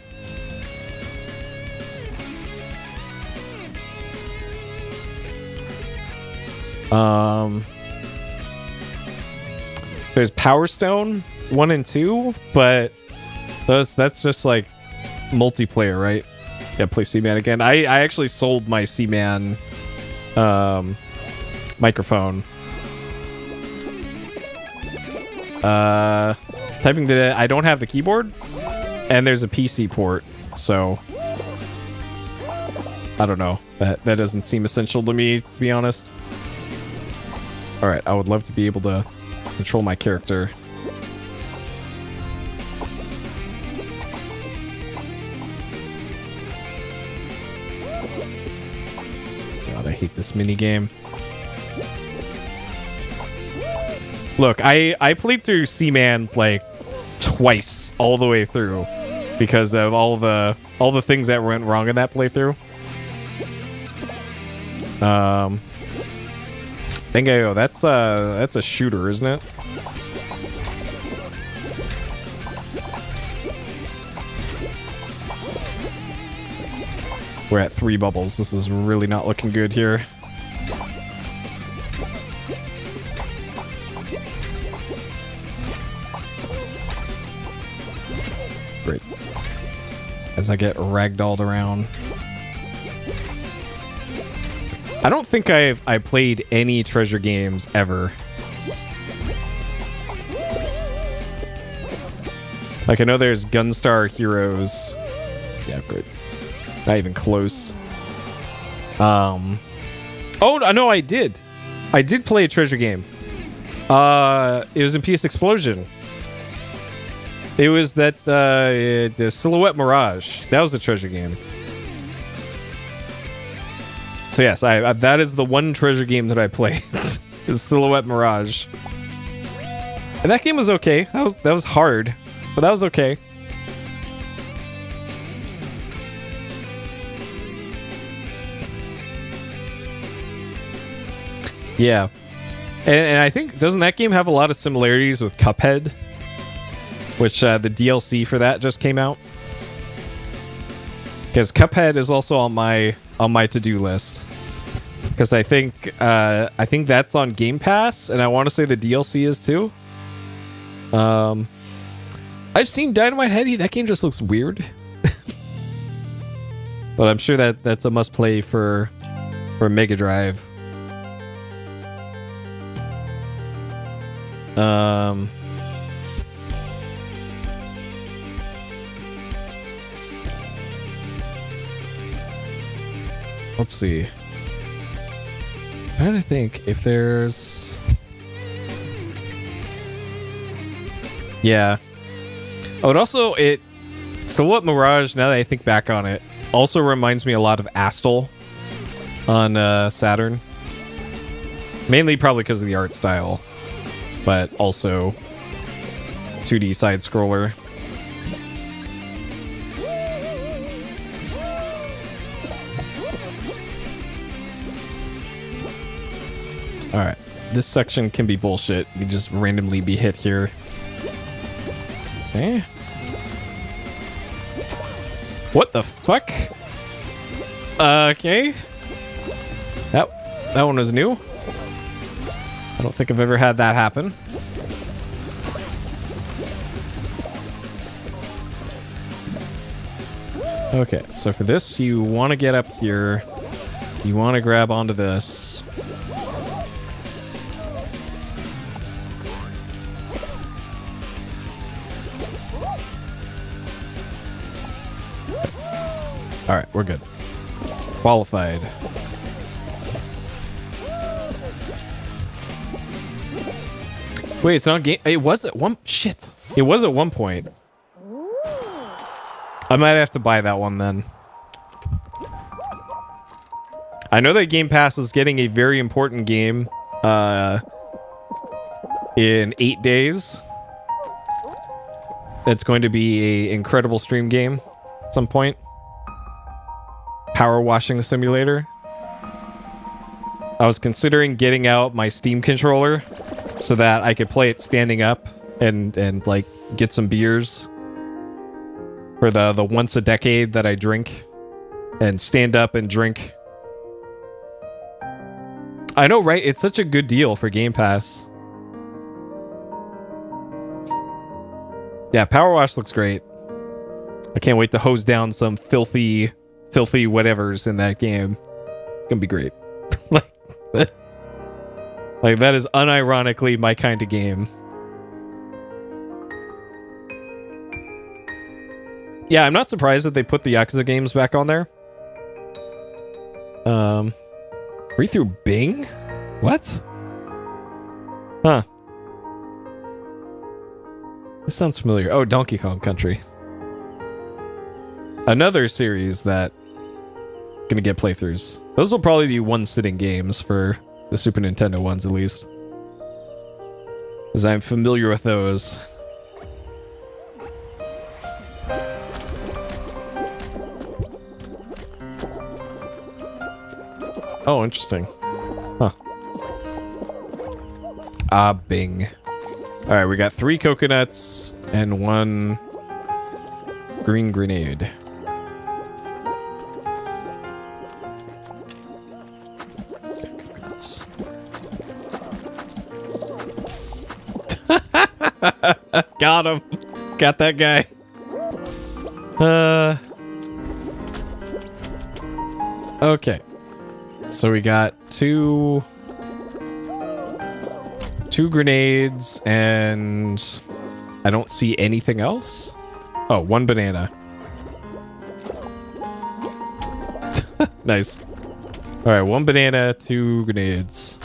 There's Power Stone 1 and 2, but that's just like multiplayer, right? Yeah, play Seaman again. I actually sold my Seaman microphone. Typing today, I don't have the keyboard, and there's a PC port, so I don't know. That doesn't seem essential to me, to be honest. All right, I would love to be able to control my character. God, I hate this mini game. Look, I played through Seaman like twice all the way through because of all the things that went wrong in that playthrough. Bingo, that's a shooter, isn't it? We're at 3 bubbles. This is really not looking good here. Great. As I get ragdolled around. I don't think I played any treasure games ever. Like, I know there's Gunstar Heroes. Yeah, great. Not even close. Oh, no, I did. I did play a treasure game. It was in PS Explosion. It was that, the Silhouette Mirage. That was the treasure game. So yes, I that is the one treasure game that I played. Is Silhouette Mirage. And that game was okay. That was hard, but that was okay. Yeah. And I think, doesn't that game have a lot of similarities with Cuphead? Which the DLC for that just came out. Because Cuphead is also on my to-do list. Because I think that's on Game Pass, and I want to say the DLC is too. I've seen Dynamite Head. That game just looks weird. But I'm sure that's a must-play for Mega Drive. Let's see. I'm trying to think if there's... Yeah. Oh, it also, Silhouette Mirage, now that I think back on it, also reminds me a lot of Astal on Saturn. Mainly probably because of the art style, but also 2D side-scroller. Alright, this section can be bullshit. You can just randomly be hit here. Okay. What the fuck? Okay. That one was new. I don't think I've ever had that happen. Okay, so for this, you want to get up here. You want to grab onto this. Alright, we're good. Qualified. Wait, it's not game. It was at one. Shit. It was at one point. I might have to buy that one then. I know that Game Pass is getting a very important game in 8 days. That's going to be an incredible stream game at some point. Power washing simulator. I was considering getting out my Steam controller so that I could play it standing up and like get some beers for the once a decade that I drink and stand up and drink. I know, right? It's such a good deal for Game Pass. Yeah, Power Wash looks great. I can't wait to hose down some filthy whatevers in that game. It's gonna be great. like that is unironically my kind of game. Yeah, I'm not surprised that they put the Yakuza games back on there. Read through Bing? What? Huh. This sounds familiar. Oh, Donkey Kong Country. Another series that gonna get playthroughs. Those will probably be one-sitting games for the Super Nintendo ones, at least, because I'm familiar with those. Oh, interesting. Huh. Ah, Bing. All right, we got 3 coconuts and 1 green grenade. Got him. Got that guy. Okay. So we got two grenades and I don't see anything else. Oh, 1 banana. Nice. All right, 1 banana, 2 grenades.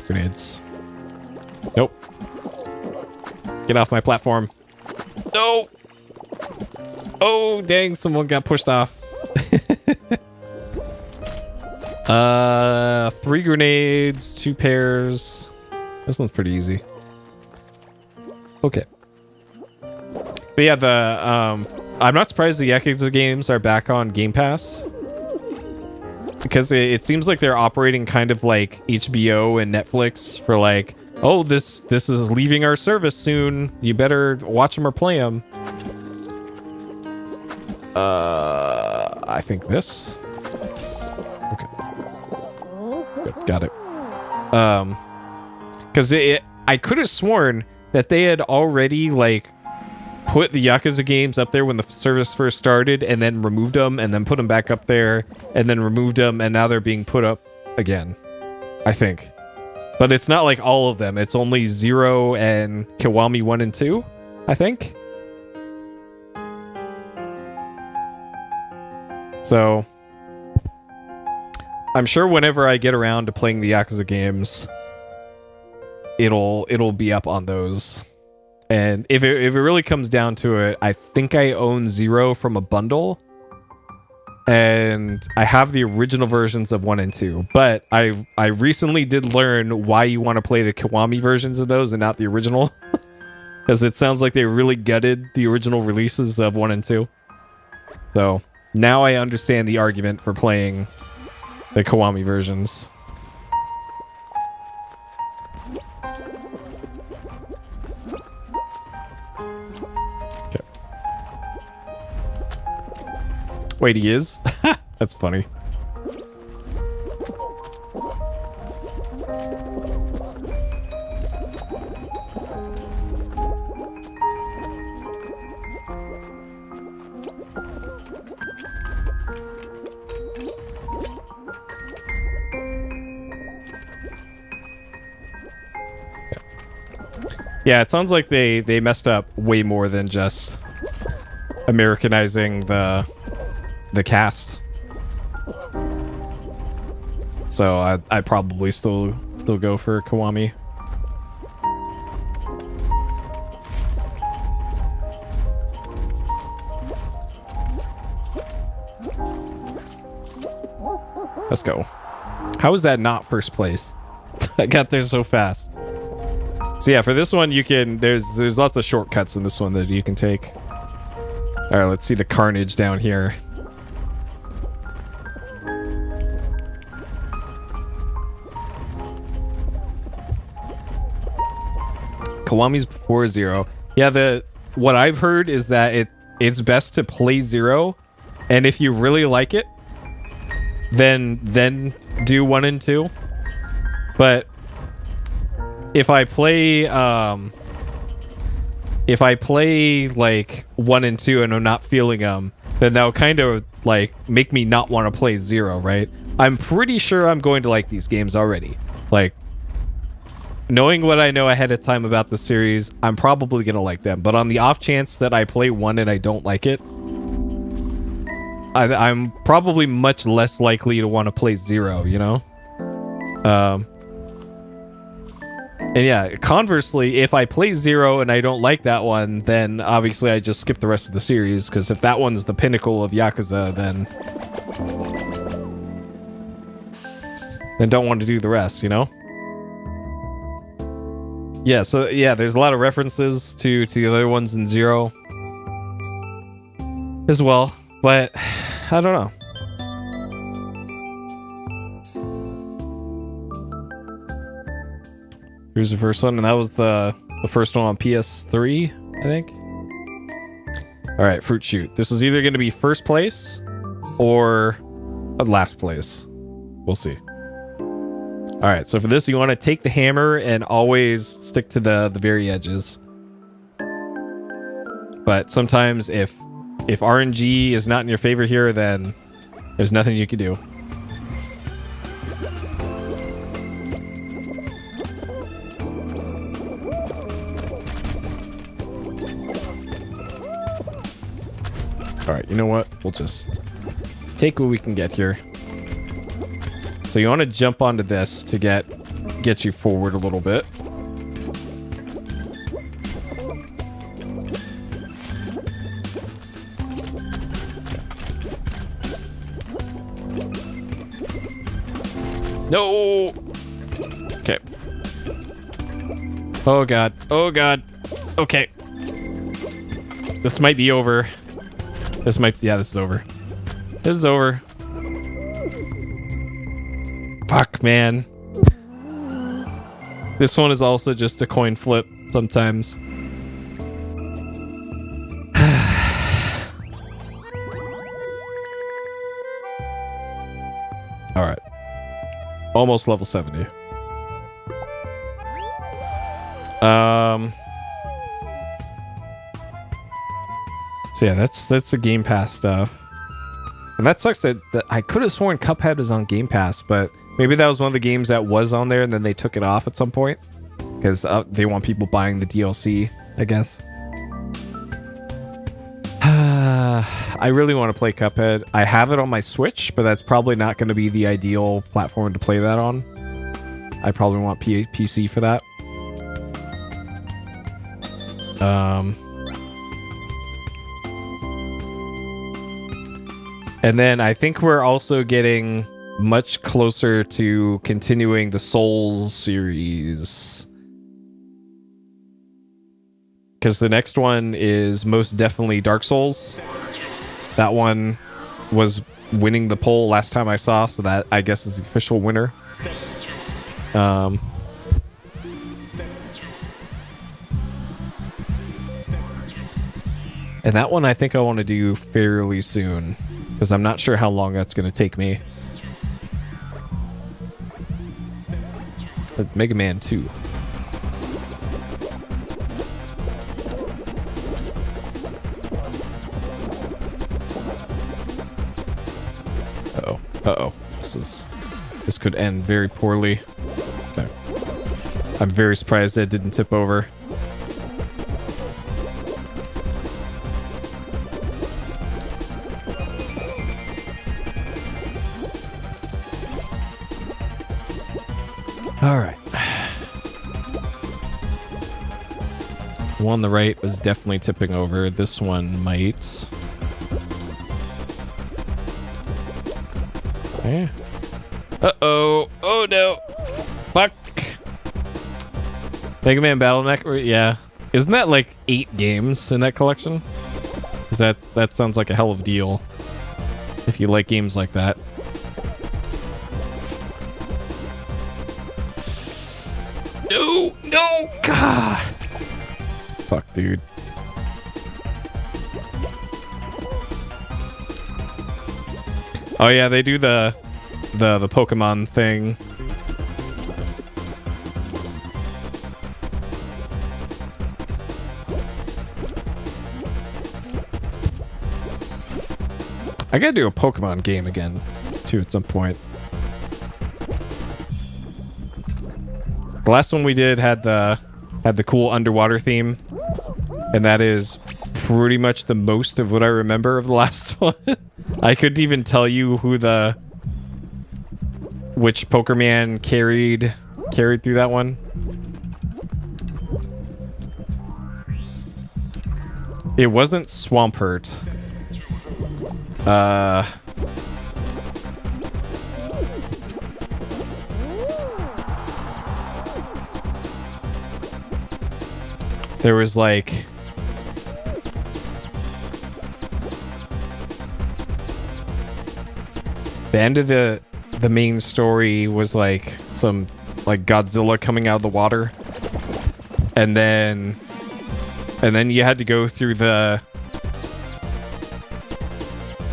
Grenades. Nope. Get off my platform. No. Oh, dang. Someone got pushed off. 3 grenades, 2 pairs. This one's pretty easy. Okay. But yeah, I'm not surprised the Yakuza games are back on Game Pass. Because it seems like they're operating kind of like HBO and Netflix for like, oh, this is leaving our service soon. You better watch them or play them. I think this. Okay. Good, got it. Because I could have sworn that they had already like put the Yakuza games up there when the service first started, and then removed them, and then put them back up there, and then removed them, and now they're being put up again. I think. But it's not like all of them. It's only 0 and Kiwami 1 and 2, I think. So I'm sure whenever I get around to playing the Yakuza games, it'll be up on those. And if it really comes down to it, I think I own 0 from a bundle. And I have the original versions of 1 and 2. But I recently did learn why you want to play the Kiwami versions of those and not the original. Because it sounds like they really gutted the original releases of 1 and 2. So now I understand the argument for playing the Kiwami versions. Okay. Wait, he is? That's funny. Yeah, it sounds like they messed up way more than just Americanizing the cast. So I probably still go for Kiwami. Let's go. How is that not first place? I got there so fast. So yeah, for this one you can there's lots of shortcuts in this one that you can take. All right, let's see the carnage down here. Kiwami's before 0. Yeah, what I've heard is that it's best to play 0, and if you really like it, then do 1 and 2. But if I play like 1 and 2 and I'm not feeling them, then that'll kind of like make me not want to play 0, right? I'm pretty sure I'm going to like these games already. Like, knowing what I know ahead of time about the series, I'm probably gonna like them. But on the off chance that I play 1 and I don't like it, I'm probably much less likely to want to play 0, you know? And yeah, conversely, if I play 0 and I don't like that one, then obviously I just skip the rest of the series, because if that one's the pinnacle of Yakuza, then don't want to do the rest, you know? Yeah, so yeah, there's a lot of references to the other ones in 0 as well, but I don't know. Here's the first one, and that was the first one on PS3, I think. All right, Fruit Shoot. This is either going to be first place or last place. We'll see. All right, so for this, you want to take the hammer and always stick to the very edges. But sometimes if RNG is not in your favor here, then there's nothing you can do. All right, you know what? We'll just take what we can get here. So you want to jump onto this to get you forward a little bit. No. Okay. Oh god. Oh god. Okay. This might be over. This is over. This is over. Fuck, man. This one is also just a coin flip sometimes. All right. Almost level 70. So yeah, that's the Game Pass stuff. And that sucks that I could have sworn Cuphead was on Game Pass, but maybe that was one of the games that was on there and then they took it off at some point. Because they want people buying the DLC, I guess. I really want to play Cuphead. I have it on my Switch, but that's probably not going to be the ideal platform to play that on. I probably want PC for that. And then I think we're also getting much closer to continuing the Souls series. Because the next one is most definitely Dark Souls. That one was winning the poll last time I saw, so that I guess is the official winner. And that one I think I want to do fairly soon, because I'm not sure how long that's going to take me. Mega Man 2. Uh-oh. This could end very poorly. Okay. I'm very surprised that it didn't tip over. Alright. The one on the right was definitely tipping over. This one might. Yeah. Uh-oh. Oh, no. Fuck. Mega Man Battle Network? Yeah. Isn't that like 8 games in that collection? Because that sounds like a hell of a deal. If you like games like that. No! No! God! Fuck, dude. Oh yeah, they do the Pokemon thing. I gotta do a Pokemon game again, too, at some point. The last one we did had the cool underwater theme, and that is pretty much the most of what I remember of the last one. I couldn't even tell you which Pokerman carried through that one. It wasn't Swampert. There was like the end of the main story was like some like Godzilla coming out of the water, and then you had to go through the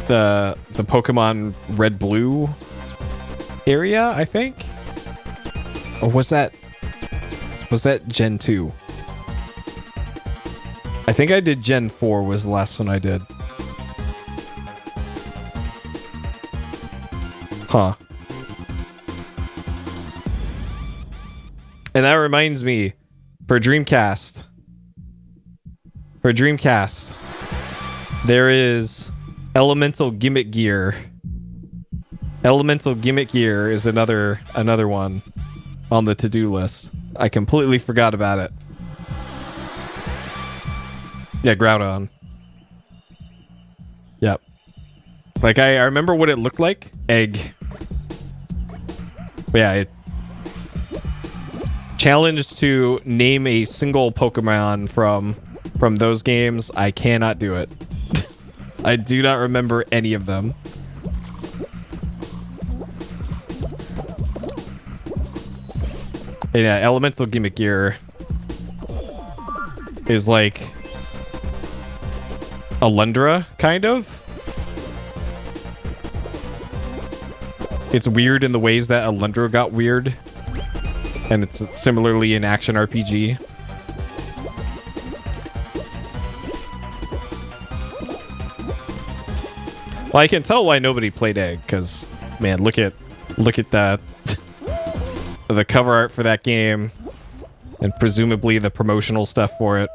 Pokemon Red Blue area, I think. Or was that Gen 2? I think I did Gen 4 was the last one I did. Huh. And that reminds me, for Dreamcast, there is Elemental Gimmick Gear. Elemental Gimmick Gear is another one on the to-do list. I completely forgot about it. Yeah, Groudon. Yep. Like, I remember what it looked like. Egg. But But yeah, challenged to name a single Pokemon from those games. I cannot do it. I do not remember any of them. And yeah, Elemental Gimmick Gear is like Alundra, kind of. It's weird in the ways that Alundra got weird. And it's similarly an action RPG. Well, I can tell why nobody played Egg, because, man, look at that. The cover art for that game, and presumably the promotional stuff for it.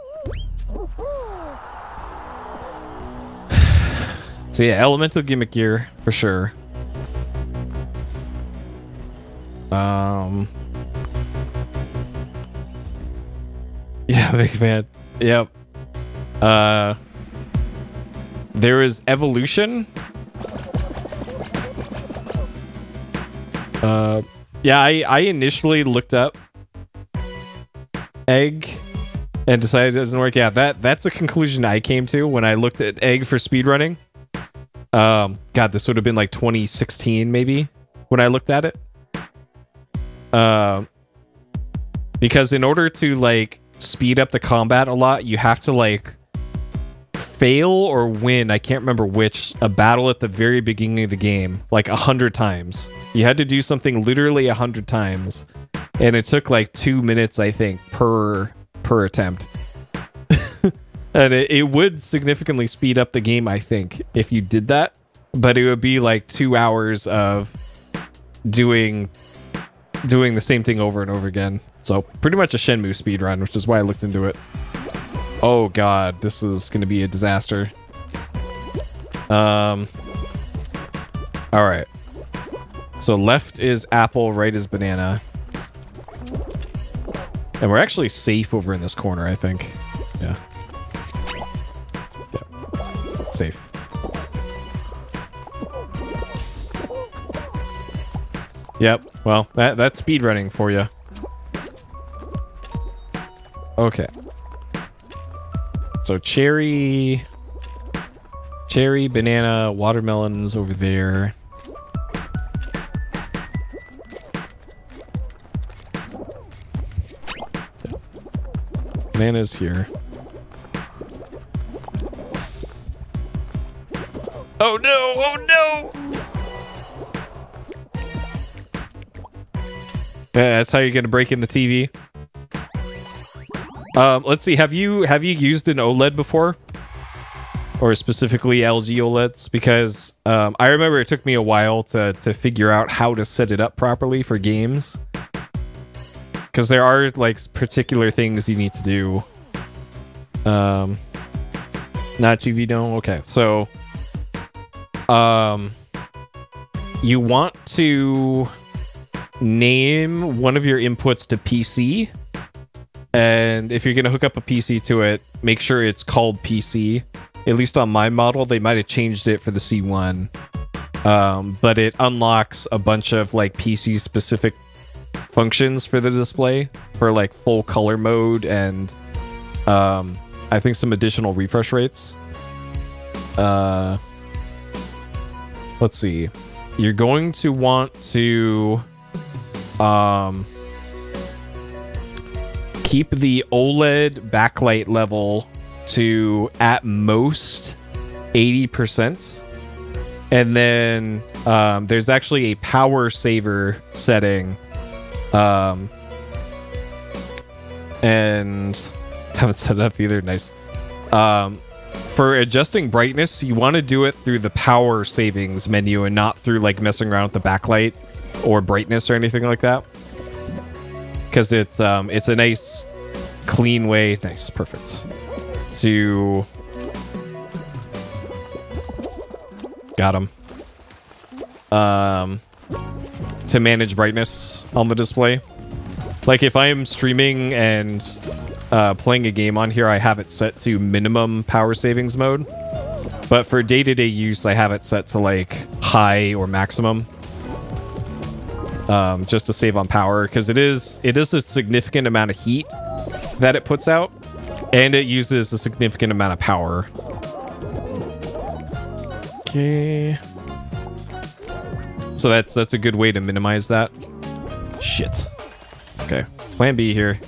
So yeah, Elemental Gimmick Gear, for sure. Yeah, big fan. Yep. There is Evolution. Yeah, I initially looked up Egg and decided it doesn't work. Yeah, that's a conclusion I came to when I looked at Egg for speedrunning. God, this would have been like 2016 maybe when I looked at it. Because in order to like speed up the combat a lot, you have to like fail or win, I can't remember which, a battle at the very beginning of the game like 100 times. You had to do something literally 100 times, and it took like 2 minutes, I think, per attempt. And it would significantly speed up the game, I think, if you did that, but it would be like 2 hours of doing the same thing over and over again. So pretty much a Shenmue speedrun, which is why I looked into it. Oh god, this is gonna be a disaster. Alright. So left is apple, right is banana. And we're actually safe over in this corner, I think. Yeah. Yeah. Safe. Yep, well, that's speedrunning for you. Okay. So cherry, banana, watermelons over there. Banana's here. Oh no! Oh no! Yeah, that's how you're gonna break in the TV. Let's see. Have you used an OLED before, or specifically LG OLEDs? Because I remember it took me a while to figure out how to set it up properly for games. Because there are like particular things you need to do. Not UV dome. Okay, so you want to name one of your inputs to PC. And if you're going to hook up a PC to it, make sure it's called PC. At least on my model, they might have changed it for the C1. But it unlocks a bunch of like PC specific functions for the display for like full color mode and I think some additional refresh rates. Let's see. You're going to want to keep the OLED backlight level to at most 80%. And then there's actually a power saver setting. And haven't set it up either. Nice. For adjusting brightness, you want to do it through the power savings menu and not through like messing around with the backlight or brightness or anything like that. Because it's a nice, clean way. Nice, perfect. To got him. To manage brightness on the display. Like if I'm streaming and playing a game on here, I have it set to minimum power savings mode. But for day-to-day use, I have it set to like high or maximum. just to save on power, because it is a significant amount of heat that it puts out, and it uses a significant amount of power. Okay. So that's a good way to minimize that. Shit. Okay. Plan B here.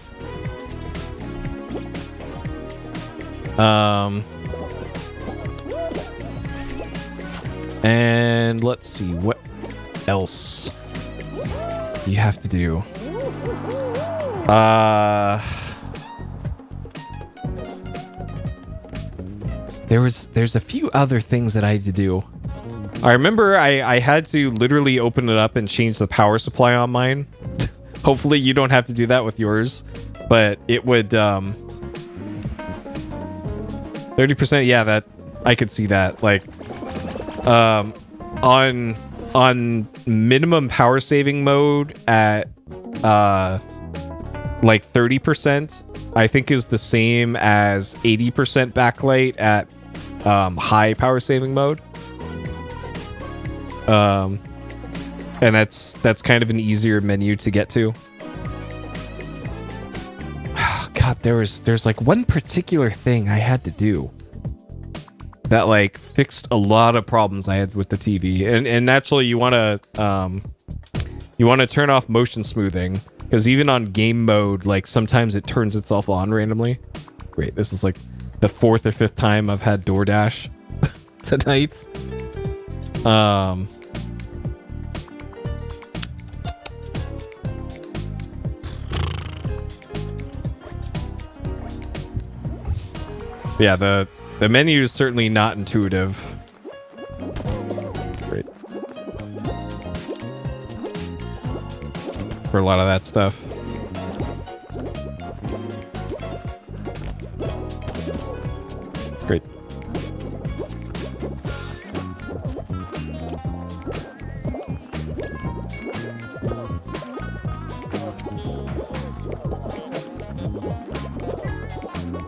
And let's see what else you have to do. There's a few other things that I had to do. I remember I had to literally open it up and change the power supply on mine. Hopefully you don't have to do that with yours, but it would 30%. Yeah, that I could see that. Like on minimum power saving mode at like 30%, I think is the same as 80% backlight at high power saving mode. And that's kind of an easier menu to get to. God, there's like one particular thing I had to do that like fixed a lot of problems I had with the TV. And naturally you want to turn off motion smoothing, because even on game mode, like sometimes it turns itself on randomly. Great, this is like the 4th or 5th time I've had DoorDash tonight. Yeah, the menu is certainly not intuitive. Great. For a lot of that stuff. Great.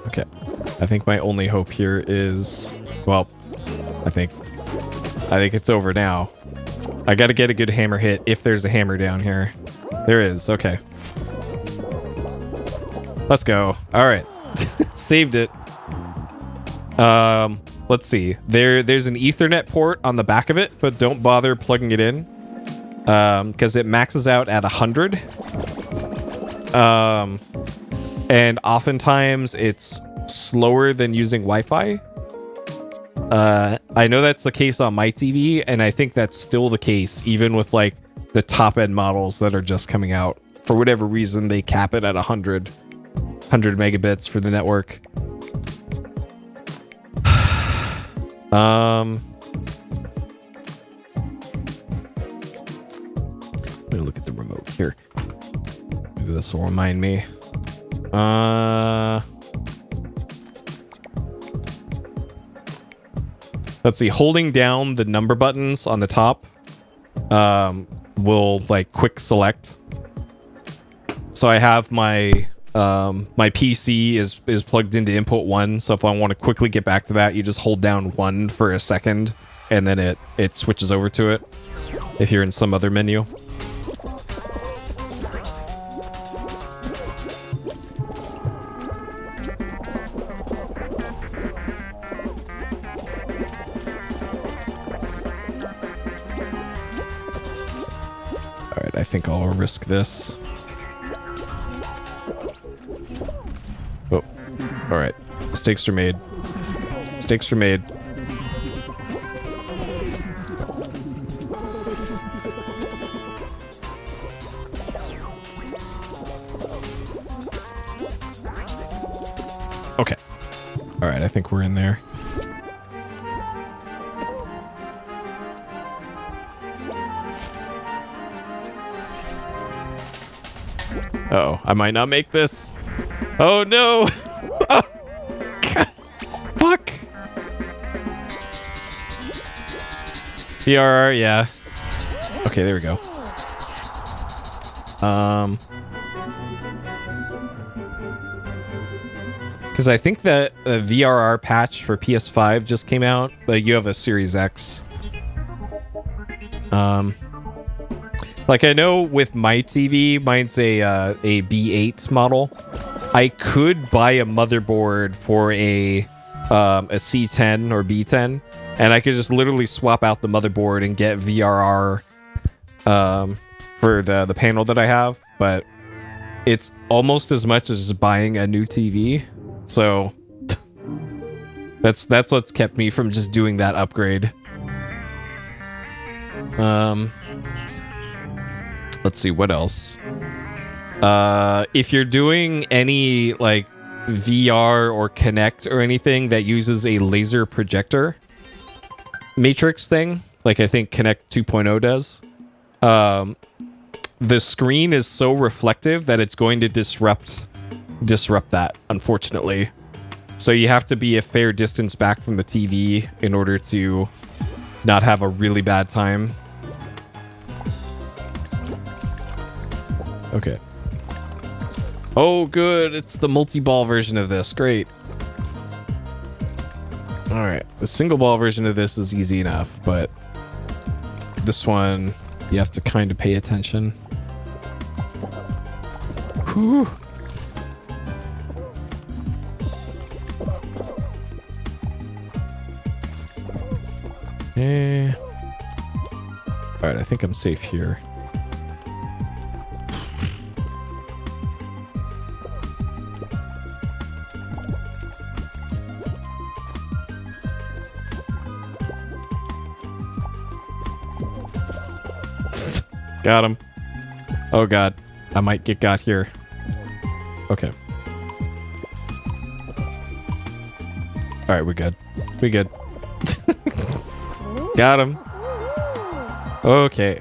Okay. I think my only hope here is, well, I think it's over now. I got to get a good hammer hit if there's a hammer down here. There is. Okay. Let's go. All right. Saved it. Let's see. There's an Ethernet port on the back of it, but don't bother plugging it in. Because it maxes out at 100. And oftentimes it's slower than using Wi-Fi. I know that's the case on my TV, and I think that's still the case even with like the top end models that are just coming out. For whatever reason, they cap it at 100 megabits for the network. Let me look at the remote here. Maybe this will remind me. Let's see. Holding down the number buttons on the top will like quick select. So I have my my PC is plugged into input 1. So if I want to quickly get back to that, you just hold down 1 for a second, and then it switches over to it. If you're in some other menu. I think I'll risk this. Oh, all right. Mistakes are made. Mistakes are made. Okay. All right, I think we're in there. Uh-oh, I might not make this. Oh no! Oh, God. Fuck! PRR, yeah. Okay, there we go. Because I think that the VRR patch for PS5 just came out, but you have a Series X. Like, I know with my TV, mine's a B8 model. I could buy a motherboard for a C10 or B10, and I could just literally swap out the motherboard and get VRR for the panel that I have, but it's almost as much as just buying a new TV. So that's what's kept me from just doing that upgrade. Let's see what else. If you're doing any like VR or Kinect or anything that uses a laser projector matrix thing, like I think Kinect 2.0 does, the screen is so reflective that it's going to disrupt that, unfortunately. So you have to be a fair distance back from the TV in order to not have a really bad time. Okay. Oh, good. It's the multi-ball version of this. Great. Alright. The single ball version of this is easy enough, but this one, you have to kind of pay attention. Whew. Alright, I think I'm safe here. Got him. Oh god. I might get got here. Okay. Alright, we're good. We good. Got him. Okay.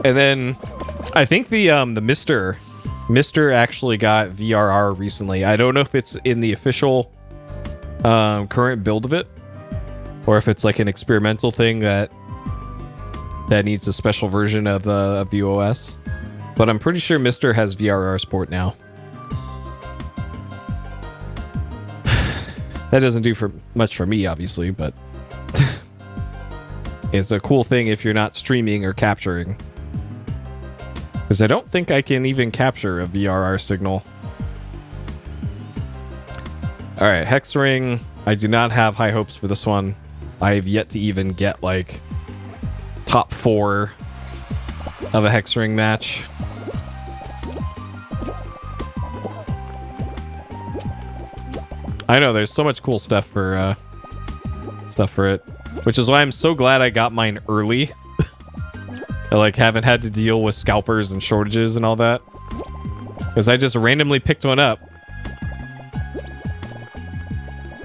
And then I think the Mr. actually got VRR recently. I don't know if it's in the official current build of it, or if it's like an experimental thing that needs a special version of the OS. But I'm pretty sure Mr. has VRR support now. That doesn't do much for me, obviously, but it's a cool thing if you're not streaming or capturing. Because I don't think I can even capture a VRR signal. Alright, Hex Ring. I do not have high hopes for this one. I have yet to even get, like, top 4 of a Hex Ring match. I know, there's so much cool stuff for it. Which is why I'm so glad I got mine early. I like haven't had to deal with scalpers and shortages and all that. Because I just randomly picked one up.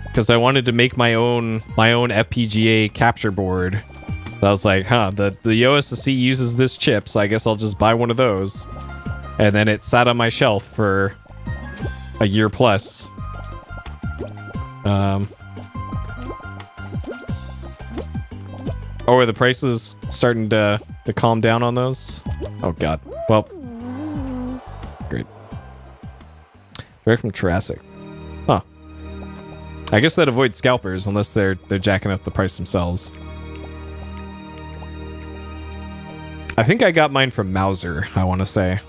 Because I wanted to make my own FPGA capture board. So I was like, huh, the OSSC uses this chip, so I guess I'll just buy one of those. And then it sat on my shelf for a year plus. Oh, are the prices starting to calm down on those? Oh god. Well, great. Direct from Jurassic. Huh. I guess that avoids scalpers unless they're jacking up the price themselves. I think I got mine from Mauser, I want to say.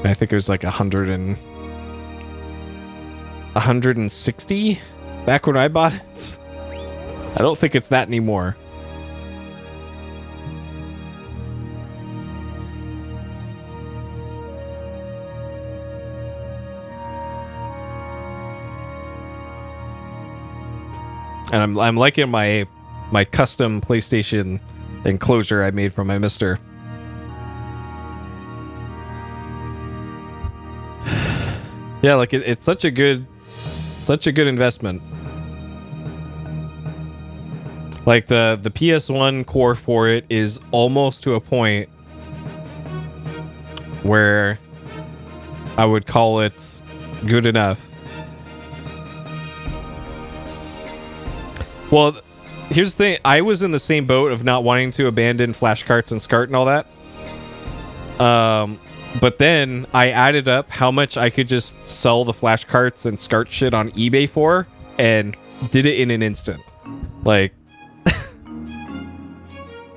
I think it was like 160 back when I bought it. I don't think it's that anymore. And I'm liking my custom PlayStation enclosure I made for my Mister. Yeah, like it's such a good investment. Like the PS1 core for it is almost to a point where I would call it good enough. Well, here's the thing. I was in the same boat of not wanting to abandon flash carts and SCART and all that. But then I added up how much I could just sell the flash carts and SCART shit on eBay for, and did it in an instant. Like,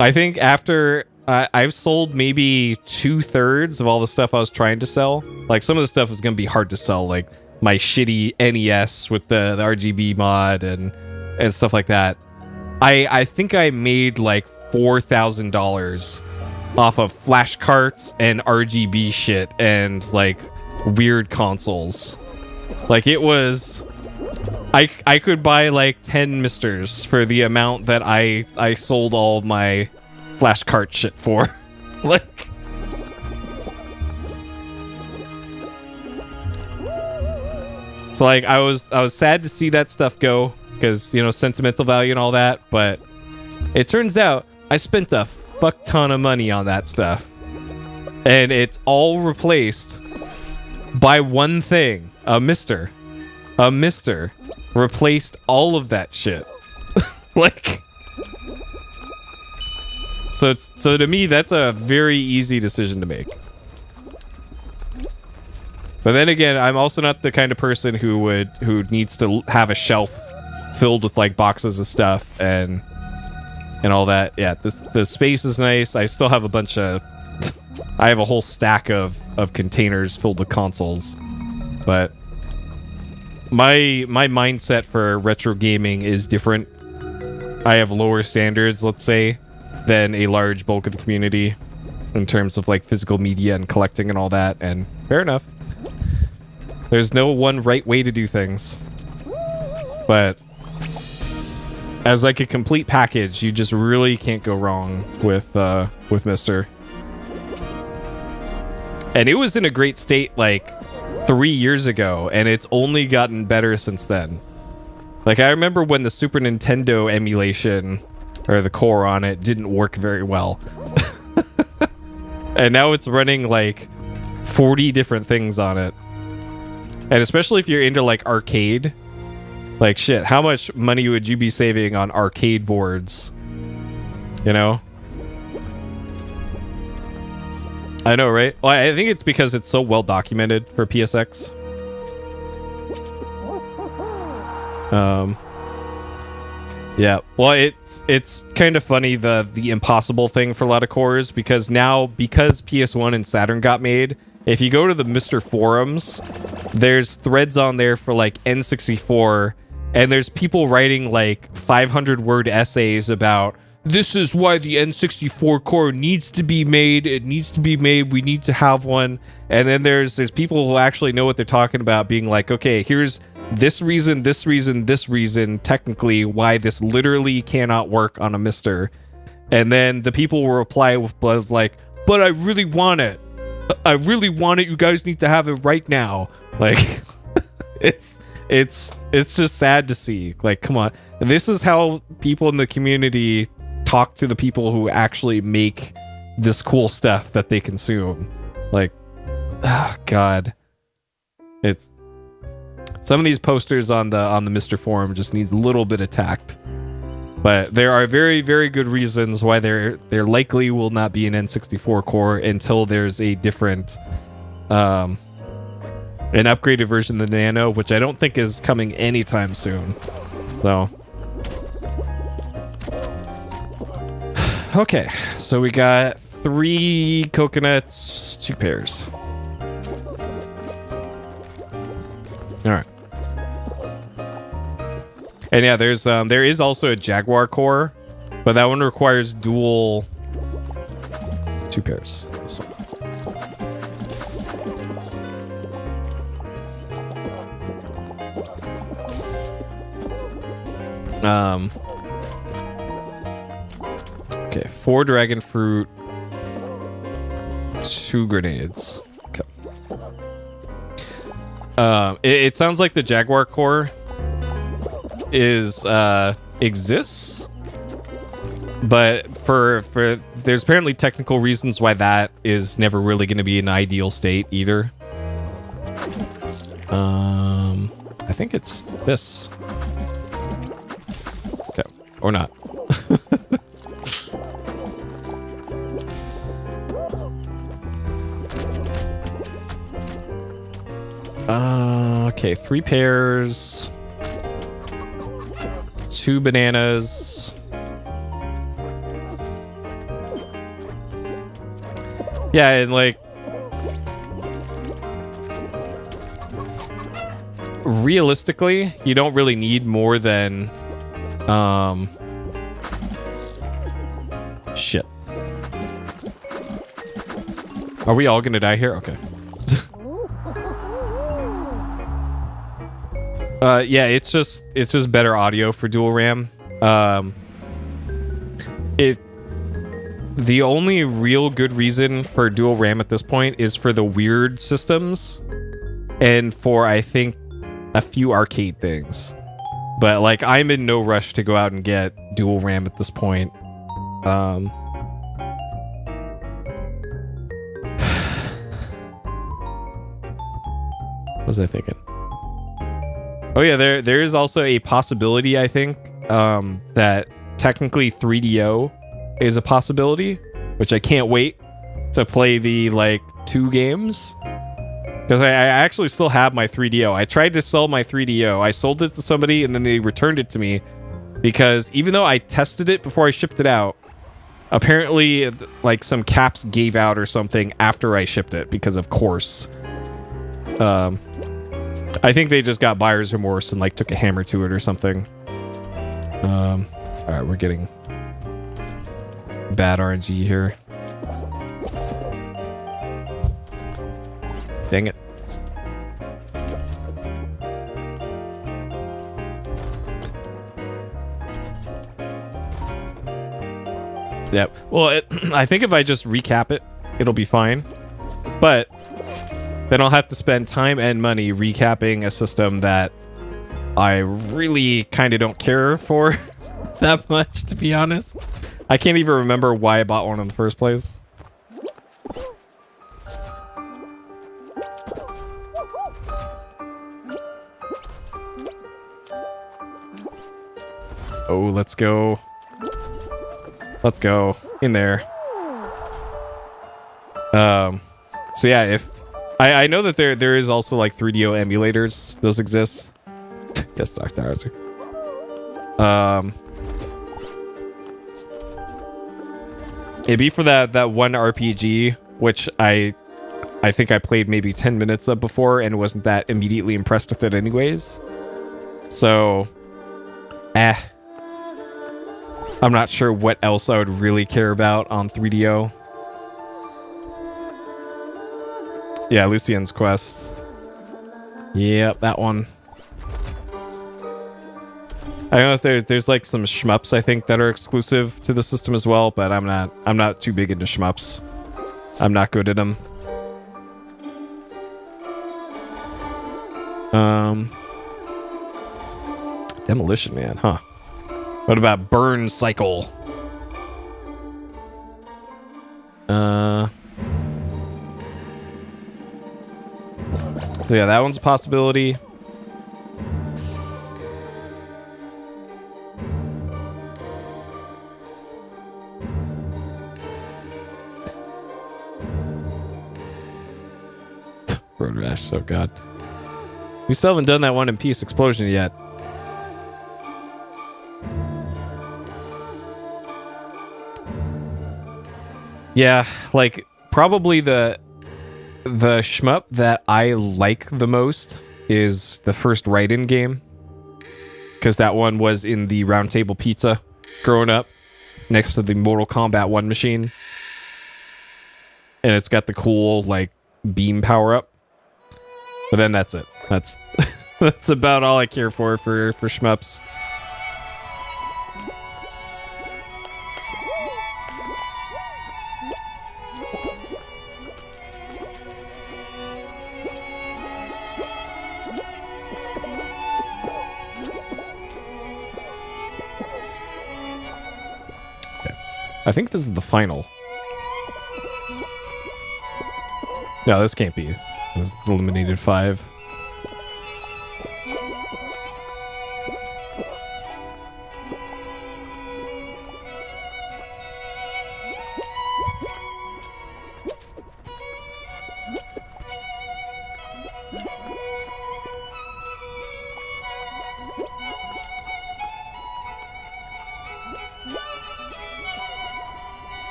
I think after I've sold maybe 2/3 of all the stuff I was trying to sell. Like, some of the stuff was going to be hard to sell, like my shitty NES with the RGB mod and stuff like that. I think I made like $4,000 off of flash carts and RGB shit and like weird consoles. Like, it was, I could buy like 10 misters for the amount that I sold all my flash cart shit for. Like, so like I was sad to see that stuff go, because, you know, sentimental value and all that, but it turns out I spent a fuck ton of money on that stuff, and it's all replaced by one thing. A mister replaced all of that shit. Like, so to me, that's a very easy decision to make. But then again, I'm also not the kind of person who needs to have a shelf filled with like boxes of stuff and all that. Yeah, the space is nice. I still have a bunch of I have a whole stack of containers filled with consoles. But my mindset for retro gaming is different. I have lower standards, let's say, than a large bulk of the community in terms of like physical media and collecting and all that, and fair enough. There's no one right way to do things. But as like a complete package, you just really can't go wrong with Mister. And it was in a great state like 3 years ago, and it's only gotten better since then. Like, I remember when the Super Nintendo emulation, or the core on it, didn't work very well. And now it's running like 40 different things on it. And especially if you're into like arcade, like, shit, how much money would you be saving on arcade boards? You know? I know, right? Well, I think it's because it's so well documented for PSX. Yeah. Well, it's kind of funny, the impossible thing for a lot of cores, because now, because PS1 and Saturn got made, if you go to the Mr. Forums, there's threads on there for like N64, and there's people writing like 500-word essays about, this is why the N64 core needs to be made. It needs to be made. We need to have one. And then there's people who actually know what they're talking about, being like, okay, here's this reason, technically, why this literally cannot work on a Mister. And then the people will reply with like, but I really want it. I really want it. You guys need to have it right now. Like, it's just sad to see. Like, come on. This is how people in the community talk to the people who actually make this cool stuff that they consume. Like, oh God, it's some of these posters on the Mr. Forum just need a little bit of tact. But there are very, very good reasons why there likely will not be an N64 core until there's a different, an upgraded version of the Nano, which I don't think is coming anytime soon. So, okay, so we got 3 coconuts, 2 pears. All right. And yeah, there is also a Jaguar core, but that one requires dual 2 pairs. So. Okay, 4 dragon fruit, 2 grenades. Okay. It sounds like the Jaguar core exists, but for there's apparently technical reasons why that is never really going to be an ideal state either. I think it's this. Okay, or not. Okay, 3 pears. 2 bananas. Yeah, and like realistically, you don't really need more than shit. Are we all gonna die here? Okay. Yeah, it's just better audio for dual RAM. The only real good reason for dual RAM at this point is for the weird systems and for, I think, a few arcade things. But like, I'm in no rush to go out and get dual RAM at this point. What was I thinking? Oh yeah, there is also a possibility, I think, that technically 3DO is a possibility, which I can't wait to play the like 2 games. Because I actually still have my 3DO. I tried to sell my 3DO. I sold it to somebody and then they returned it to me because even though I tested it before I shipped it out, apparently like some caps gave out or something after I shipped it because of course. I think they just got buyer's remorse and like took a hammer to it or something. All right, we're getting bad RNG here. Dang it. Yep. Well, I think if I just recap it, it'll be fine. But then I'll have to spend time and money recapping a system that I really kind of don't care for that much, to be honest. I can't even remember why I bought one in the first place. Oh, let's go. Let's go. In there. So yeah, if... I know that there is also like 3DO emulators. Those exist. Yes, Dr. Hauser. It'd be for that one RPG, which I think I played maybe 10 minutes of before and wasn't that immediately impressed with it anyways. So, I'm not sure what else I would really care about on 3DO. Yeah, Lucien's Quest. Yep, that one. I don't know if there's like some shmups I think that are exclusive to the system as well, but I'm not too big into shmups. I'm not good at them. Demolition Man, huh? What about Burn Cycle? So yeah, that one's a possibility. Road Rash, oh god. We still haven't done that one in Peace Explosion yet. Yeah, like probably the shmup that I like the most is the first Raiden game, because that one was in the Round Table Pizza growing up next to the Mortal Kombat 1 machine, and it's got the cool like beam power up. But then that's it. That's that's about all I care for shmups. I think this is the final. No, this can't be. This is eliminated 5.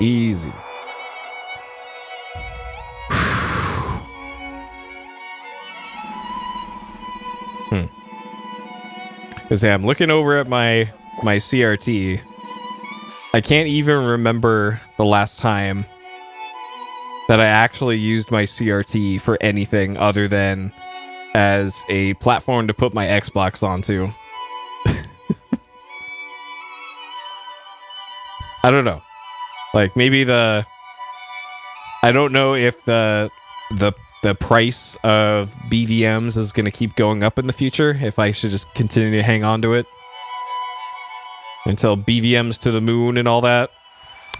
Easy. Because I'm looking over at my CRT. I can't even remember the last time that I actually used my CRT for anything other than as a platform to put my Xbox onto. I don't know. Like maybe I don't know if the price of BVMs is going to keep going up in the future, if I should just continue to hang on to it until BVMs to the moon and all that,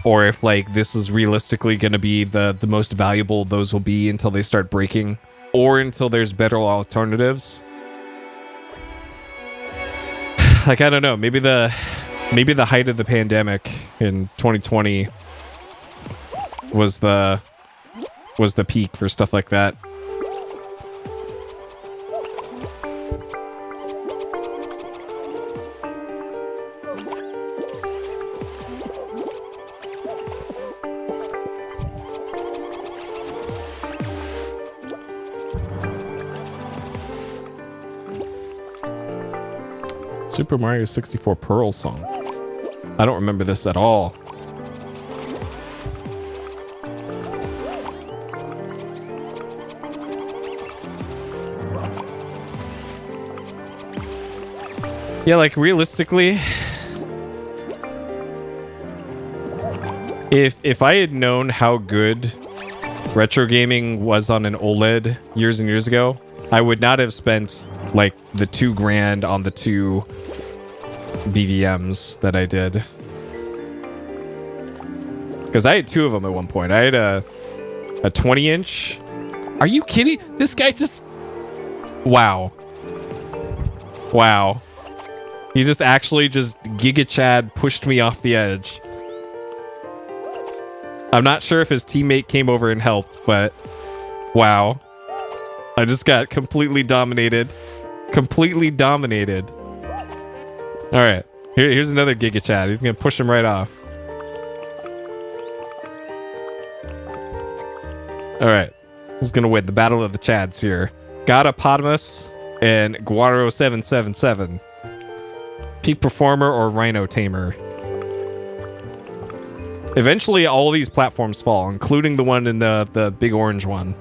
or if like this is realistically going to be the most valuable those will be until they start breaking, or until there's better alternatives. Like I don't know, maybe the height of the pandemic in 2020 was the peak for stuff like that. Super Mario 64 Pearl song. I don't remember this at all. Yeah, like realistically, if I had known how good retro gaming was on an OLED years and years ago, I would not have spent like the $2,000 on the two BVMs that I did. Because I had two of them at one point. I had a 20-inch. Are you kidding? This guy just... Wow. Wow. He just actually just Giga Chad pushed me off the edge. I'm not sure if his teammate came over and helped, but wow. I just got completely dominated. Completely dominated. Alright. Here's another Giga Chad. He's going to push him right off. Alright. Who's going to win? The Battle of the Chads here. Godopotamus and Guaro777. Peak Performer or Rhino Tamer. Eventually, all these platforms fall, including the one in the big orange one.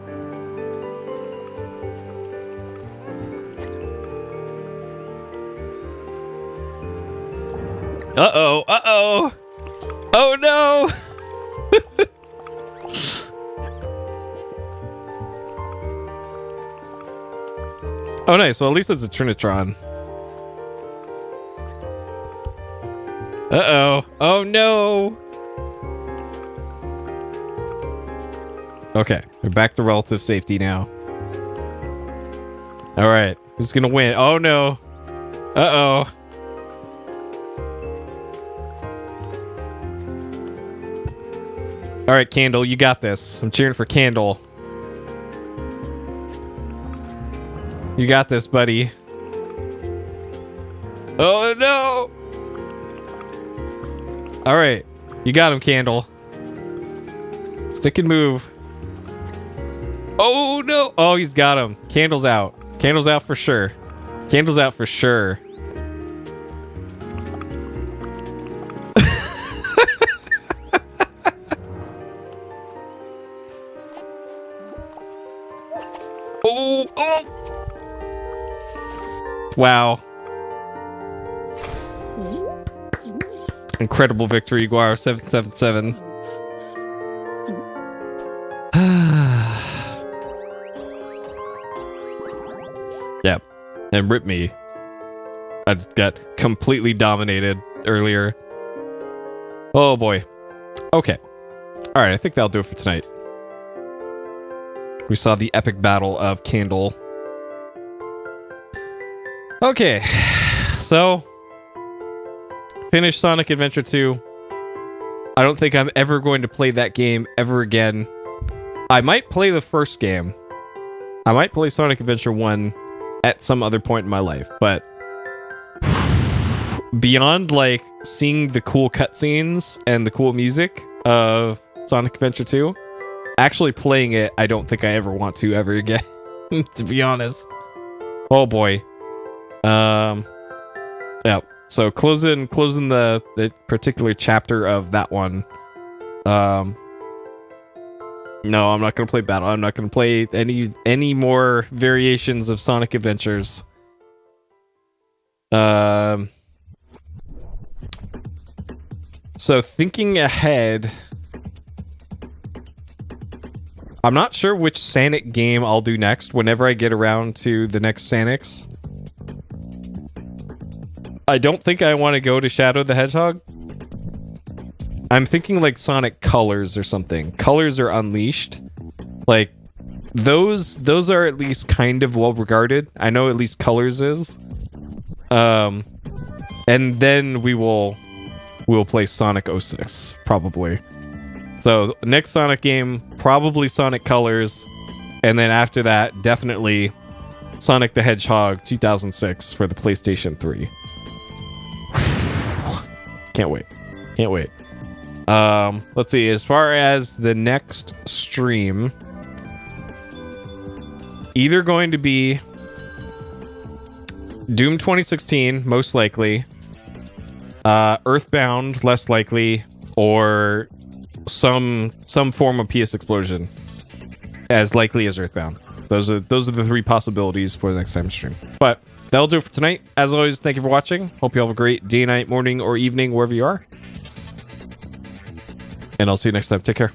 Uh-oh, uh-oh! Oh no! Oh nice, well at least it's a Trinitron. Uh-oh. Oh no! Okay, we're back to relative safety now. Alright, who's gonna win? Oh no! Uh-oh. Alright, Candle, you got this. I'm cheering for Candle. You got this, buddy. Oh no! Alright, you got him, Candle. Stick and move. Oh no! Oh, he's got him. Candle's out. Candle's out for sure. Candle's out for sure. Oh, oh! Wow. Incredible victory, Guaro777. Yep. And rip me. I got completely dominated earlier. Oh boy. Okay. Alright, I think that'll do it for tonight. We saw the epic battle of Candle. Okay. So, finished Sonic Adventure 2. I don't think I'm ever going to play that game ever again. I might play the first game. I might play Sonic Adventure 1 at some other point in my life, but beyond like seeing the cool cutscenes and the cool music, of Sonic Adventure 2. Actually playing it, I don't think I ever want to ever again, to be honest. Oh boy. Yeah. So closing the particular chapter of that one. No, I'm not gonna play Battle. I'm not gonna play any more variations of Sonic Adventures. So thinking ahead, I'm not sure which Sonic game I'll do next whenever I get around to the next Sonics. I don't think I want to go to Shadow the Hedgehog. I'm thinking like Sonic Colors or something. Colors or Unleashed. Like, those are at least kind of well regarded. I know at least Colors is. And then we'll play Sonic 06, probably. So, next Sonic game, probably Sonic Colors. And then after that, definitely Sonic the Hedgehog 2006 for the PlayStation 3. Can't wait. Can't wait. Let's see. As far as the next stream, either going to be Doom 2016, most likely, Earthbound, less likely, or some form of PS Explosion, as likely as Earthbound. Those are the three possibilities for the next time stream. But that'll do it for tonight. As always, thank you for watching. Hope you have a great day, night, morning, or evening, wherever you are. And I'll see you next time. Take care.